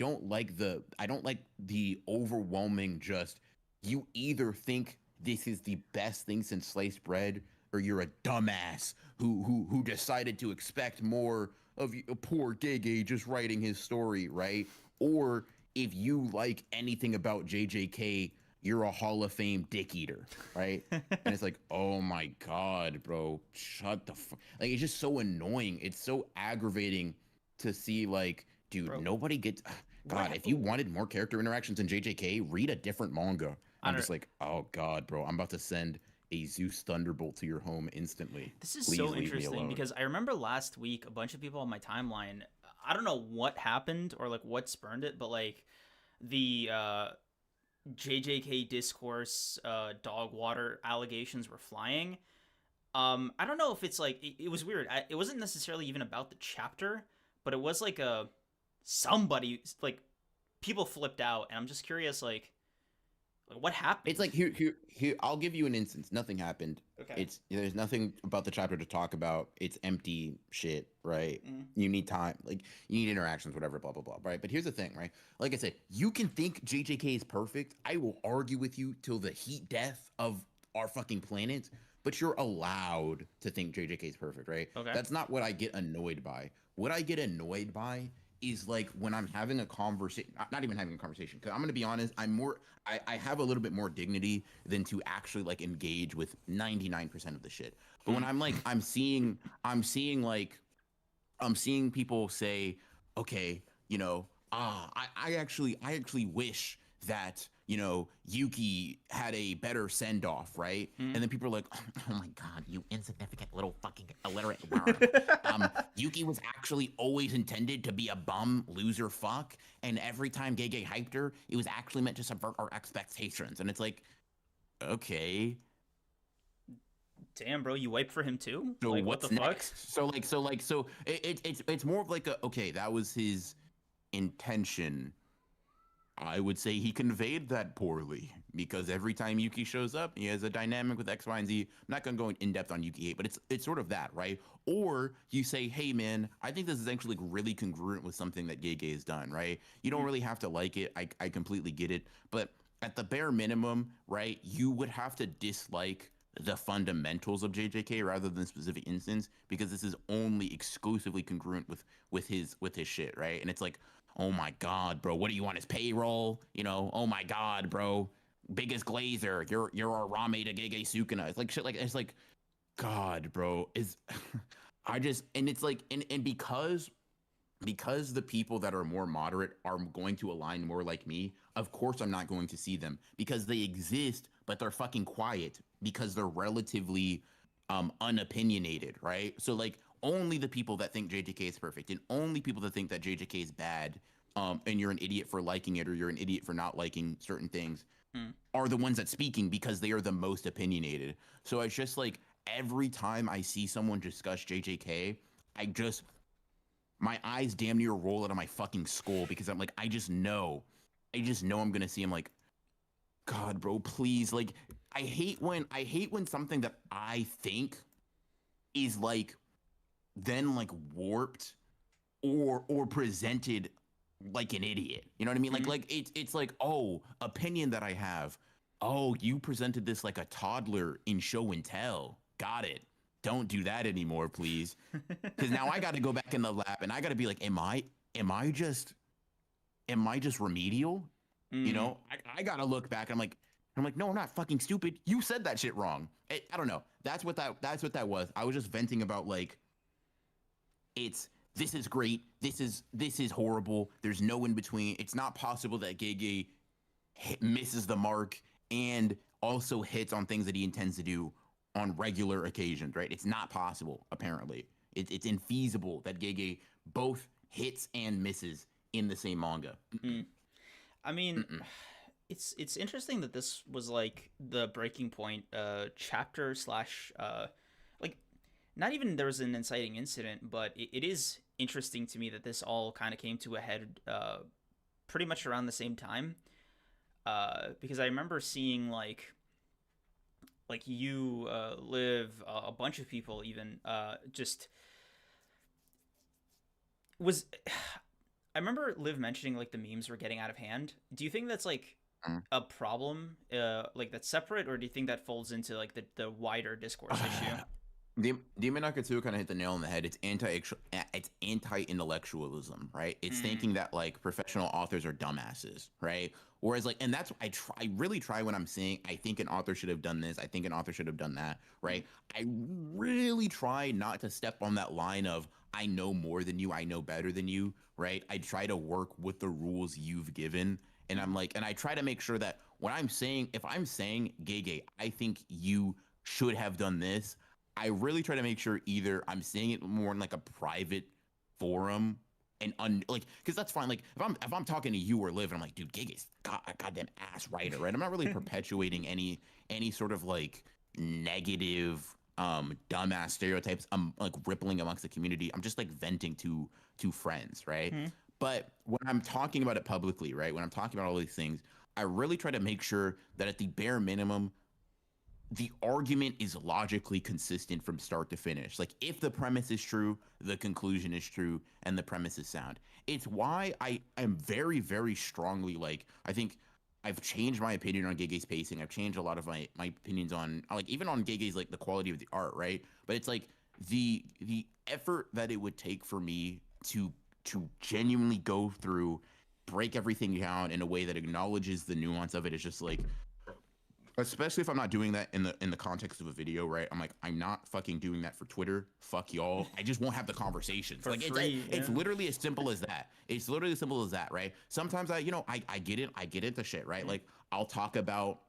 don't like the overwhelming, just, you either think this is the best thing since sliced bread, or you're a dumbass who decided to expect more of poor Gege just writing his story, right? Or if you like anything about JJK, you're a Hall of Fame dick eater, right? And it's like, oh my god, bro, shut the fuck. Like, it's just so annoying. It's so aggravating to see, like, dude, Bro, nobody gets. what God, if you wanted more character interactions in JJK, read a different manga. I I'm don't just like, oh god, bro, I'm about to send a Zeus Thunderbolt to your home instantly. This is Please so leave me interesting alone. because I remember last week a bunch of people on my timeline. I don't know what happened or like what spurned it, but like the JJK discourse dog water allegations were flying. I don't know if it's like it was weird. It wasn't necessarily even about the chapter, but it was like a somebody like people flipped out, and I'm just curious like what happened. It's like, here. I'll give you an instance. Nothing happened. Okay. It's There's nothing about the chapter to talk about. It's empty shit, right? Mm. You need time, like you need interactions, whatever, blah blah blah, right? But here's the thing, right? Like I said, you can think JJK is perfect. I will argue with you till the heat death of our fucking planet. But you're allowed to think JJK is perfect, right? Okay. That's not what I get annoyed by. What I get annoyed by is like when I'm having a conversation, not even having a conversation, because I'm gonna be honest, I have a little bit more dignity than to actually like engage with 99% of the shit. But when I'm like, I'm seeing people say, okay, I actually wish that, you know, Yuki had a better send off, right? Hmm. And then people are like, oh my god, you insignificant little fucking illiterate worm. Yuki was actually always intended to be a bum loser fuck, and every time Gege hyped her, it was actually meant to subvert our expectations. And it's like, okay, Damn, bro, you wiped for him too? so Like, what the what's fuck? next? So it's more of like a, okay, that was his intention. I would say he conveyed that poorly because every time Yuki shows up, he has a dynamic with X, Y, and Z. I'm not gonna go in depth on Yuki hate, but it's sort of that, right? Or you say, hey man, I think this is actually like really congruent with something that Gege has done, right? You don't Mm. really have to like it. I completely get it, but at the bare minimum, right, you would have to dislike the fundamentals of JJK rather than specific instance because this is only exclusively congruent with his shit, right? And it's like, oh my god, bro, what do you want his payroll? You know, oh my god, bro, biggest glazer, you're a Rame to Gege Sukuna. It's like shit like it's like, god, bro, is I just and it's like and because the people that are more moderate are going to align more like me, of course I'm not going to see them because they exist, but they're fucking quiet because they're relatively unopinionated, right? So like only the people that think JJK is perfect and only people that think that JJK is bad, and you're an idiot for liking it or you're an idiot for not liking certain things Mm. are the ones that speaking because they are the most opinionated. So it's just like every time I see someone discuss JJK, I just my eyes damn near roll out of my fucking skull because I'm like, I just know I'm gonna see him like, God, bro, please. Like, I hate when something that I think is like then like warped or presented like an idiot. You know what I mean? Mm. Like it's like, oh, opinion that I have. Oh, you presented this like a toddler in show and tell. Got it. Don't do that anymore, please. Because now I got to go back in the lab and I got to be like, am I just am I just remedial? You Mm. know, I got to look back. And I'm like, no, I'm not fucking stupid. You said that shit wrong. I don't know. That's what that was. I was just venting about like it's this is great. This is horrible. There's no in between. It's not possible that Gege misses the mark and also hits on things that he intends to do on regular occasions, right? It's not possible, apparently. It's infeasible that Gege both hits and misses in the same manga. Mm. I mean, Mm-mm. it's interesting that this was like the breaking point, chapter slash, like, not even there was an inciting incident, but it is interesting to me that this all kind of came to a head, pretty much around the same time, because I remember seeing like you, live, a bunch of people even, just was I remember Liv mentioning like the memes were getting out of hand. Do you think that's like Mm. a problem, like that's separate, or do you think that folds into like the wider discourse issue? Demon Akatsuka kind of hit the nail on the head. It's anti-intellectualism, right? It's Mm. thinking that like professional authors are dumbasses, right? Whereas like, and that's I really try when I'm saying I think an author should have done this, I think an author should have done that, Mm. right? I really try not to step on that line of I know more than you, I know better than you, right? I try to work with the rules you've given, and I'm Mm. like, and I try to make sure that when I'm saying, if I'm saying, Gege, I think you should have done this. I really try to make sure either I'm saying it more in like a private forum and like because that's fine. Like if I'm talking to you or Liv and I'm like, dude, Giga's a goddamn ass writer, right? I'm not really perpetuating any sort of like negative dumbass stereotypes like rippling amongst the community. I'm just like venting to friends, right? Mm. But when I'm talking about it publicly, right? When I'm talking about all these things, I really try to make sure that at the bare minimum the argument is logically consistent from start to finish. Like if the premise is true, the conclusion is true, and the premise is sound. It's why I am very, very strongly like I think I've changed my opinion on Gege's pacing. I've changed a lot of my opinions on like even on Gege's like the quality of the art, right? But it's like the effort that it would take for me to genuinely go through, break everything down in a way that acknowledges the nuance of it is just like especially if I'm not doing that in the context of a video, right? I'm like, I'm not fucking doing that for Twitter. Fuck y'all. I just won't have the conversations. For Like free, it's yeah. literally as simple as that. It's literally as simple as that, right? Sometimes I get it. I get into shit, right? Mm. Like I'll talk about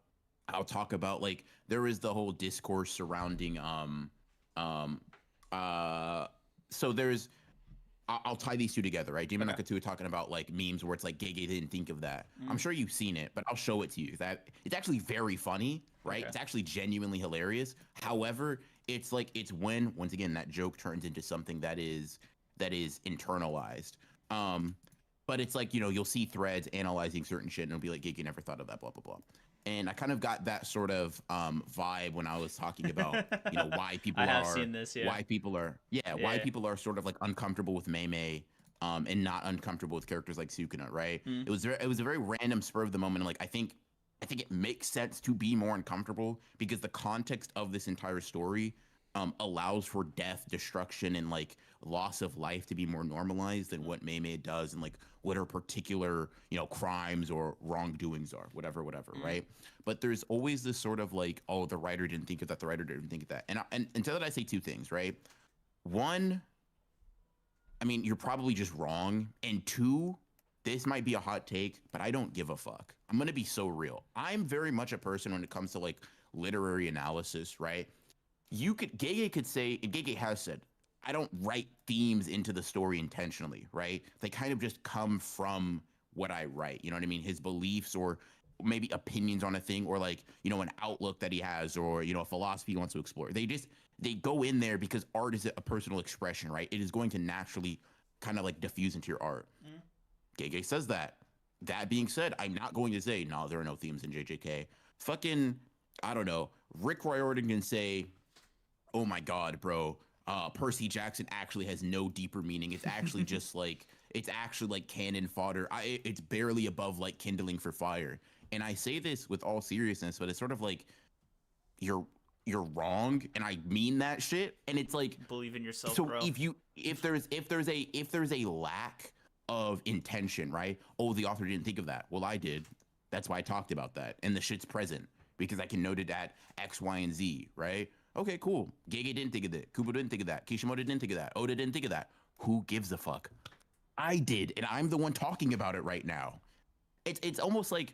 like there is the whole discourse surrounding um uh so there's I'll tie these two together, right? Demon Okay. Knight 2 talking about like memes where it's like Gege didn't think of that. I'm Mm. sure you've seen it, but I'll show it to you. That it's actually very funny, right? Okay. It's actually genuinely hilarious. However, it's like it's when once again that joke turns into something that is internalized. Um, but it's like you'll see threads analyzing certain shit, and it'll be like Gege never thought of that, blah blah blah. And I kind of got that sort of vibe when I was talking about why I people have are seen this, yeah. why people are why Yeah. people are sort of like uncomfortable with Mei and not uncomfortable with characters like Sukuna, right? Mm. It was a very random spur of the moment. Like I think it makes sense to be more uncomfortable because the context of this entire story allows for death, destruction, and like loss of life to be more normalized than what Mei does, and like what her particular crimes or wrongdoings are, whatever, Mm. right? But there's always this sort of like, oh, the writer didn't think of that, the writer didn't think of that, and until that I say two things, right? One, I mean, you're probably just wrong. And two, this might be a hot take, but I don't give a fuck. I'm going to be so real. I'm very much a person when it comes to like literary analysis, right? Gege could say, and Gege has said, I don't write themes into the story intentionally, right? They kind of just come from what I write. You know what I mean? His beliefs or maybe opinions on a thing or like, an outlook that he has or, a philosophy he wants to explore. They go in there because art is a personal expression, right? It is going to naturally kind of like diffuse into your art. Mm. Gege says that. That being said, I'm not going to say, no, there are no themes in JJK. Fucking, I don't know. Rick Riordan can say, oh my God, bro, Percy Jackson actually has no deeper meaning. It's actually just like, it's actually like cannon fodder. It's barely above like kindling for fire. And I say this with all seriousness, but it's sort of like, you're you're wrong and I mean that shit, and it's like, Believe in yourself, so bro. if there's a lack of intention, right? Oh, the author didn't think of that. Well, I did. That's why I talked about that, and the shit's present because I can note it at X, Y, and Z, right? Okay, cool. Gege didn't think of that. Kubo didn't think of that. Kishimoto didn't think of that. Oda didn't think of that. Who gives a fuck? I did, and I'm the one talking about it right now. It's almost like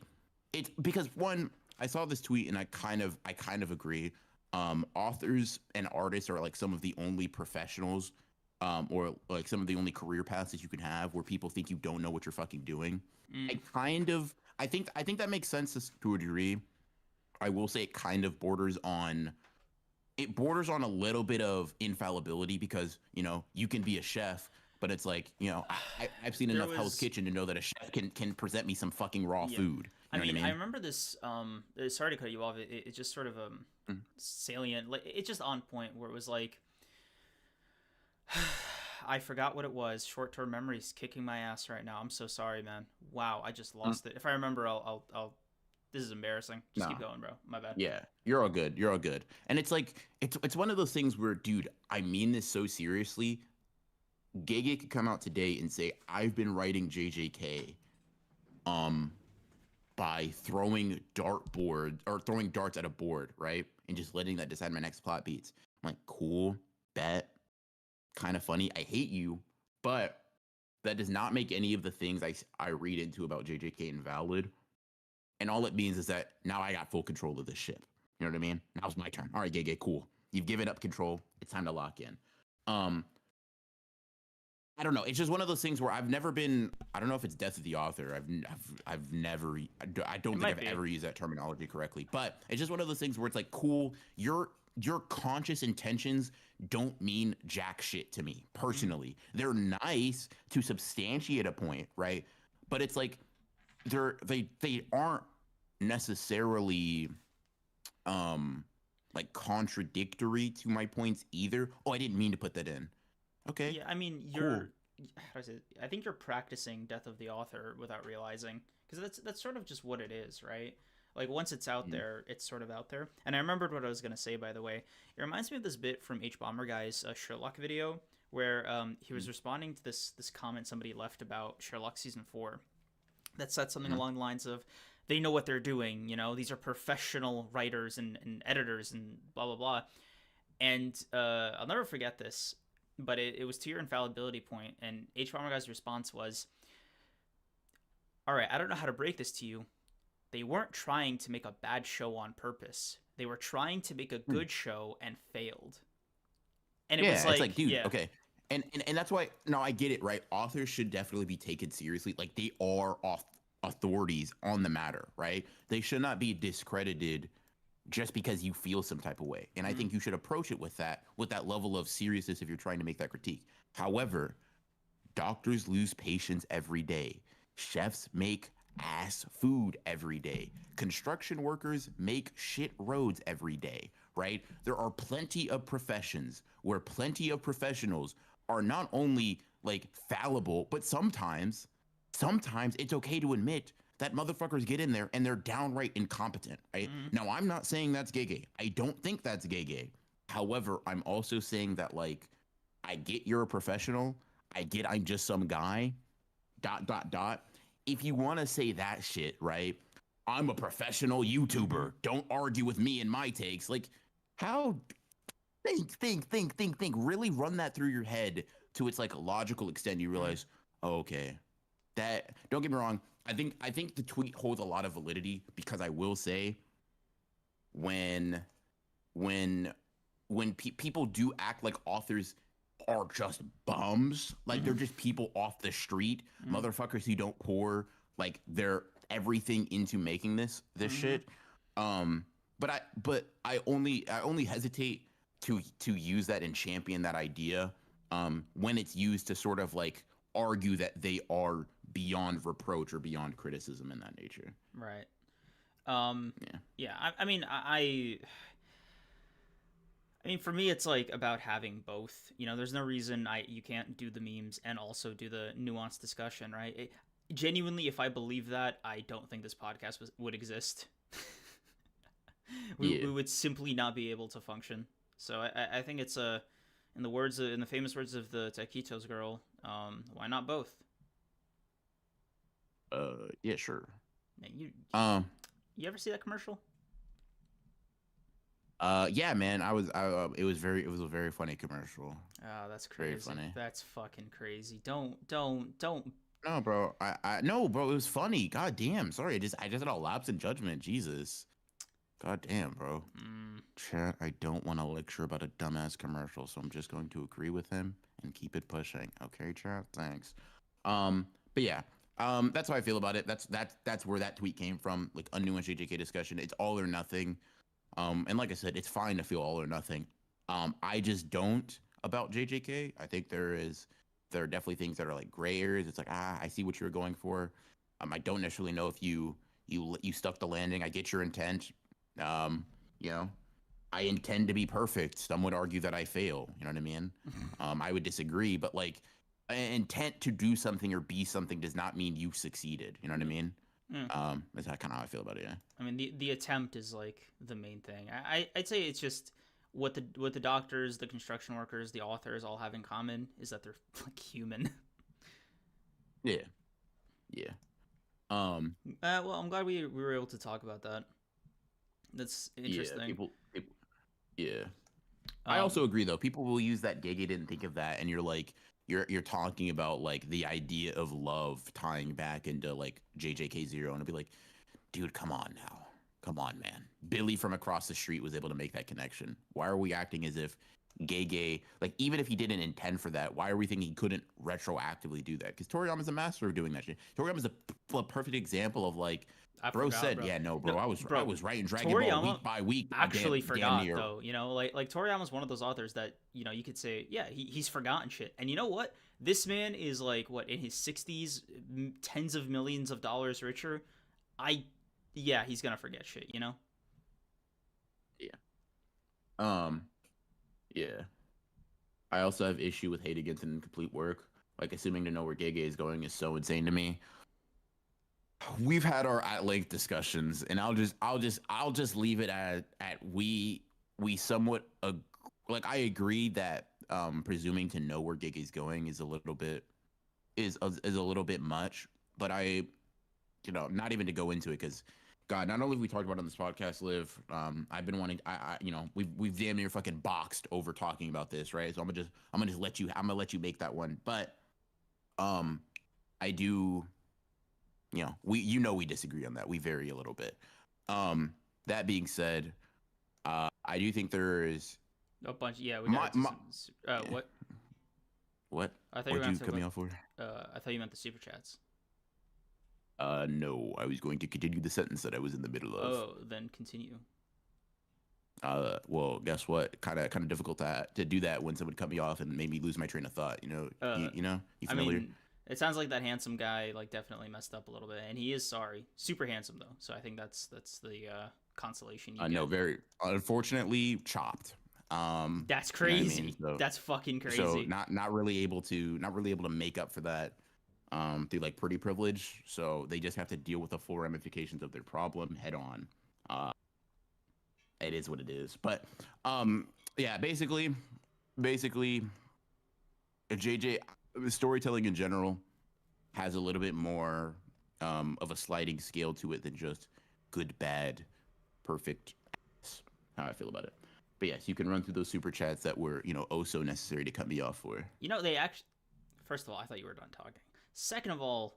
it's because one, I saw this tweet and I kind of agree. Authors and artists are like some of the only professionals, or like some of the only career paths that you can have where people think you don't know what you're fucking doing. Mm. I think that makes sense to a degree. I will say it borders on a little bit of infallibility because you can be a chef, but it's like I've seen There enough Hell's was, Kitchen to know that a chef can present me some fucking raw yeah. food. I You know what mean, I I mean? remember this. Sorry to cut you off. It's just sort of Mm. salient. Like it's just on point where it was like, I forgot what it was. Short-term memory's kicking my ass right now. I'm so sorry, man. Wow, I just Mm. lost it. If I remember, I'll. This is embarrassing. Just keep No. going, bro. My bad. Yeah, you're all good. You're all good. And it's like it's one of those things where, dude, I mean this so seriously. Gege could come out today and say, "I've been writing JJK um by throwing throwing darts at a board, right? And just letting that decide my next plot beats." I'm like, cool, bet, kind of funny. I hate you, but that does not make any of the things I read into about JJK invalid. And all it means is that now I got full control of this ship. You know what I mean? Now it's my turn. All right, Gege, cool. You've given up control. It's time to lock in. Um, I don't know. It's just one of those things where I've never been. I don't know if it's death of the author. I've never. I don't It think might I've be. ever used that terminology correctly. But it's just one of those things where it's like, cool. Your conscious intentions don't mean jack shit to me Mm. personally. They're nice to substantiate a point, right? But it's like they aren't necessarily like contradictory to my points either. Oh, I didn't mean to put that in. Okay, Yeah, I mean, cool. how do I say it? I think you're practicing death of the author without realizing, because that's sort of just what it is, right? Like once it's out Mhm. there, it's sort of out there. And I remembered what I was gonna say, by the way. It reminds me of this bit from H Bomber Guy's Sherlock video, where he was responding to this comment somebody left about Sherlock season 4 that said something Mhm. along the lines of, they know what they're doing. You know, these are professional writers and editors and blah blah blah. And I'll never forget this, but it was to your infallibility point, and H Bomber Guy's response was, "All right, I don't know how to break this to you. They weren't trying to make a bad show on purpose. They were trying to make a good show and failed." And it was Yeah, it's like, dude, yeah, okay. And that's why, no, I get it, right? Authors should definitely be taken seriously. Like, they are authorities on the matter, right? They should not be discredited just because you feel some type of way. And I think you should approach it with that level of seriousness if you're trying to make that critique. However, doctors lose patients every day. Chefs make ass food every day. Construction workers make shit roads every day, right? There are plenty of professions where plenty of professionals are not only like fallible, but sometimes it's okay to admit that motherfuckers get in there and they're downright incompetent, right? Now, I'm not saying that's gay. I don't think that's gay. However, I'm also saying that, like, I get you're a professional. I get I'm just some guy. ... If you want to say that shit, right? I'm a professional YouTuber. Don't argue with me and my takes. Like, how? Think. Really run that through your head to its like logical extent. You realize, oh, okay, that. Don't get me wrong. I think the tweet holds a lot of validity because I will say, when people do act like authors are just bums, like they're just people off the street, motherfuckers who don't pour like their everything into making this shit. But I only hesitate to use that and champion that idea when it's used to sort of like argue that they are beyond reproach or beyond criticism in that nature. right. Yeah. Yeah. I mean, for me, it's like about having both. You know, there's no reason you can't do the memes and also do the nuanced discussion, right? Genuinely, if I believe that, I don't think this podcast would exist. We would simply not be able to function. So I think it's in the famous words of the Taquitos girl, why not both? Yeah, sure. Man, Um, you ever see that commercial? yeah, man, it was a very funny commercial. Oh, that's Very crazy. funny. That's fucking crazy. Don't. No, bro. No, bro. It was funny. God damn. Sorry. I just had a lapse in judgment. Jesus. God damn, bro. Chat. I don't want to lecture about a dumbass commercial, so I'm just going to agree with him and keep it pushing. Okay, chat. Thanks. But yeah. That's how I feel about it. That's where that tweet came from. Like, unnuanced JJK discussion. It's all or nothing. And like I said, it's fine to feel all or nothing. I just don't about JJK. I think there are definitely things that are like gray areas. It's like, I see what you're going for. I don't necessarily know if you stuck the landing. I get your intent. You know, I intend to be perfect. Some would argue that I fail. You know what I mean? I would disagree, but like, intent to do something or be something does not mean you succeeded. You know what I mean? That's kind of how I feel about it. Yeah. I mean, the attempt is like the main thing. I'd say it's just what the doctors, the construction workers, the authors all have in common is that they're like human. Yeah. Yeah. Well, I'm glad we were able to talk about that. That's interesting. Yeah. Yeah. I also agree though. People will use that Gege didn't think of that, and you're like, you're talking about like the idea of love tying back into like JJK0, and it'll be like, dude, come on now. Come on, man. Billy from across the street was able to make that connection. Why are we acting as if Gege, like, even if he didn't intend for that, why are we thinking he couldn't retroactively do that? Because Toriyama's a master of doing that shit. Toriyama's a perfect example of like, bro said, bro. Yeah, no, bro, I was writing Dragon Ball week by week. Actually forgot though, you know, like Toriyama's one of those authors that, you know, you could say, yeah, he's forgotten shit. And you know what? This man is like, what, in his 60s, tens of millions of dollars richer. Yeah, he's gonna forget shit, you know? Yeah. Yeah. I also have issue with hate against an incomplete work. Like, assuming to know where Gege is going is so insane to me. We've had our at-length discussions, and I'll just leave it at we somewhat like, I agree that presuming to know where Gege's going is a little bit much, but not even to go into it because, God, not only have we talked about it on this podcast, Liv, I've been wanting, we've damn near fucking boxed over talking about this, right? So I'm gonna just let you make that one. But, I do, we disagree on that. We vary a little bit. That being said, I do think there is A bunch. Yeah, we my, got my some. yeah. What? What? I thought you were What'd going you to cut me off for? I thought you meant the super chats. No, I was going to continue the sentence that I was in the middle of. Oh, then continue. Well, guess what? Kind of difficult to do that when someone cut me off and made me lose my train of thought. You I familiar? mean, it sounds like that handsome guy like definitely messed up a little bit, and he is sorry. Super handsome though, so I think that's the consolation you get. No, very unfortunately chopped. That's You know what I crazy. mean? So, That's fucking crazy. so not really able to make up for that through like pretty privilege. So they just have to deal with the full ramifications of their problem head on. Uh, it is what it is. But yeah, basically, JJ storytelling in general has a little bit more of a sliding scale to it than just good, bad, perfect. That's how I feel about it. But yes, you can run through those super chats that were, oh so necessary to cut me off for. They actually. First of all, I thought you were done talking. Second of all,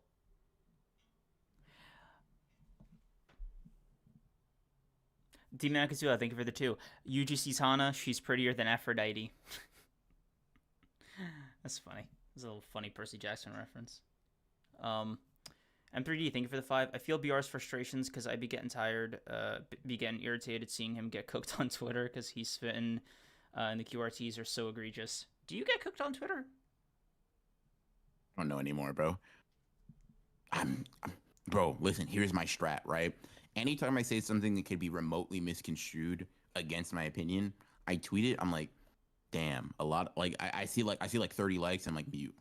Demon Akazua, thank you for the 2. Yuji Sisana, she's prettier than Aphrodite. That's funny. It's a little funny Percy Jackson reference. M3D, thank you for the 5. I feel BR's frustrations because I be getting tired, be getting irritated seeing him get cooked on Twitter because he's spitting and the QRTs are so egregious. Do you get cooked on Twitter? I don't know anymore, bro. Bro, listen, here's my strat, right? Anytime I say something that could be remotely misconstrued against my opinion, I tweet it. I'm like, damn, a lot. Like I see like 30 likes. I'm like, mute.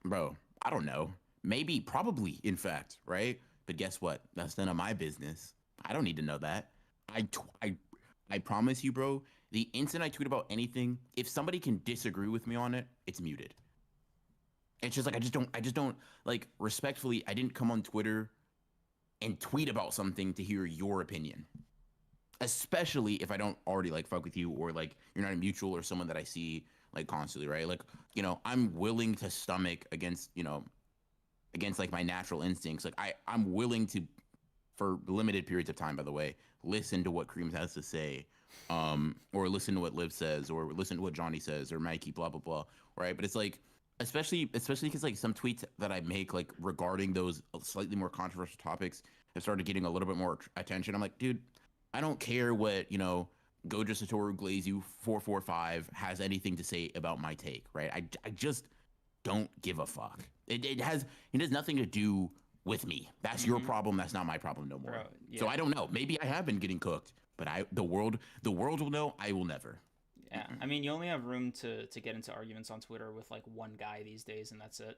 Bro, I don't know. Maybe, probably, in fact, right? But guess what? That's none of my business. I don't need to know that. I promise you, bro. The instant I tweet about anything, if somebody can disagree with me on it, it's muted. It's just like I just don't like respectfully. I didn't come on Twitter and tweet about something to hear your opinion, especially if I don't already like fuck with you or like you're not a mutual or someone that I see like constantly, right? Like I'm willing to stomach against like my natural instincts. Like I'm willing to, for limited periods of time, by the way, listen to what Creams has to say, or listen to what Liv says, or listen to what Johnny says, or Mikey, blah blah blah, right? But it's like, especially because like some tweets that I make like regarding those slightly more controversial topics have started getting a little bit more attention. I'm like, dude, I don't care what Gojo Satoru Glaze 445 has anything to say about my take, right? I just don't give a fuck. It has nothing to do with me. That's your problem. That's not my problem no more. Bro, yeah. So I don't know. Maybe I have been getting cooked, but the world will know. I will never. Yeah, I mean, you only have room to get into arguments on Twitter with like one guy these days, and that's it.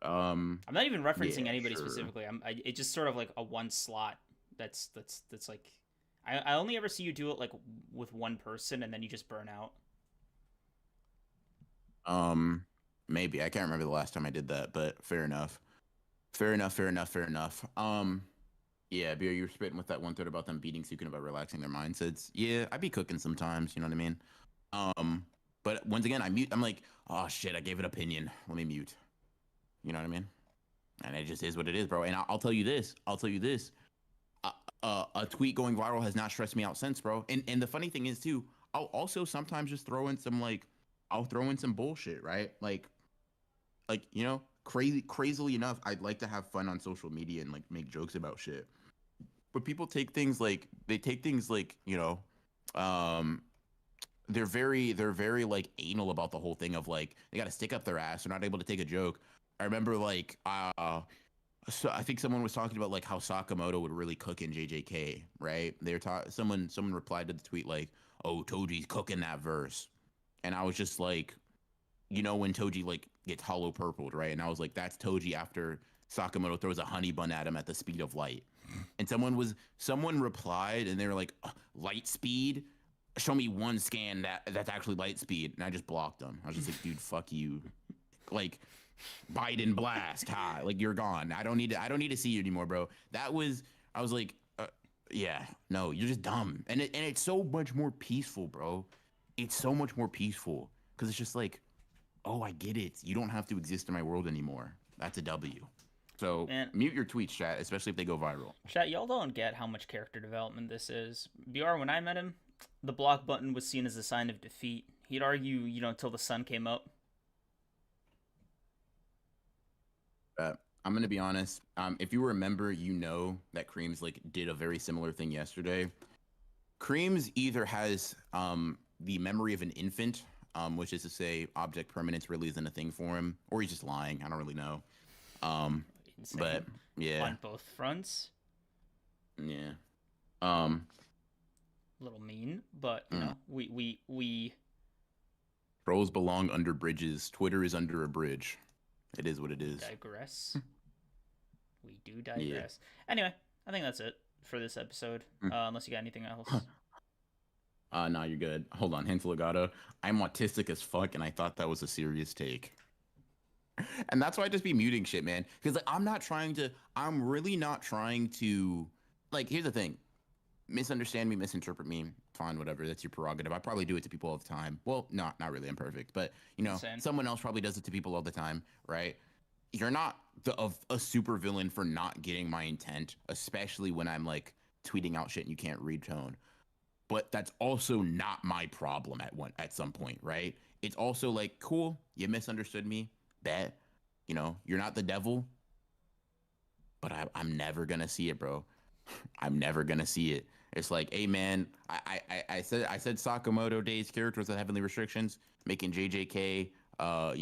I'm not even referencing anybody specifically. It's just sort of like a one slot. That's like, I only ever see you do it like with one person, and then you just burn out. Maybe I can't remember the last time I did that, but fair enough. Yeah, Beer, you were spitting with that one thread about them beating Sukuna about relaxing their mindsets. Yeah, I be cooking sometimes, you know what I mean? But once again, I'm like, oh shit, I gave an opinion. Let me mute. You know what I mean? And it just is what it is, bro. And I'll tell you this. A tweet going viral has not stressed me out since, bro. And the funny thing is too, I'll also sometimes just throw in some bullshit, right? Like crazily enough, I'd like to have fun on social media and like make jokes about shit. But people take things like they're very like anal about the whole thing of like they got to stick up their ass. They're not able to take a joke. I remember like so I think someone was talking about like how Sakamoto would really cook in JJK, right? Someone replied to the tweet like, "Oh, Toji's cooking that verse," and I was just like, when Toji like gets hollow purpled, right? And I was like, that's Toji after Sakamoto throws a honey bun at him at the speed of light. And someone replied and they were like, light speed? Show me one scan that's actually light speed. And I just blocked them. I was just like, dude, fuck you. Like, Biden blast. Ha, like you're gone. I don't need to see you anymore, bro. I was like, yeah, no, you're just dumb. And it's so much more peaceful, bro. It's so much more peaceful because it's just like, oh, I get it. You don't have to exist in my world anymore. That's a W. So Man, mute your tweets, chat, especially if they go viral. chat, y'all don't get how much character development this is. BR, when I met him, the block button was seen as a sign of defeat. He'd argue, until the sun came up. I'm gonna be honest. If you remember, you know that Creams like did a very similar thing yesterday. Creams either has the memory of an infant, which is to say, object permanence really isn't a thing for him, or he's just lying. I don't really know. Um, Insane. but yeah, On both fronts. yeah. Um, A little mean, but we Trolls belong under bridges. Twitter is under a bridge. It is what it is. digress. We do digress. Yeah. Anyway, I think that's it for this episode. Unless you got anything else. Nah, you're good. Hold on, hint legato. I'm autistic as fuck, and I thought that was a serious take. And that's why I just be muting shit, man. Because like, I'm really not trying to, like, here's the thing. Misunderstand me, misinterpret me, fine, whatever. That's your prerogative. I probably do it to people all the time. Well, not really. I'm perfect. But, Insane. someone else probably does it to people all the time, right? You're not a super villain for not getting my intent, especially when I'm, like, tweeting out shit and you can't read tone. But that's also not my problem at some point, right? It's also like, cool, you misunderstood me. Bet, you're not the devil. But I'm never gonna see it, bro. I'm never gonna see it. It's like, hey man, I said Sakamoto Days characters with heavenly restrictions, making JJK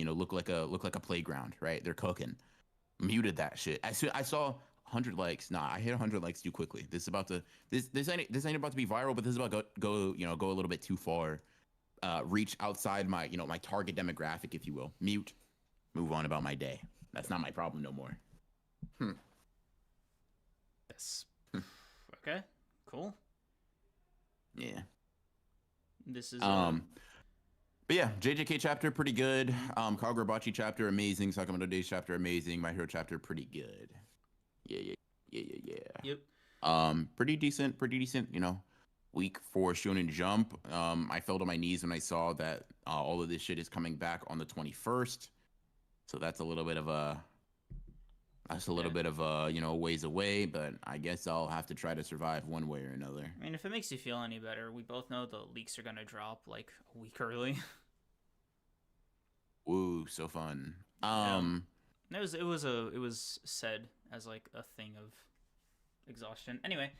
look like a playground, right? They're cooking. Muted that shit. I saw 100 likes. Nah, I hit 100 likes too quickly. This ain't about to be viral, but this is about to go a little bit too far. Reach outside my my target demographic, if you will. Mute. Move on about my day. That's not my problem no more. That's okay. Cool. Yeah. This is but yeah, JJK chapter pretty good. Kagurabachi chapter amazing. Sakamoto Days chapter amazing. My Hero chapter pretty good. Yeah. Yep. Pretty decent. Week 4 Shonen Jump. I fell to my knees when I saw that all of this shit is coming back on the 21st. So that's a little bit of a ways away, but I guess I'll have to try to survive one way or another. I mean, if it makes you feel any better, we both know the leaks are gonna drop like a week early. Woo, so fun. It was said as like a thing of exhaustion. Anyway,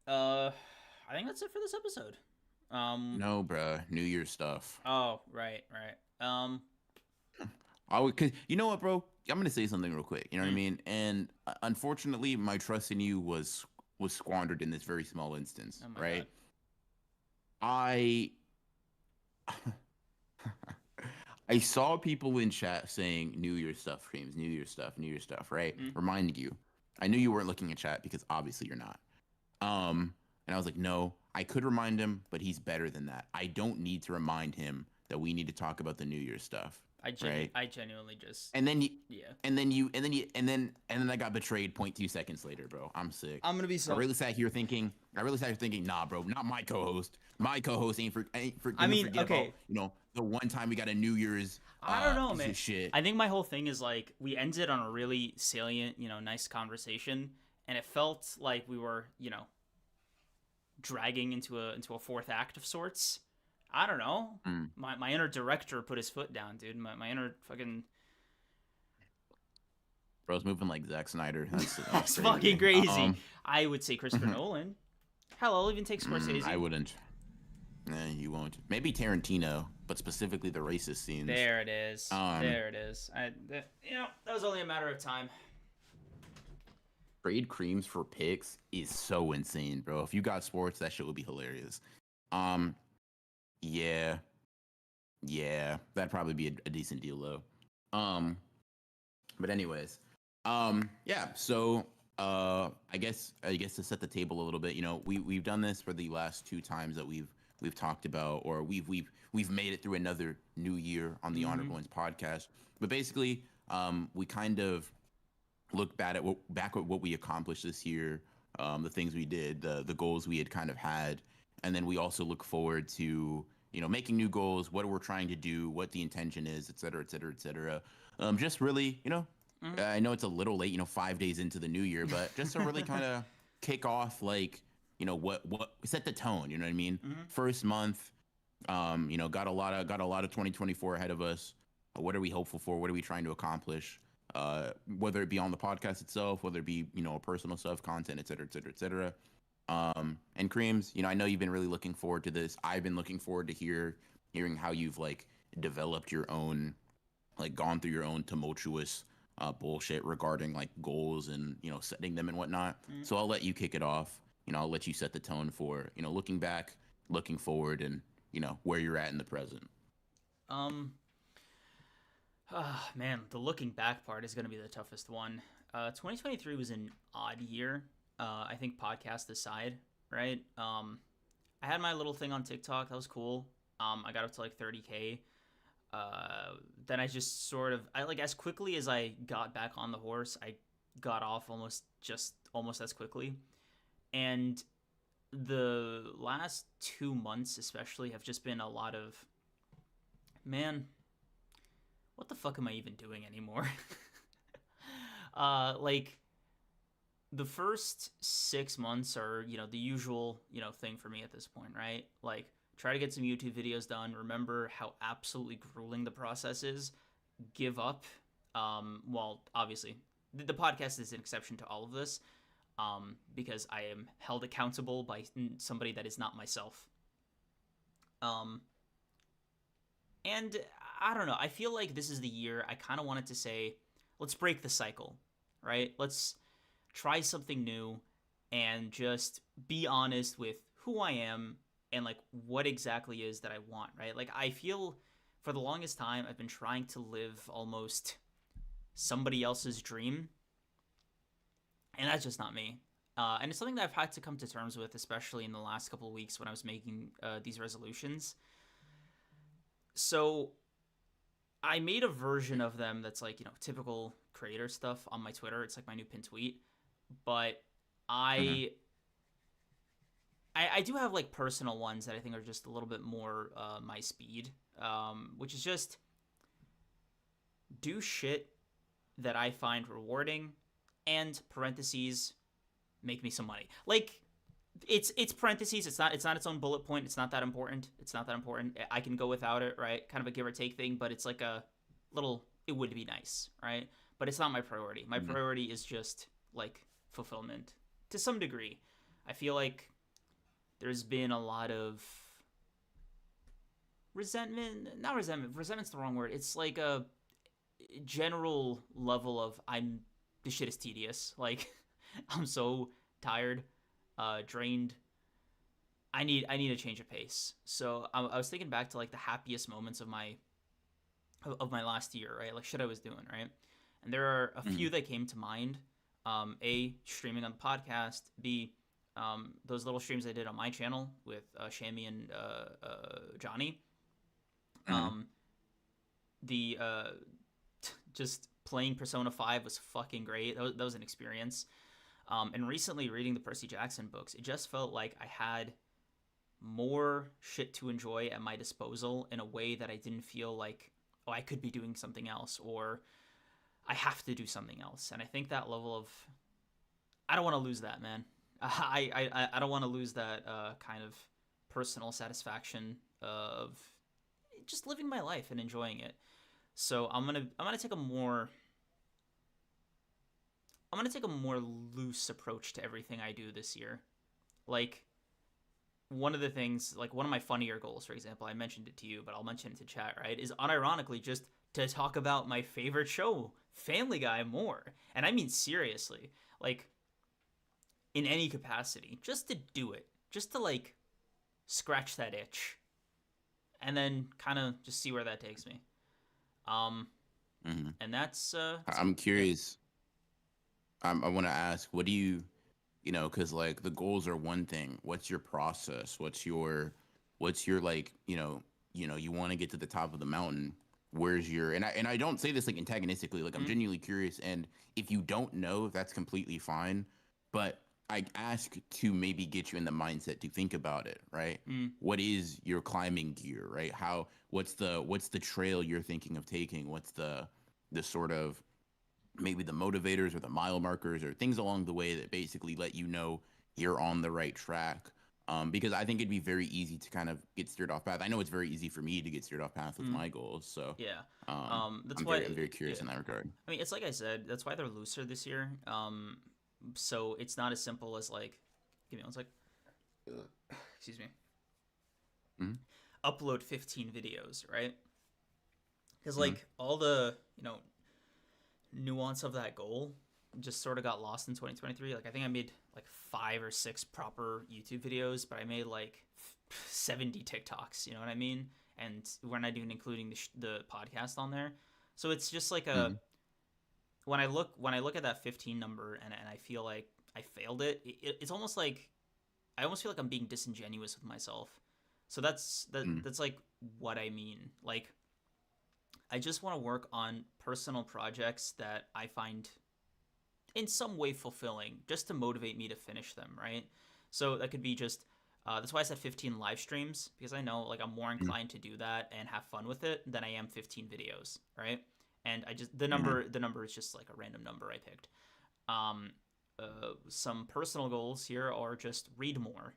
I think that's it for this episode. No, bruh, New Year's stuff. Oh, right. Cause you know what, bro? I'm gonna say something real quick. You know what I mean? And unfortunately, my trust in you was squandered in this very small instance, right? God. I saw people in chat saying New Year's stuff, Creams, New Year's stuff, right? Reminding you. I knew you weren't looking at chat because obviously you're not. And I was like, no, I could remind him, but he's better than that. I don't need to remind him that we need to talk about the New Year's stuff. I genuinely just. And then I got betrayed 0.2 seconds later, bro. I'm sick. I'm gonna be so. I really sat here thinking, nah, bro, not my co-host. My co-host ain't for. I mean, okay. About, the one time we got a New Year's. I don't know, man. Shit. I think my whole thing is like we ended on a really salient, nice conversation, and it felt like we were, dragging into a fourth act of sorts. I don't know. My inner director put his foot down, dude. My inner fucking. Bro's moving like Zack Snyder. That's fucking crazy. I would say Christopher Nolan. Hell, I'll even take Scorsese. I wouldn't. You won't. Maybe Tarantino, but specifically the racist scenes. There it is. There it is. That was only a matter of time. Trade Creams for picks is so insane, bro. If you got sports, that shit would be hilarious. Yeah, that'd probably be a decent deal though. But anyways, yeah. So, I guess to set the table a little bit, we've done this for the last 2 times that we've we've talked about, or we've made it through another new year on the Mm-hmm. Honorable Ones podcast. But basically, we kind of look back at what we accomplished this year, the things we did, the goals we had kind of had, and then we also look forward to making new goals, what we're trying to do, what the intention is, et cetera, et cetera, et cetera. Just really, I know it's a little late, 5 days into the new year, but just to really kind of kick off, like, what set the tone. You know what I mean? Mm-hmm. First month, got a lot of 2024 ahead of us. What are we hopeful for? What are we trying to accomplish? Whether it be on the podcast itself, whether it be personal stuff, content, et cetera, et cetera, et cetera. And Creams, I know you've been really looking forward to this. I've been looking forward to hearing how you've like developed your own, like gone through your own tumultuous bullshit regarding like goals and setting them and whatnot. Mm-hmm. So I'll let you kick it off. I'll let you set the tone for looking back, looking forward, and where you're at in the present. Um, Man, the looking back part is going to be the toughest one. 2023 was an odd year. I think podcast aside, right? I had my little thing on TikTok. That was cool. I got up to like 30K. Then I just sort of, I like as quickly as I got back on the horse, I got off almost as quickly. And the last 2 months, especially, have just been a lot of, man, what the fuck am I even doing anymore? Like the first 6 months are, the usual, thing for me at this point, right? Like try to get some YouTube videos done. Remember how absolutely grueling the process is. Give up. Well, obviously, the podcast is an exception to all of this, because I am held accountable by somebody that is not myself. Um, and I don't know. I feel like this is the year I kind of wanted to say, let's break the cycle, right? Let's try something new and just be honest with who I am and like what exactly is that I want, right? Like I feel for the longest time I've been trying to live almost somebody else's dream, and that's just not me. And it's something that I've had to come to terms with, especially in the last couple of weeks when I was making these resolutions. So I made a version of them that's like, typical creator stuff on my Twitter. It's like my new pin tweet. But Mm-hmm. I I do have like personal ones that I think are just a little bit more my speed, which is just do shit that I find rewarding, and parentheses make me some money. Like it's parentheses. It's not its own bullet point. It's not that important. It's not that important. I can go without it, right? Kind of a give or take thing, but it's like a little. It would be nice, right? But it's not my priority. My Mm-hmm. priority is just like fulfillment to some degree. I feel like there's been a lot of resentment. Not resentment. Resentment's the wrong word. It's like a general level of this shit is tedious. Like I'm so tired, drained. I need a change of pace. So I was thinking back to like the happiest moments of my last year, right? Like shit I was doing, right? And there are a Mm-hmm. few that came to mind. A, streaming on the podcast. B, those little streams I did on my channel with Shammy and Johnny. Mm-hmm. Um, the just playing Persona 5 was fucking great. That was an experience. And recently reading the Percy Jackson books, it just felt like I had more shit to enjoy at my disposal in a way that I didn't feel like, oh, I could be doing something else or I have to do something else. And I think that level of, I don't want to lose that, man. I don't want to lose that kind of personal satisfaction of just living my life and enjoying it. So I'm gonna take a more loose approach to everything I do this year. Like one of the things, like one of my funnier goals, for example, I mentioned it to you, but I'll mention it to chat, right? Is unironically just to talk about my favorite show, Family Guy, more. And I mean seriously, like in any capacity, just to do it, just to like scratch that itch, and then kind of just see where that takes me. Um, Mm-hmm. and that's I'm yeah. curious. I want to ask, what do you, because like the goals are one thing. What's your process? What's your what's your like, you want to get to the top of the mountain. Where's your and I don't say this like antagonistically, like I'm Mm, genuinely curious. And if you don't know, that's completely fine. But I ask to maybe get you in the mindset to think about it, right? mm, What is your climbing gear, right? What's the trail you're thinking of taking? What's the sort of maybe the motivators or the mile markers or things along the way that basically let you know you're on the right track. Because I think it'd be very easy to kind of get steered off path. I know it's very easy for me to get steered off path with mm. my goals. So Yeah. That's I'm why. very Yeah. curious in that regard. I mean, it's like I said. That's why they're looser this year. So it's not as simple as like, give me one sec. Excuse me. Hmm. Upload 15 videos, right? Because Hmm. like all the nuance of that goal just sort of got lost in 2023. Like I think I made like 5 or 6 proper YouTube videos, but I made like 70 TikToks. You know what I mean? And we're not even including the podcast on there. So it's just like a Hmm. when I look at that 15 number and I feel like I failed it's almost like I almost feel like I'm being disingenuous with myself. So Hmm. that's like what I mean. Like I just want to work on personal projects that I find in some way fulfilling just to motivate me to finish them, right? So that could be just that's why I said 15 live streams because I know like I'm more inclined to do that and have fun with it than I am 15 videos, right? And I just Hmm. the number is just like a random number I picked. Um, some personal goals here are just read more.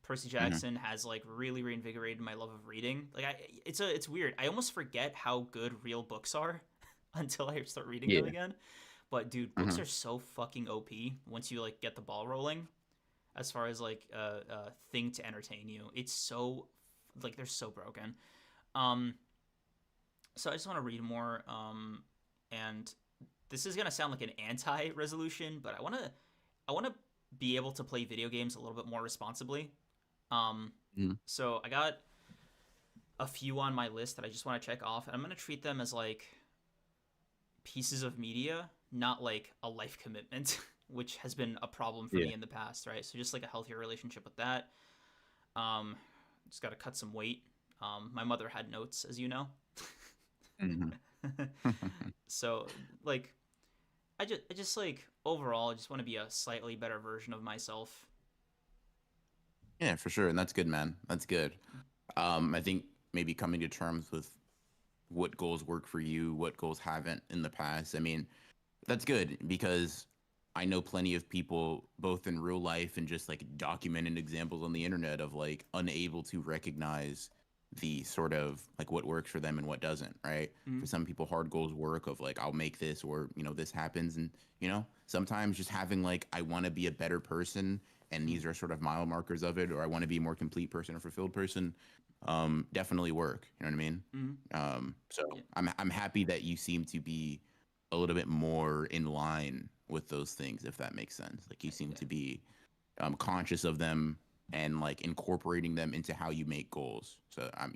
Percy Hmm. Jackson has like really reinvigorated my love of reading. Like it's weird. I almost forget how good real books are until I start reading them Yeah. again. But dude, books Hmm. are so fucking OP once you like get the ball rolling. As far as like a thing to entertain you, it's so like they're so broken. Um, so I just want to read more. And this is gonna sound like an anti-resolution, but I want to be able to play video games a little bit more responsibly. Um, Hmm. so I got a few on my list that I just want to check off, and I'm gonna treat them as like pieces of media, not like a life commitment, which has been a problem for Yeah. me in the past, right? So just like a healthier relationship with that. Um, just got to cut some weight. My mother had notes, as you know. Hmm. So like I just like overall I just want to be a slightly better version of myself. Yeah, for sure. And that's good, man. That's good. I think maybe coming to terms with what goals work for you, what goals haven't in the past. I mean, that's good because I know plenty of people, both in real life and just like documented examples on the internet of like unable to recognize the sort of like what works for them and what doesn't, right? Mm-hmm. For some people, hard goals work of like, I'll make this or, this happens. And, sometimes just having like, I want to be a better person and these are sort of mile markers of it, or I want to be a more complete person or fulfilled person, definitely work. You know what I mean? Mm-hmm. So Yeah, I'm happy that you seem to be a little bit more in line with those things, if that makes sense. Like you seem yeah, to be conscious of them and like incorporating them into how you make goals. So I'm,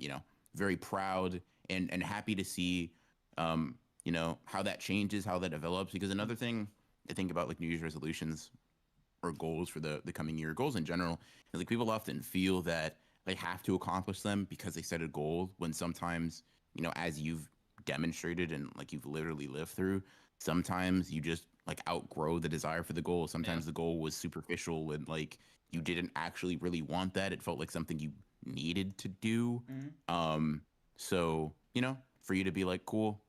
very proud and happy to see, how that changes, how that develops. Because mm-hmm. another thing I think about like New Year's resolutions or goals for the coming year, goals in general, is like people often feel that they have to accomplish them because they set a goal when sometimes, as you've demonstrated and like you've literally lived through, sometimes you just like outgrow the desire for the goal. Yeah. Sometimes the goal was superficial and like you didn't actually really want that. It felt like something you needed to do. Mm-hmm. Um, so, for you to be like, cool,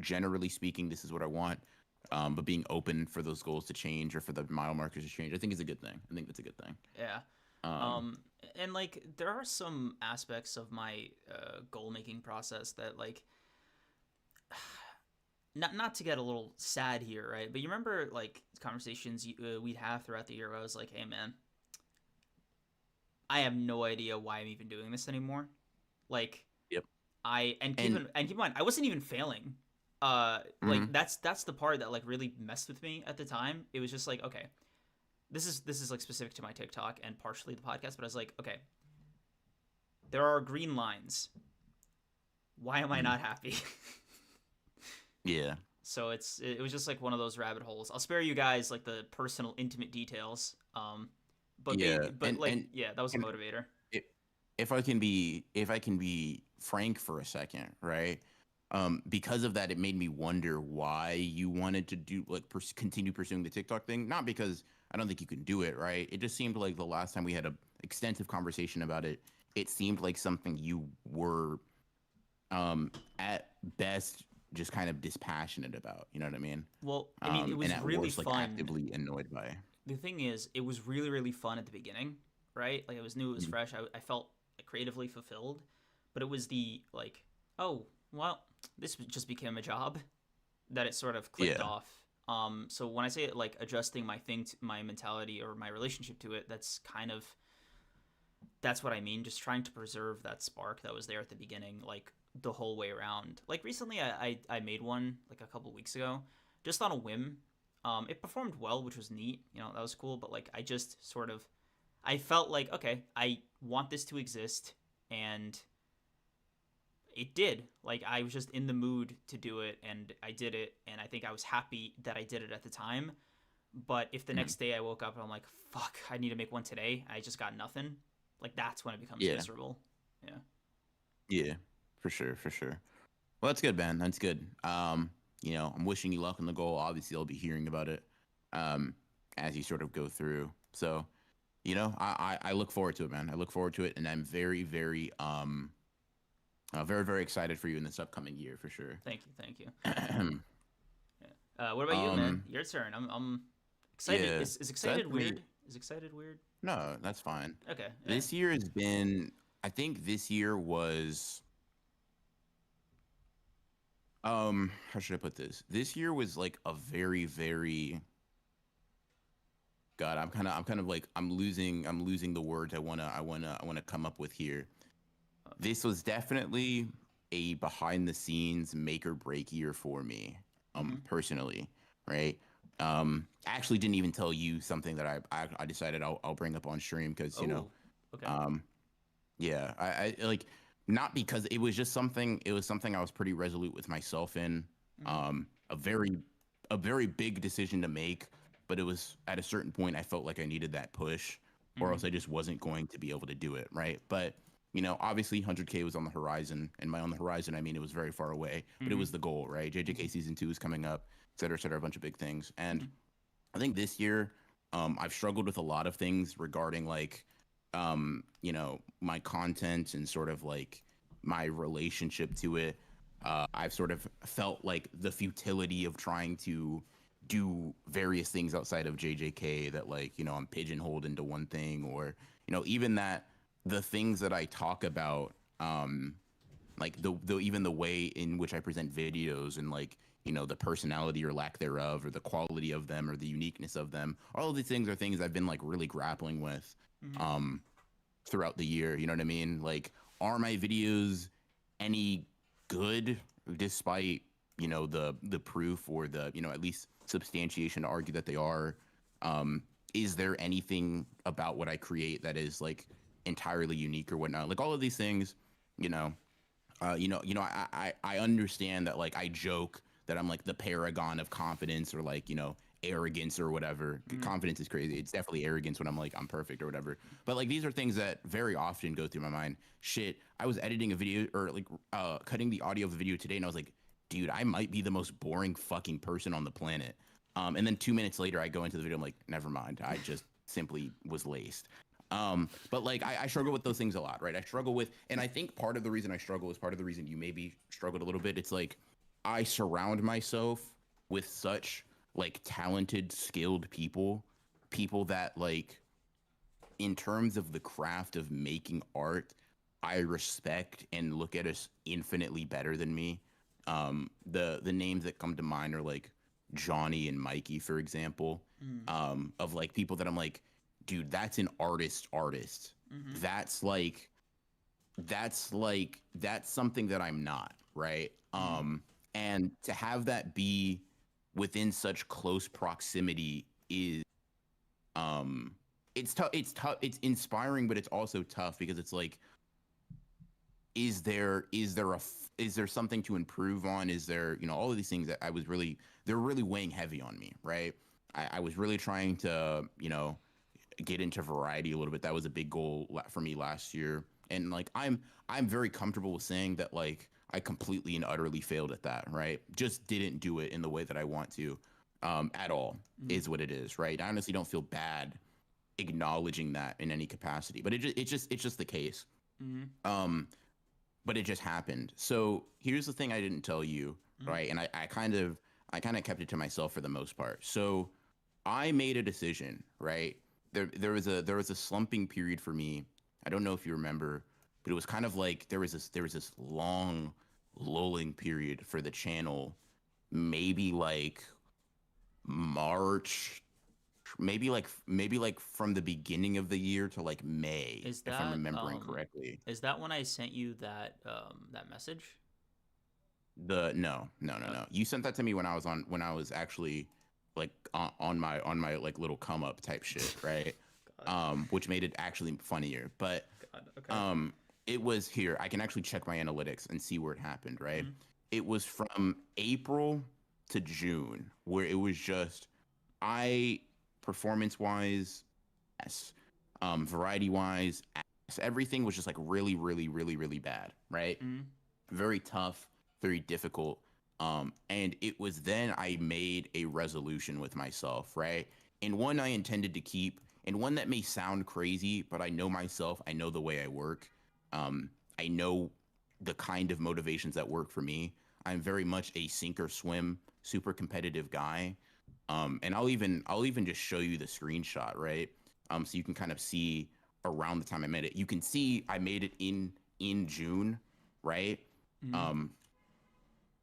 generally speaking, this is what I want. But being open for those goals to change or for the mile markers to change, I think is a good thing. I think that's a good thing. Yeah. Um, Um, and like there are some aspects of my goal making process that like not to get a little sad here, right? But you remember like conversations we'd have throughout the year where I was like, "Hey, man, I have no idea why I'm even doing this anymore." Like yep. I and keep And in, and keep in mind, I wasn't even failing. mhm, Like that's the part that like really messed with me at the time. It was just like, okay, this is like specific to my TikTok and partially the podcast, but I was like, okay, there are green lines. Why am I mhm, not happy? yeah, So it was just like one of those rabbit holes. I'll spare you guys like the personal intimate details. But yeah, like yeah, that was a and motivator. it, if I can be frank for a second, right? Because of that, it made me wonder why you wanted to do like continue pursuing the TikTok thing. Not because I don't think you can do it, right? It just seemed like the last time we had a extensive conversation about it, it seemed like something you were at best just kind of dispassionate about. You know what I mean? Well, I mean, it And was at really worst, like fun. actively annoyed by. The thing is, it was really, really fun at the beginning, right? Like, it was new, it was Mhm. fresh. I felt creatively fulfilled. But it was the, like, oh, well, this just became a job that it sort of clicked Yeah. off. So when I say it, like adjusting my my mentality or my relationship to it, that's kind of that's what I mean. Just trying to preserve that spark that was there at the beginning, like the whole way around. Like recently, I made one like a couple weeks ago, just on a whim. It performed well, which was neat. You know, that was cool. But like, I just sort of, I felt like, okay, I want this to exist, and it did. Like, I was just in the mood to do it, and I did it, and I think I was happy that I did it at the time. But if the Mhm. next day I woke up and I'm like, fuck, I need to make one today, I just got nothing. Like, that's when it becomes Yeah. miserable. Yeah. Yeah. For sure. For sure. Well, that's good, man. That's good. I'm wishing you luck on the goal. Obviously, I'll be hearing about it um, as you sort of go through. So, I look forward to it, man. I look forward to it, and I'm very, very excited for you in this upcoming year for sure. Thank you. Thank you. Yeah. What about you, man? um, Your turn. I'm excited. yeah. Is So that's excited me. weird? Is excited weird? No, that's fine. Okay. Yeah. This year has been. I think this year was. How should I put this? This year was like a very, very God, I'm kind of like I'm losing the words I wanna come up with here. This was definitely a behind the scenes make or break year for me, Mm-hmm. personally, right? I actually didn't even tell you something that I decided I'll bring up on stream because Oh. Okay. um, yeah, I like not because it was something I was pretty resolute with myself in. Mm-hmm. A very big decision to make, but it was at a certain point I felt like I needed that push or Mm-hmm. else I just wasn't going to be able to do it, right? But obviously 100K was on the horizon, and by on the horizon I mean it was very far away, but it Mm-hmm. was the goal, right? JJK season 2 is coming up, et cetera, a bunch of big things. And Mm-hmm. I think this year, I've struggled with a lot of things regarding like, my content and sort of like my relationship to it. I've sort of felt like the futility of trying to do various things outside of JJK that like, I'm pigeonholed into one thing or, even that the things that I talk about, like the even the way in which I present videos and like the personality or lack thereof or the quality of them or the uniqueness of them, all of these things are things I've been like really grappling with Mm-hmm. um throughout the year. You know what I mean? Like, are my videos any good despite the proof or the at least substantiation to argue that they are? Is there anything about what I create that is like entirely unique or whatnot? Like all of these things, you know I understand that like I joke that I'm like the paragon of confidence or like, arrogance or whatever. Mm-hmm. Confidence is crazy. It's definitely arrogance when I'm like I'm perfect or whatever. But like these are things that very often go through my mind. Shit, I was editing a video or like cutting the audio of the video today and I was like, dude, I might be the most boring fucking person on the planet. And then 2 minutes later I go into the video, I'm like, never mind. I just simply was laced. But like I struggle with those things a lot, right? I struggle with, and I think part of the reason I struggle is part of the reason you maybe struggled a little bit. It's like I surround myself with such like talented, skilled people that like in terms of the craft of making art, I respect and look at as infinitely better than me. The names that come to mind are like Johnny and Mikey, for example, Mm-hmm. of like people that I'm like, dude, that's an artist. Mm-hmm. That's like that's something that I'm not, right? Mm-hmm. And to have that be within such close proximity is um it's inspiring, but it's also tough because it's like is there something to improve on? Is there, all of these things that they're really weighing heavy on me, right? I was really trying to, get into variety a little bit. That was a big goal for me last year. And like I'm very comfortable with saying that like I completely and utterly failed at that, right? Just didn't do it in the way that I want to at all Mm-hmm. is what it is, right? I honestly don't feel bad acknowledging that in any capacity, but it's just the case. Mm-hmm. But it just happened. So here's the thing I didn't tell you, Mm-hmm. right? And I kind of kept it to myself for the most part. So I made a decision, right? There was a slumping period for me. I don't know if you remember, but it was kind of like there was this long lulling period for the channel, maybe like March, maybe like from the beginning of the year to like May, Is if I'm that remembering correctly. when I sent you that that message? The no. You sent that to me when I was actually like on my like little come up type shit, right? God, Which made it actually funnier. But God, okay. it was here. I can actually check my analytics and see where it happened, right? Mm-hmm. It was from April to June where it was just I performance wise, yes. Variety wise, yes. Everything was just like really bad, right? Mm-hmm. Very tough, very difficult. And it was then I made a resolution with myself, right? And one I intended to keep, and one that may sound crazy, but I know myself, I know the way I work. I know the kind of motivations that work for me. I'm very much a sink or swim, super competitive guy. And I'll even just show you the screenshot, right? So you can kind of see around the time I made it. You can see I made it in June, right? Mm-hmm. Um,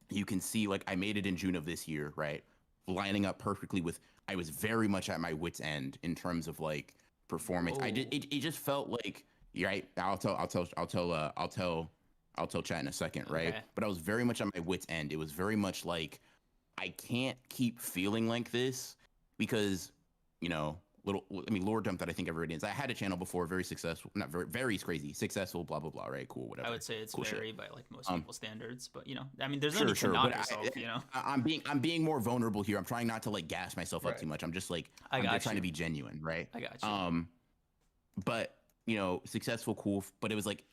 you can see like I made it in June of this year, right? Lining up perfectly with I was very much at my wits end in terms of like performance. I did Whoa. it just felt like right. I'll tell chat in a second, right? Okay. But I was very much at my wits end. It was very much like I can't keep feeling like this because, you know, I mean, lore dump that I think everybody is. I had a channel before, very successful, not very, very crazy, successful, blah, blah, blah, right? Cool, I whatever. would say it's Cool shit. very by like most Um, people's standards, but you know, I mean, there's no sure, need to sure. But knock yourself, you know. I'm being more vulnerable here. I'm trying not to like gas myself up Right. too much. I'm just like, I I'm just got trying to you. be genuine, right? I got you. Um, but, you know, successful, cool. But it was like,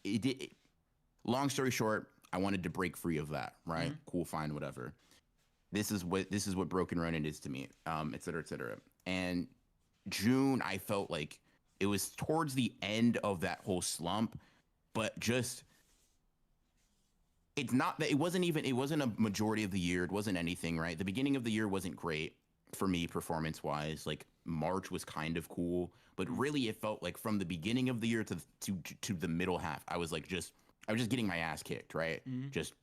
long story short, I wanted to break free of that, right? Mm-hmm. Cool, fine, whatever. This is what broken running is to me, et cetera, et cetera. And June, I felt like it was towards the end of that whole slump, but just it's not that it wasn't a majority of the year. It wasn't anything, right? The beginning of the year wasn't great for me performance wise. Like March was kind of cool, but Mm-hmm. really it felt like from the beginning of the year to the middle half, I was just getting my ass kicked, right? Mm-hmm. Just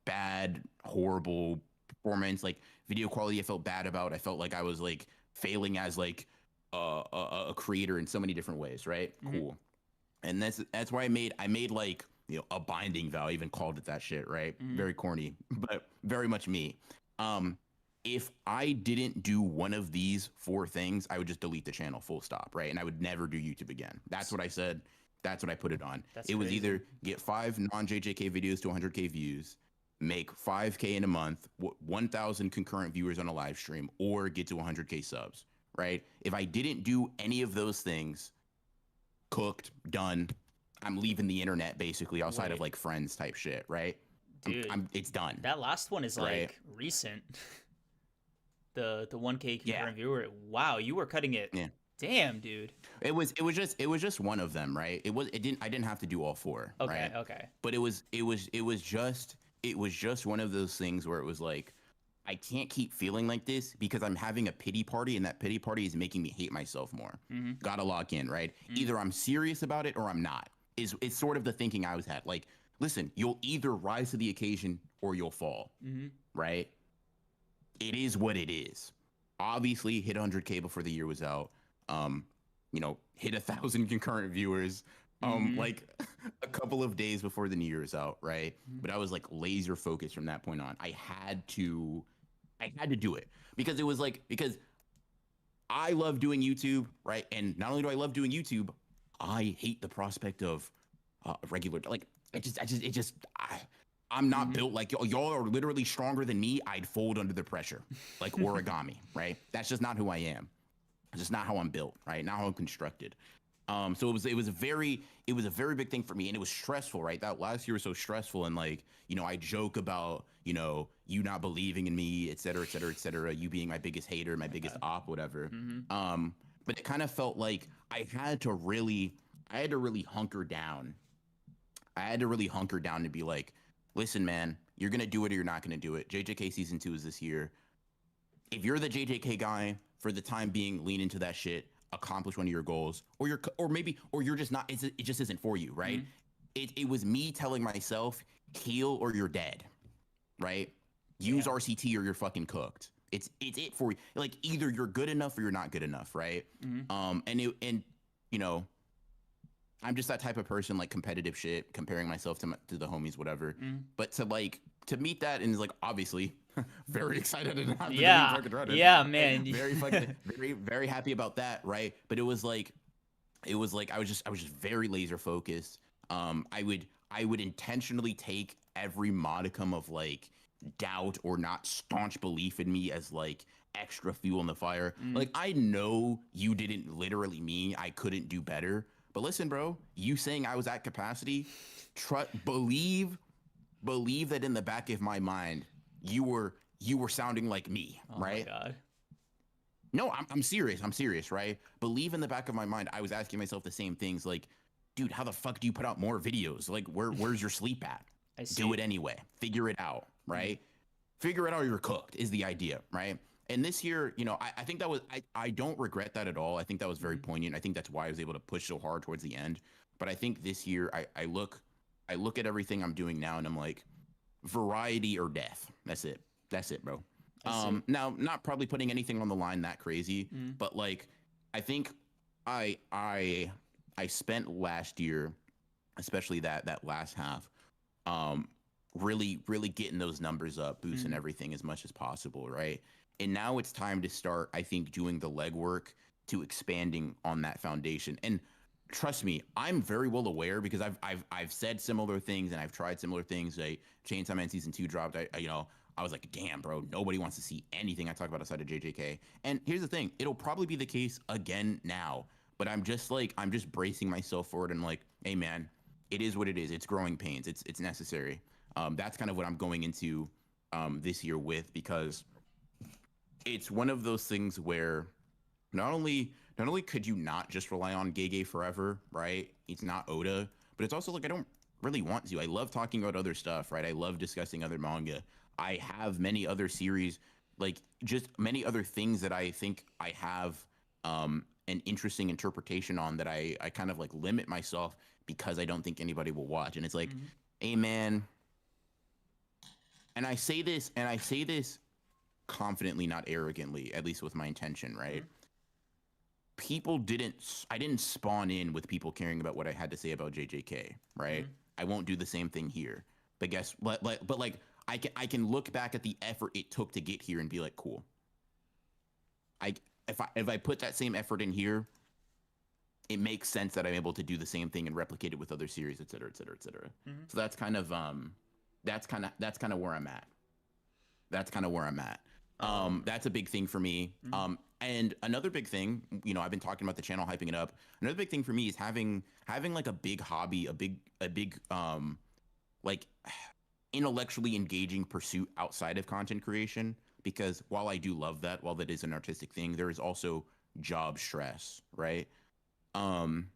bad, horrible performance, like video quality. I felt bad about. I felt like I was like failing as like a creator in so many different ways, right? Mm-hmm. Cool. And that's why I made like you know a binding vow. I even called it that shit, right? Mm-hmm. Very corny, but very much me. Um, if I didn't do one of these four things, I would just delete the channel, full stop, right? And I would never do YouTube again. That's what I said. That's what I put it on. That's It was crazy. either get 5 non-JJK videos to 100K views, make 5K in a month, 1,000 concurrent viewers on a live stream, or get to 100K subs, right? If I didn't do any of those things, cooked, done. I'm leaving the internet basically outside of Wait, like friends type shit, right? dude, It's done, that last one is right? like recent. The 1K Yeah, concurrent viewer. Wow, you were cutting it. yeah. Damn, dude. It was just one of them, right? I didn't have to do all four, Okay, right? okay. But it was just one of those things where it was like I can't keep feeling like this because I'm having a pity party and that pity party is making me hate myself more. Mm-hmm. Gotta lock in, right? Mm-hmm. Either I'm serious about it or I'm not. Is it's sort of the thinking I was had. Like, listen, you'll either rise to the occasion or you'll fall, Mm-hmm. right? It is what it is. Obviously, hit 100K before the year was out. Um, you know, hit 1,000 concurrent viewers. Mm-hmm. Like a couple of days before the new year is out, right? Mm-hmm. But I was like laser focused from that point on. I had to do it because it was like because I love doing YouTube, right? And not only do I love doing YouTube, I hate the prospect of regular like I'm not Mm-hmm. built like y'all. Y'all are literally stronger than me. I'd fold under the pressure, like origami, right? That's just not who I am. It's just not how I'm built, right? Not how I'm constructed. So it was a very big thing for me, and it was stressful, right? That last year was so stressful, and like, you know, I joke about, you know, you not believing in me, et cetera, et cetera, et cetera, you being my biggest hater, my My biggest God. op, whatever. Mm-hmm. But it kind of felt like I had to really hunker down. I had to really hunker down to be like, listen, man, you're gonna do it or you're not gonna do it. JJK season 2 is this year. If you're the JJK guy for the time being, lean into that shit, accomplish one of your goals, or you're just not. It just isn't for you, right? Mm-hmm. It was me telling myself, heal or you're dead, right? Use Yeah. RCT or you're fucking cooked. It's it for you. Like either you're good enough or you're not good enough, right? Mm-hmm. And you know, I'm just that type of person, like competitive shit, comparing myself to the homies, whatever. Mm-hmm. But to meet that and like obviously very excited and have to delete Yeah. fucking Reddit. Yeah, Right? man. Very fucking very happy about that, right? But it was like I was just very laser focused. I would intentionally take every modicum of like doubt or not staunch belief in me as like extra fuel in the fire. Mm. Like I know you didn't literally mean I couldn't do better, but listen, bro, you saying I was at capacity, believe that in the back of my mind you were sounding like me, Oh my right? God. No, I'm serious. I'm serious, right? Believe in the back of my mind, I was asking myself the same things like, dude, how the fuck do you put out more videos? Like, where's your sleep at? I Do see. it anyway. Figure it out, Mm. right? Figure it out or you're cooked is the idea, right? And this year, you know, I think that was I don't regret that at all. I think that was very Mm. poignant. I think that's why I was able to push so hard towards the end. But I think this year I look at everything I'm doing now and I'm like, variety or death. That's it. That's it, bro. I see. Now not probably putting anything on the line that crazy, Mm. but like I think I I I spent last year, especially that last half, um, really getting those numbers up, boosting Mm. everything as much as possible, right? And now it's time to start, I think, doing the legwork to expanding on that foundation. And trust me, I'm very well aware because I've said similar things and I've tried similar things. Like Chainsaw Man season 2 dropped. You know, I was like, damn, bro, nobody wants to see anything I talk about outside of JJK. And here's the thing, it'll probably be the case again now. But I'm just bracing myself for it and like, hey man, it is what it is. It's growing pains. It's necessary. That's kind of what I'm going into this year with because it's one of those things where not only could you not just rely on Gege forever, right? It's not Oda, but it's also like I don't really want to. I love talking about other stuff, right? I love discussing other manga. I have many other series, like just many other things that I think I have an interesting interpretation on that I kind of like limit myself because I don't think anybody will watch. And it's like, Mm. hey man, and I say this confidently, not arrogantly, at least with my intention, right? Mm. I didn't spawn in with people caring about what I had to say about JJK, right? Mm. I won't do the same thing here. But but like I can look back at the effort it took to get here and be like, cool. I if I put that same effort in here, it makes sense that I'm able to do the same thing and replicate it with other series, et cetera, et cetera, et cetera. Mm. So that's kind of where I'm at. That's kind of where I'm at. That's a big thing for me. Mm. And another big thing, you know, I've been talking about the channel, hyping it up. Another big thing for me is having like a big hobby, a big like intellectually engaging pursuit outside of content creation. Because while I do love that, while that is an artistic thing, there is also job stress, right? Um,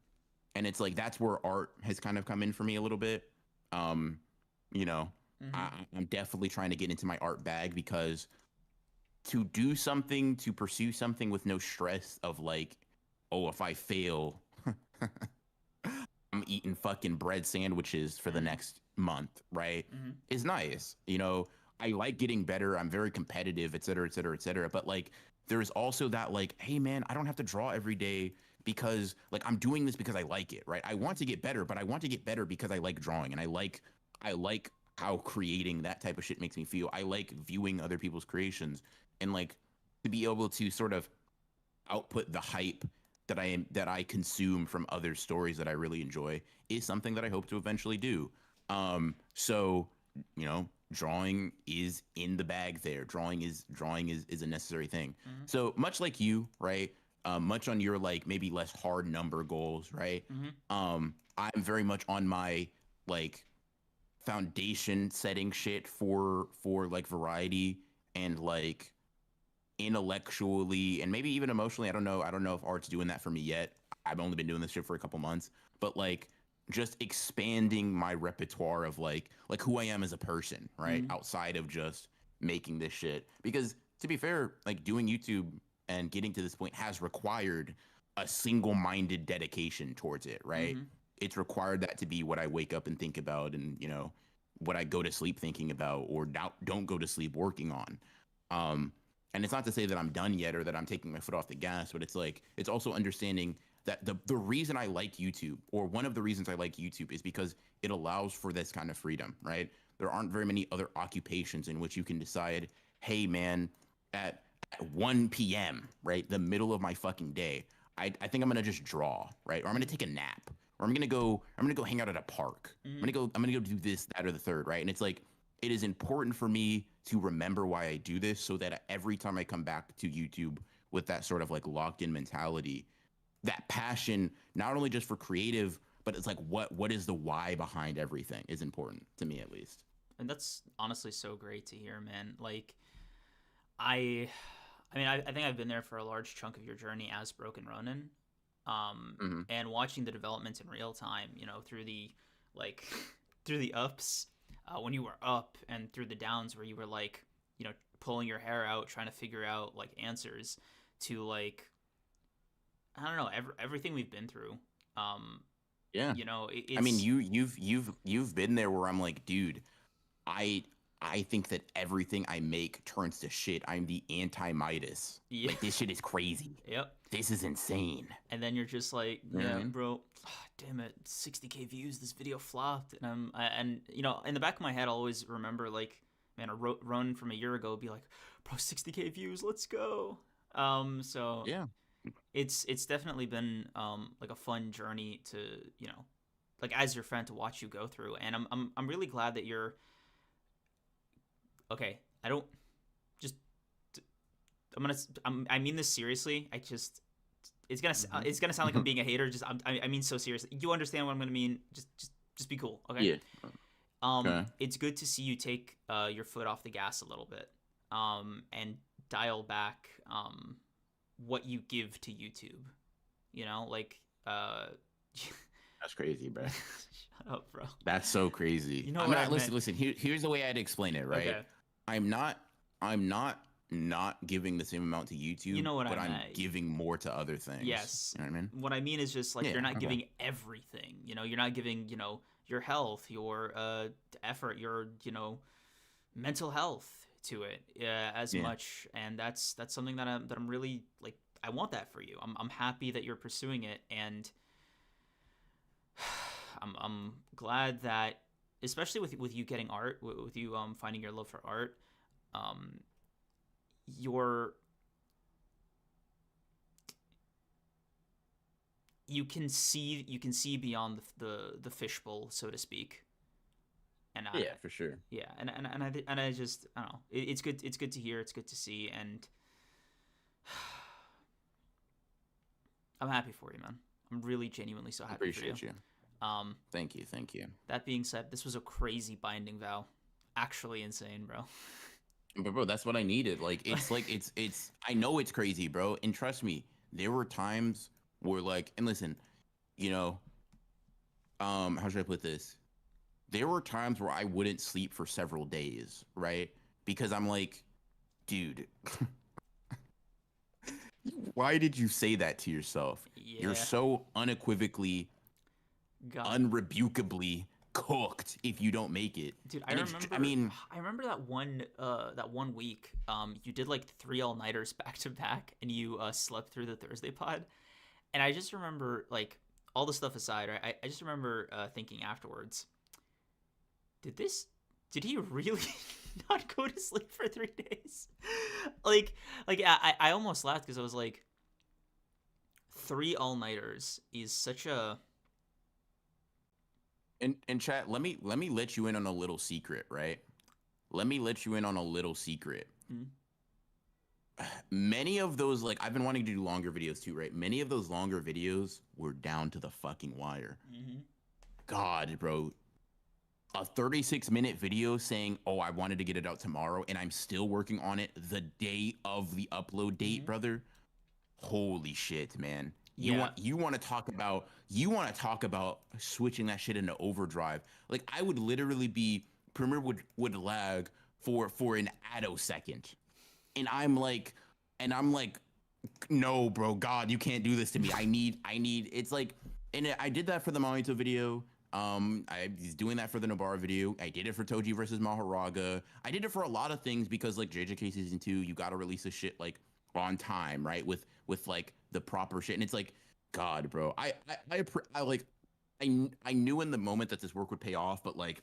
and it's like that's where art has kind of come in for me a little bit. Um, you know, Mm-hmm. I'm definitely trying to get into my art bag because to do something, to pursue something with no stress of like, oh, if I fail, I'm eating fucking bread sandwiches for the Mm. next month, right? Mm-hmm. Is nice. You know, I like getting better. I'm very competitive, et cetera, et cetera, et cetera. But like, there's also that like, hey man, I don't have to draw every day because like I'm doing this because I like it, right? I want to get better, but I want to get better because I like drawing and I like how creating that type of shit makes me feel. I like viewing other people's creations and like to be able to sort of output the hype that I consume from other stories that I really enjoy is something that I hope to eventually do. So you know, drawing is in the bag there. Drawing is a necessary thing. Mm-hmm. So much like you, right? much on your like maybe less hard number goals, right? Mm-hmm. I'm very much on my like foundation setting shit for like variety and like intellectually and maybe even emotionally. I don't know if art's doing that for me yet. I've only been doing this shit for a couple months, but like just expanding my repertoire of like who I am as a person, right? Mm-hmm. Outside of just making this shit. Because to be fair, like doing YouTube and getting to this point has required a single-minded dedication towards it, right? Mm-hmm. It's required that to be what I wake up and think about and, what I go to sleep thinking about or don't go to sleep working on. Um, and it's not to say that I'm done yet or that I'm taking my foot off the gas, but it's like it's also understanding that the reason I like YouTube, or one of the reasons I like YouTube, is because it allows for this kind of freedom, right? There aren't very many other occupations in which you can decide, hey man, at 1 p.m., right, the middle of my fucking day, I think I'm gonna just draw, right? Or I'm gonna take a nap, or I'm gonna go hang out at a park. Mm-hmm. I'm gonna go do this, that, or the third, right? And it's like it is important for me to remember why I do this so that every time I come back to YouTube with that sort of like locked in mentality, that passion, not only just for creative, but it's like what is the why behind everything is important to me at least. And that's honestly so great to hear, man. Like, I, I think I've been there for a large chunk of your journey as Broken Ronin, Hmm. and watching the developments in real time, through the, like, through the ups, when you were up, and through the downs where you were like, pulling your hair out, trying to figure out like answers to like, I don't know, everything we've been through. Um, Yeah. I mean, it's you've been there where I'm like, dude, I I think that everything I make turns to shit. I'm the anti Midas. yeah, Like this shit is crazy. yep. This is insane. And then you're just like, You know what I yeah, mean? bro, damn it, 60K views, this video flopped. And in the back of my head, I'll always remember like, man, a run from a year ago would be like, bro, 60K views, let's go. So Yeah. it's definitely been like a fun journey to, like as your friend to watch you go through, and I'm really glad that you're okay. I don't just I mean this seriously. I just Hmm. it's gonna sound like I'm being a hater. Just I mean so seriously. You understand what I'm gonna mean? Just be cool, okay? Yeah. Okay. It's good to see you take your foot off the gas a little bit, and dial back what you give to YouTube. Like That's crazy, bro. shut up, bro. That's so crazy. You know I'm what I not meant? listen. Here's the way I'd explain it, right? Okay, I'm not I'm not not giving the same amount to you YouTube, know what I but I'm meant. giving more to other things. Yes. You know what I mean? What I mean is just like Yeah. you're not Okay. giving everything. You're not giving, your health, your effort, your, mental health to it as Yeah. much, and that's something that I'm really like I want that for you. I'm happy that you're pursuing it, and I'm glad that especially with you getting art, with you finding your love for art, um you're you can see beyond the fishbowl, so to speak. And I Yeah, for sure. yeah, and I just I don't know. It's good to hear. It's good to see, and I'm happy for you, man. I'm really genuinely so I happy for you. appreciate you. Um, Thank you. Thank you. that being said, this was a crazy binding vow. Actually insane, bro. But bro, that's what I needed. Like it's I know it's crazy, bro. And trust me, there were times where like and listen, you know, how should I put this? There were times where I wouldn't sleep for several days, right? Because I'm like, dude, why did you say that to yourself? You're Yeah, so unequivocally, God, unrebukably cooked if you don't make it. dude. I And it's, I remember. mean, I remember that one week. You did like three all nighters back to back, and you slept through the Thursday pod. And I just remember like all the stuff aside, right? I just remember thinking afterwards, did this did he really not go to sleep for 3 days? like I almost laughed because I was like, three all nighters is such a and chat, let me let you in on a little secret, right? Let me let you in on a little secret. hmm, many of those, like, I've been wanting to do longer videos too, right? Many of those longer videos were down to the fucking wire. Mm-hmm. God, bro, a 36-minute video saying, "Oh, I wanted to get it out tomorrow, and I'm still working on it the day of the upload date, Mm-hmm. brother." Holy shit, man! Yeah. You want to talk about switching that shit into overdrive? Like, I would literally be Premiere would lag for an attosecond, and I'm like, no, bro, God, you can't do this to me. I need. It's like, and I did that for the Mahito video. I was doing that for the Nobara video. I did it for Toji versus Maharaga. I did it for a lot of things because, like, JJK season 2, you got to release the shit like on time, right? With like the proper shit. And it's like, God, bro, I like, I knew in the moment that this work would pay off, but like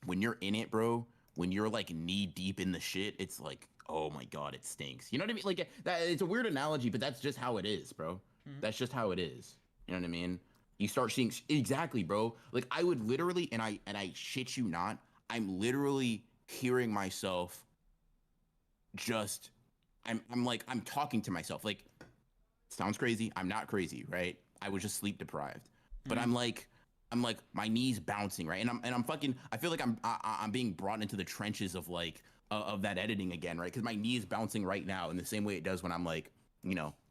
when you're in it, bro, when you're like knee deep in the shit, it's like, oh my God, it stinks. You know what I mean? Like, that, it's a weird analogy, but that's just how it is, bro. Mm-hmm. That's just how it is. You know what I mean? You start seeing exactly, bro. Like, I would literally, and I shit you not, I'm literally hearing myself just, I'm like, I'm talking to myself. Like, sounds crazy. I'm not crazy, right? I was just sleep deprived. But Mm-hmm. I'm like my knees bouncing, right? And I'm fucking, I feel like I'm being brought into the trenches of like of that editing again, right? Cuz my knee is bouncing right now in the same way it does when I'm like,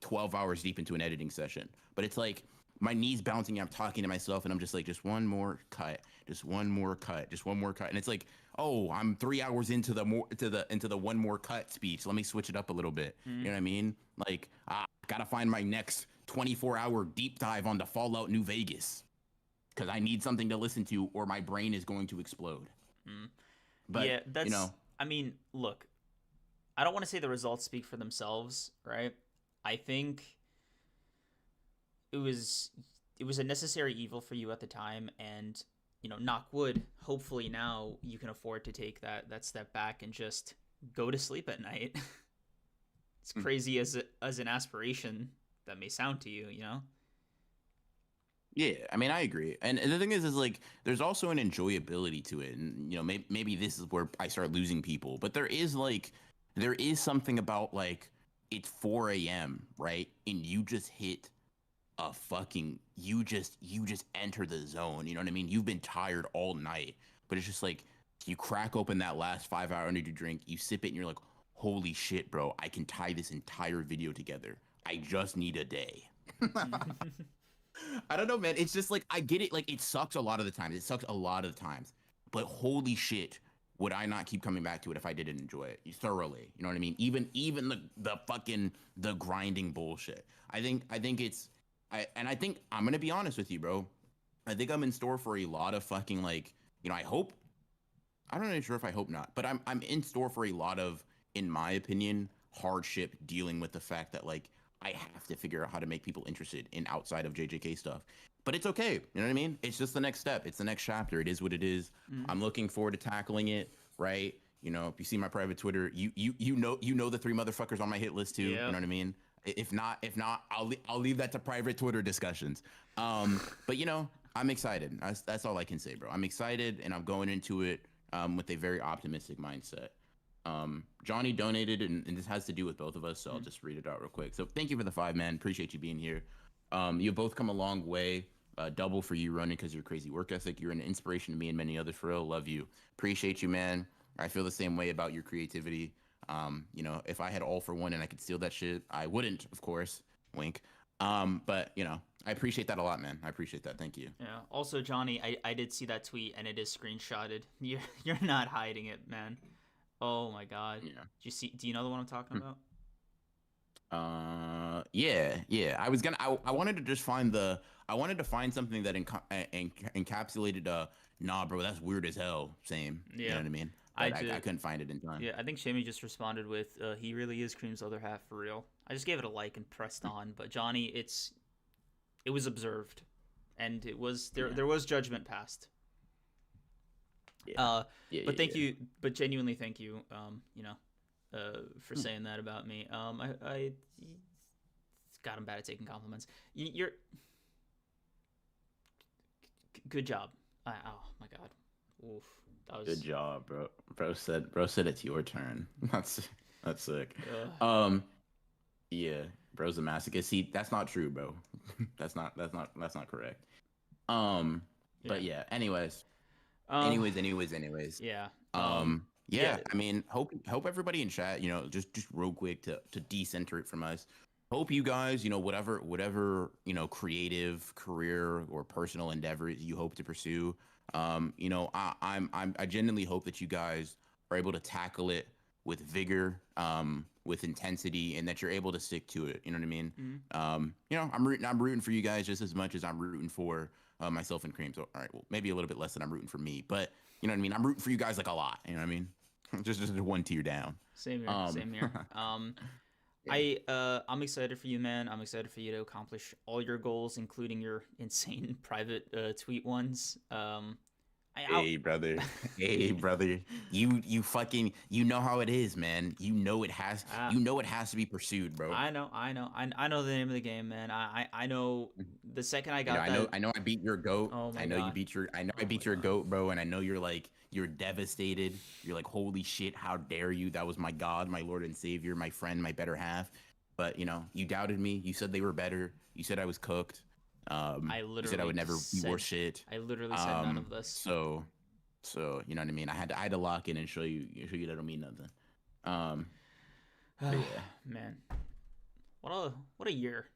12 hours deep into an editing session. But it's like my knees bouncing, I'm talking to myself and I'm just like, just one more cut, just one more cut, just one more cut. And it's like, oh, I'm 3 hours into the one more cut speech. Let me switch it up a little bit. Mm-hmm. You know what I mean? Like, gotta find my next 24-hour deep dive on the Fallout New Vegas because I need something to listen to or my brain is going to explode. Mm-hmm. But Yeah, that's. I mean, look, I don't want to say the results speak for themselves, right? I think it was it was a necessary evil for you at the time, and knock wood. Hopefully now you can afford to take that step back and just go to sleep at night. It's crazy as an aspiration that may sound to you, you know. Yeah, I mean, I agree. And the thing is like, there's also an enjoyability to it. And, maybe this is where I start losing people. But there is something about like, it's 4 a.m., right? And you just hit a fucking, you just enter the zone. You know what I mean? You've been tired all night. But it's just like, you crack open that last 5 hour energy drink, you sip it, and you're like, holy shit, bro, I can tie this entire video together. I just need a day. I don't know, man. It's just like, I get it. Like, it sucks a lot of the times. It sucks a lot of the times. But holy shit, would I not keep coming back to it if I didn't enjoy it thoroughly? You know what I mean? Even the fucking the grinding bullshit. I think it's I think I'm gonna be honest with you, bro. I think I'm in store for a lot of fucking like, I hope, I'm not really sure if I hope not, but I'm in store for a lot of, in my opinion, hardship dealing with the fact that like I have to figure out how to make people interested in outside of JJK stuff. But it's okay. You know what I mean? It's just the next step. It's the next chapter. It is what it is. Mm-hmm. I'm looking forward to tackling it, right? If you see my private Twitter, you know the three motherfuckers on my hit list too. You Yeah. know what I mean? If not, I'll leave that to private Twitter discussions. But I'm excited. That's all I can say, bro. I'm excited, and I'm going into it with a very optimistic mindset. Johnny donated, and this has to do with both of us, so I'll just read it out real quick. So thank you for the 5, man. Appreciate you being here. You've both come a long way. Double for you, running, because your crazy work ethic. You're an inspiration to me and many others. For real, love you. Appreciate you, man. I feel the same way about your creativity. If I had all for one and I could steal that shit, I wouldn't, of course. Wink. But I appreciate that a lot, man. I appreciate that. Thank you. Yeah. Also, Johnny, I did see that tweet and it is screenshotted. You're not hiding it, man. Oh my God. Yeah. Do you know the one I'm talking about? Yeah. I wanted to just I wanted to find something that encapsulated nah, bro, that's weird as hell. Same. Yeah. You know what I mean? I But I did. couldn't find it in time. Yeah, I think Shammy just responded with, "He really is Cream's other half for real." I just gave it a like and pressed on, but Johnny, it was observed, and it was there. Yeah. There was judgment passed. Yeah. Yeah. But Yeah. thank Yeah. you, but genuinely thank you. For Hmm. saying that about me. God, I'm bad at taking compliments. You're good job. Oh my God. Oof. That Good was job, bro. Bro said it's your turn. That's That's sick. Ugh. Um, yeah, bro's a masochist. See, that's not true, bro. That's not correct. Um, Yeah. but yeah. Anyways, Um. anyways. Yeah. Yeah. Yeah. I mean, hope everybody in chat, just real quick to decenter it from us. Hope you guys, whatever creative career or personal endeavors you hope to pursue. I genuinely hope that you guys are able to tackle it with vigor, with intensity, and that you're able to stick to it. You know what I mean? Mhm. I'm rooting for you guys just as much as I'm rooting for myself and Cream. So, all right, well, maybe a little bit less than I'm rooting for me, but you know what I mean. I'm rooting for you guys like a lot. You know what I mean? just one tier down. Same here. Um, Same here. yeah. I'm excited for you, man. I'm excited for you to accomplish all your goals, including your insane private tweet ones. I Hey brother, hey brother, you fucking know how it is, man. uh, it has to be pursued, bro. I know the name of the game, man. I know the second I got I know that. I beat your goat. Oh I my know you god. beat your I know I Oh my beat your god. goat, bro, and I know you're devastated. You're like, holy shit, how dare you? That was my God, my Lord and Savior, my friend, my better half. But you doubted me. You said they were better. You said I was cooked. I You said I literally would never be worth said shit. I literally said none of this. So you know what I mean? I had to lock in and show you that I don't mean nothing. Um, but yeah. Man, what a year.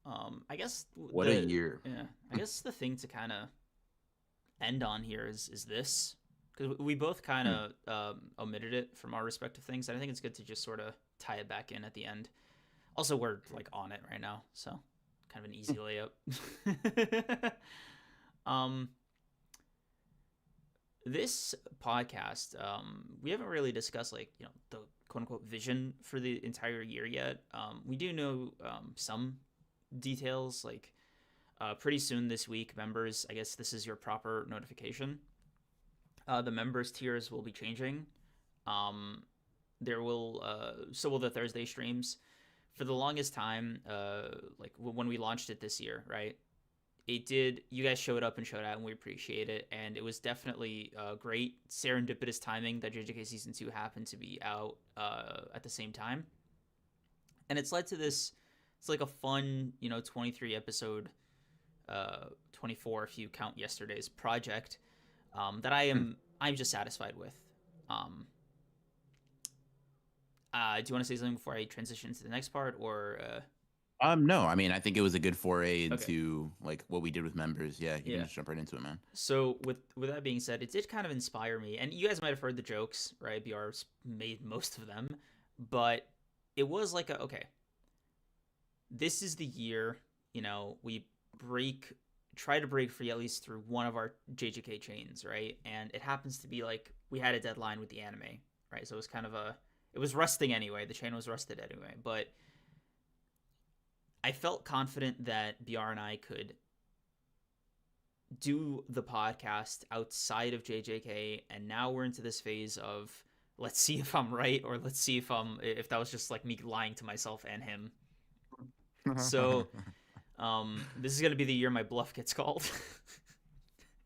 I guess What a year. I guess the thing to kind of end on here is this, because we both kind Hmm. of omitted it from our respective things, and I think it's good to just sort of tie it back in at the end. Also, we're like on it right now, so kind of an easy layup. um, this podcast, we haven't really discussed like the quote unquote vision for the entire year yet. We do know some details like pretty soon this week, members. I guess this is your proper notification. The members tiers will be changing. Um, there will so will the Thursday streams. For the longest time, like when we launched it this year, right? It did. You guys showed up and showed out, and we appreciate it. And it was definitely great serendipitous timing that JJK season 2 happened to be out at the same time, and it's led to this. It's like a fun, 23 episode, 24 if you count yesterday's project, that I'm just satisfied with. Um, do you want to say something before I transition to the next part, or No, I mean, I think it was a good foray okay? into like what we did with members. Yeah, you can Yeah. just jump right into it, man. So with that being said, it did kind of inspire me, and you guys might have heard the jokes, right? BR's made most of them, but it was like okay, this is the year, we break, try to break free at least through one of our JJK chains, right? And it happens to be like we had a deadline with the anime, right? So it was kind of it was rusting anyway. The chain was rusted anyway, but I felt confident that BR and I could do the podcast outside of JJK, and now we're into this phase of let's see if I'm right, or let's see if that was just like me lying to myself and him. So this is gonna be the year my bluff gets called.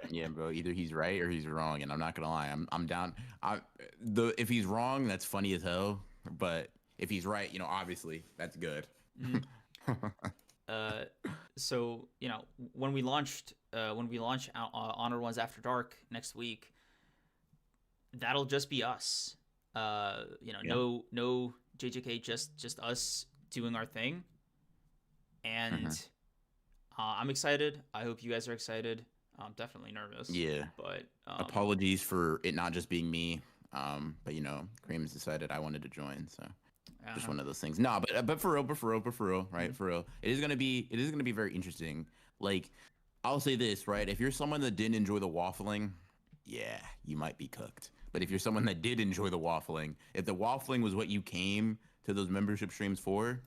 Yeah, bro. Either he's right or he's wrong, and I'm not gonna lie. I'm down. If he's wrong, that's funny as hell. But if he's right, obviously that's good. Mm. uh, so when we launch Honor Ones After Dark next week, that'll just be us. Yeah. No JJK, just us doing our thing, and Hmm. I'm excited. I hope you guys are excited. I'm definitely nervous, Yeah. but Apologies for it not just being me. But Cream has decided I wanted to join, so just uh-huh. one of those things. No, but for real, right? Mm-hmm. For real, it is gonna be very interesting. Like, I'll say this, right? If you're someone that didn't enjoy the waffling, yeah, you might be cooked. But if you're someone that did enjoy the waffling, if the waffling was what you came to those membership streams for,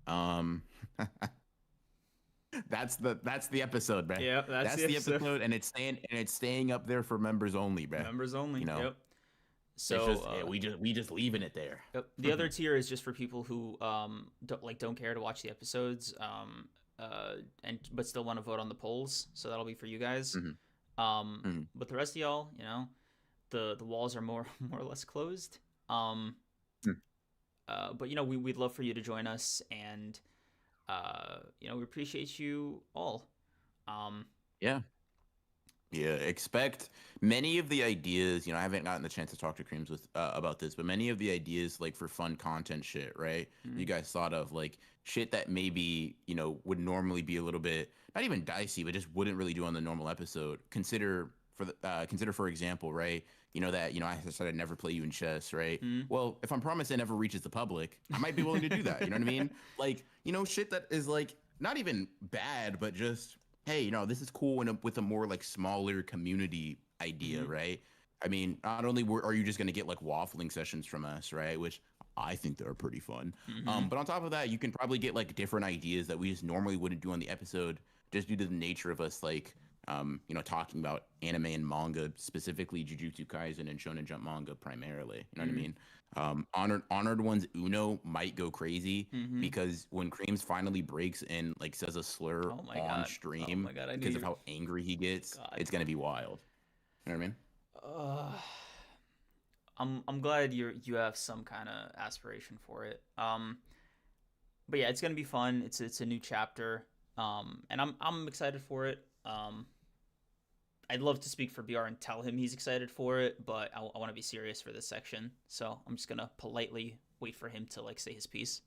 um, that's the episode, bruh. Yeah, that's That's the the episode. episode, and it's staying up there for members only, bruh. Members only. You know, Yep. it's So just we just leaving it there. yep. The other tier is just for people who don't care to watch the episodes, and but still want to vote on the polls. So that'll be for you guys. Hmm. Hmm. But the rest of y'all, the walls are more more or less closed. Um, But we'd love for you to join us, and we appreciate you all. Um, Yeah. Yeah, expect many of the ideas. I haven't gotten the chance to talk to Creams with about this, but many of the ideas, like for fun content shit, right? You mm, guys thought of like shit that maybe would normally be a little bit not even dicey, but just wouldn't really do on the normal episode. Consider for example, right? I said I'd never play you in chess, right? mm, Well, if I'm promised it never reaches the public, I might be willing to do that. You know what I mean? Like shit that is like not even bad, but just hey, this is cool with a more like smaller community idea, mm, right? I mean, not only are you just going to get like waffling sessions from us, right? Which I think they're pretty fun. mm-hmm. But on top of that, you can probably get like different ideas that we just normally wouldn't do on the episode, just due to the nature of us, like, talking about anime and manga, specifically Jujutsu Kaisen and Shonen Jump manga primarily. You know what I Mm, mean? Honored One's Uno might go crazy mm-hmm. because when Creams finally breaks and like says a slur Oh my on god. Oh stream my god. I knew because of you. how angry he gets, God. it's gonna be wild. You know what I mean? Uh, I'm glad you have some kind of aspiration for it. But yeah, it's gonna be fun. It's a new chapter. And I'm excited for it. I'd love to speak for BR and tell him he's excited for it, but I want to be serious for this section, so I'm just gonna politely wait for him to like say his piece.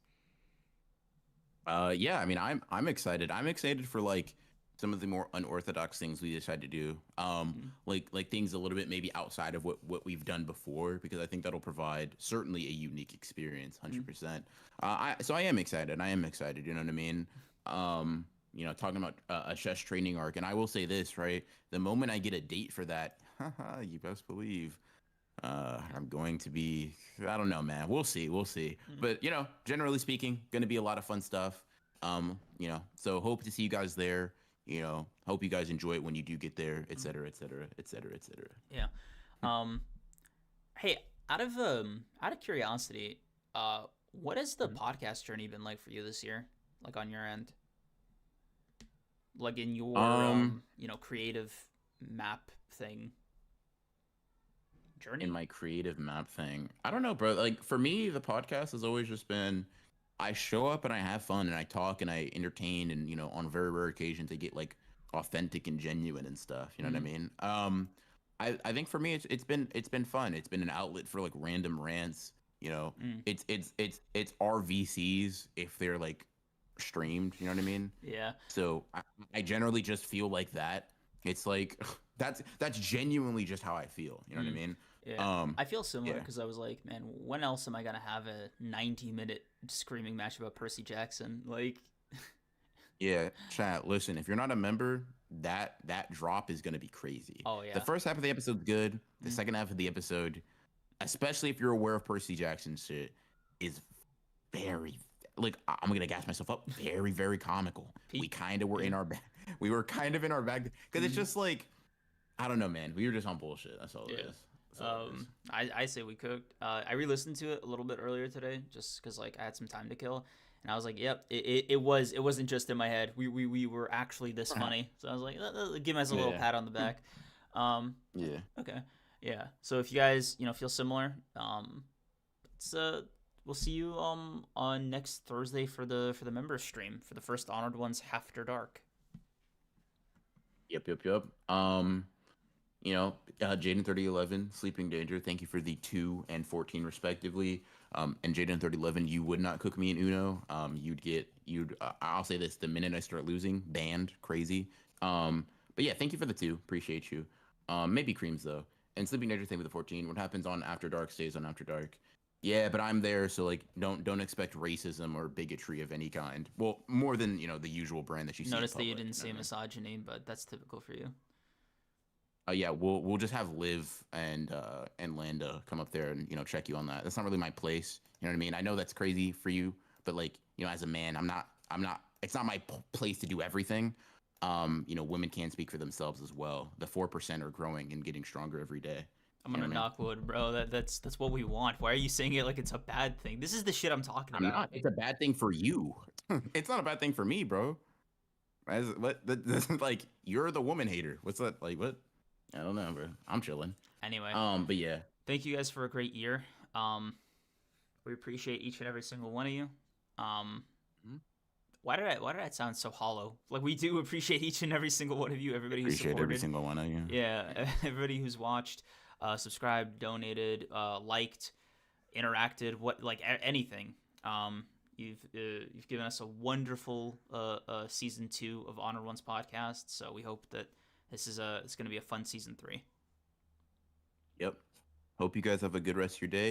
Yeah, I mean, I'm excited. I'm excited for like some of the more unorthodox things we decided to do. Mm, Like things a little bit maybe outside of what we've done before, because I think that'll provide certainly a unique experience, mm, 100%. I am excited. I am excited. You know what I mean? Talking about a chess training arc, and I will say this, right? The moment I get a date for that, you best believe I'm going to be, I don't know, man. We'll see. We'll see. mm, But, generally speaking, going to be a lot of fun stuff. So hope to see you guys there. Hope you guys enjoy it when you do get there, et mm. cetera, et cetera, et cetera, et cetera. Yeah. Um. Hey, out of curiosity, what has the Mhm. podcast journey been like for you this year? Like on your end, like in your Um, creative map thing in journey. my creative map thing, I don't know, bro. Like for me, the podcast has always just been I show up and I have fun and I talk and I entertain and on very rare occasions I get like authentic and genuine and stuff. You know what I Mm, mean? I think for me it's been fun. It's been an outlet for like random rants. You know, mm, it's our VCs if they're like streamed. You know what I mean? yeah. So I generally just feel like that. It's like that's genuinely just how I feel. You know what I Mm. mean? Yeah, Um, I feel similar yeah. because I was like, man, when else am I gonna have a 90-minute screaming match about Percy Jackson? Like, Yeah, chat. Listen, if you're not a member, that drop is gonna be crazy. oh The yeah, first half of the episode's good. The mm, second half of the episode, especially if you're aware of Percy Jackson shit, is very like I'm gonna gas myself up. Very, very comical. We peak. kind of were Yeah. in our bag. We were kind of in our bag because it's Mm, just like I don't know, man. We were just on bullshit. That's all it yeah. is. That's all it is. I say we cooked. I re-listened to it a little bit earlier today, just because like I had some time to kill, and I was like, yep, it wasn't just in my head. We were actually this funny. So I was like, give myself a little Yeah. pat on the back. Um, Yeah. okay, yeah. So if you guys feel similar, it's we'll see you on next Thursday for the members stream for the first Honored Ones After Dark. Yep. Yep. Yep. Jaden 3011, Sleeping Danger, thank you for the 2 and 14 respectively. And Jaden 3011, you would not cook me in Uno. I'll say this, the minute I start losing, banned, crazy. But yeah, thank you for the 2, appreciate you. Maybe Creams though. And Sleeping Danger, thank you for the 14. What happens on After Dark stays on After Dark. Yeah, but I'm there, so like, don't expect racism or bigotry of any kind. Well, more than the usual brand that you see in Notice that you public. didn't You know say what I mean? misogyny, but that's typical for you. Yeah, we'll just have Liv and Landa come up there and check you on that. That's not really my place. You know what I mean? I know that's crazy for you, but like as a man, I'm not. It's not my place to do everything. Women can speak for themselves as well. The 4% are growing and getting stronger every day. I'm You know gonna what I mean? knock wood, bro. That's what we want. Why are you saying it like it's a bad thing? This is the shit I'm talking I'm not. about. It's a bad thing for you. It's not a bad thing for me, bro. Like you're the woman hater. What's that? Like what? I don't know, bro. I'm chilling. Anyway, But yeah. thank you guys for a great year. Um, We appreciate each and every single one of you. Um, Mhm. why did that sound so hollow? Like we do appreciate each and every single one of you, everybody who's Appreciate every supported. single one of you. Yeah, everybody who's watched, subscribed, donated, liked, interacted, anything. You've given us a wonderful season 2 of Honor One's podcast. So we hope that it's going to be a fun season 3. Yep. Hope you guys have a good rest of your day.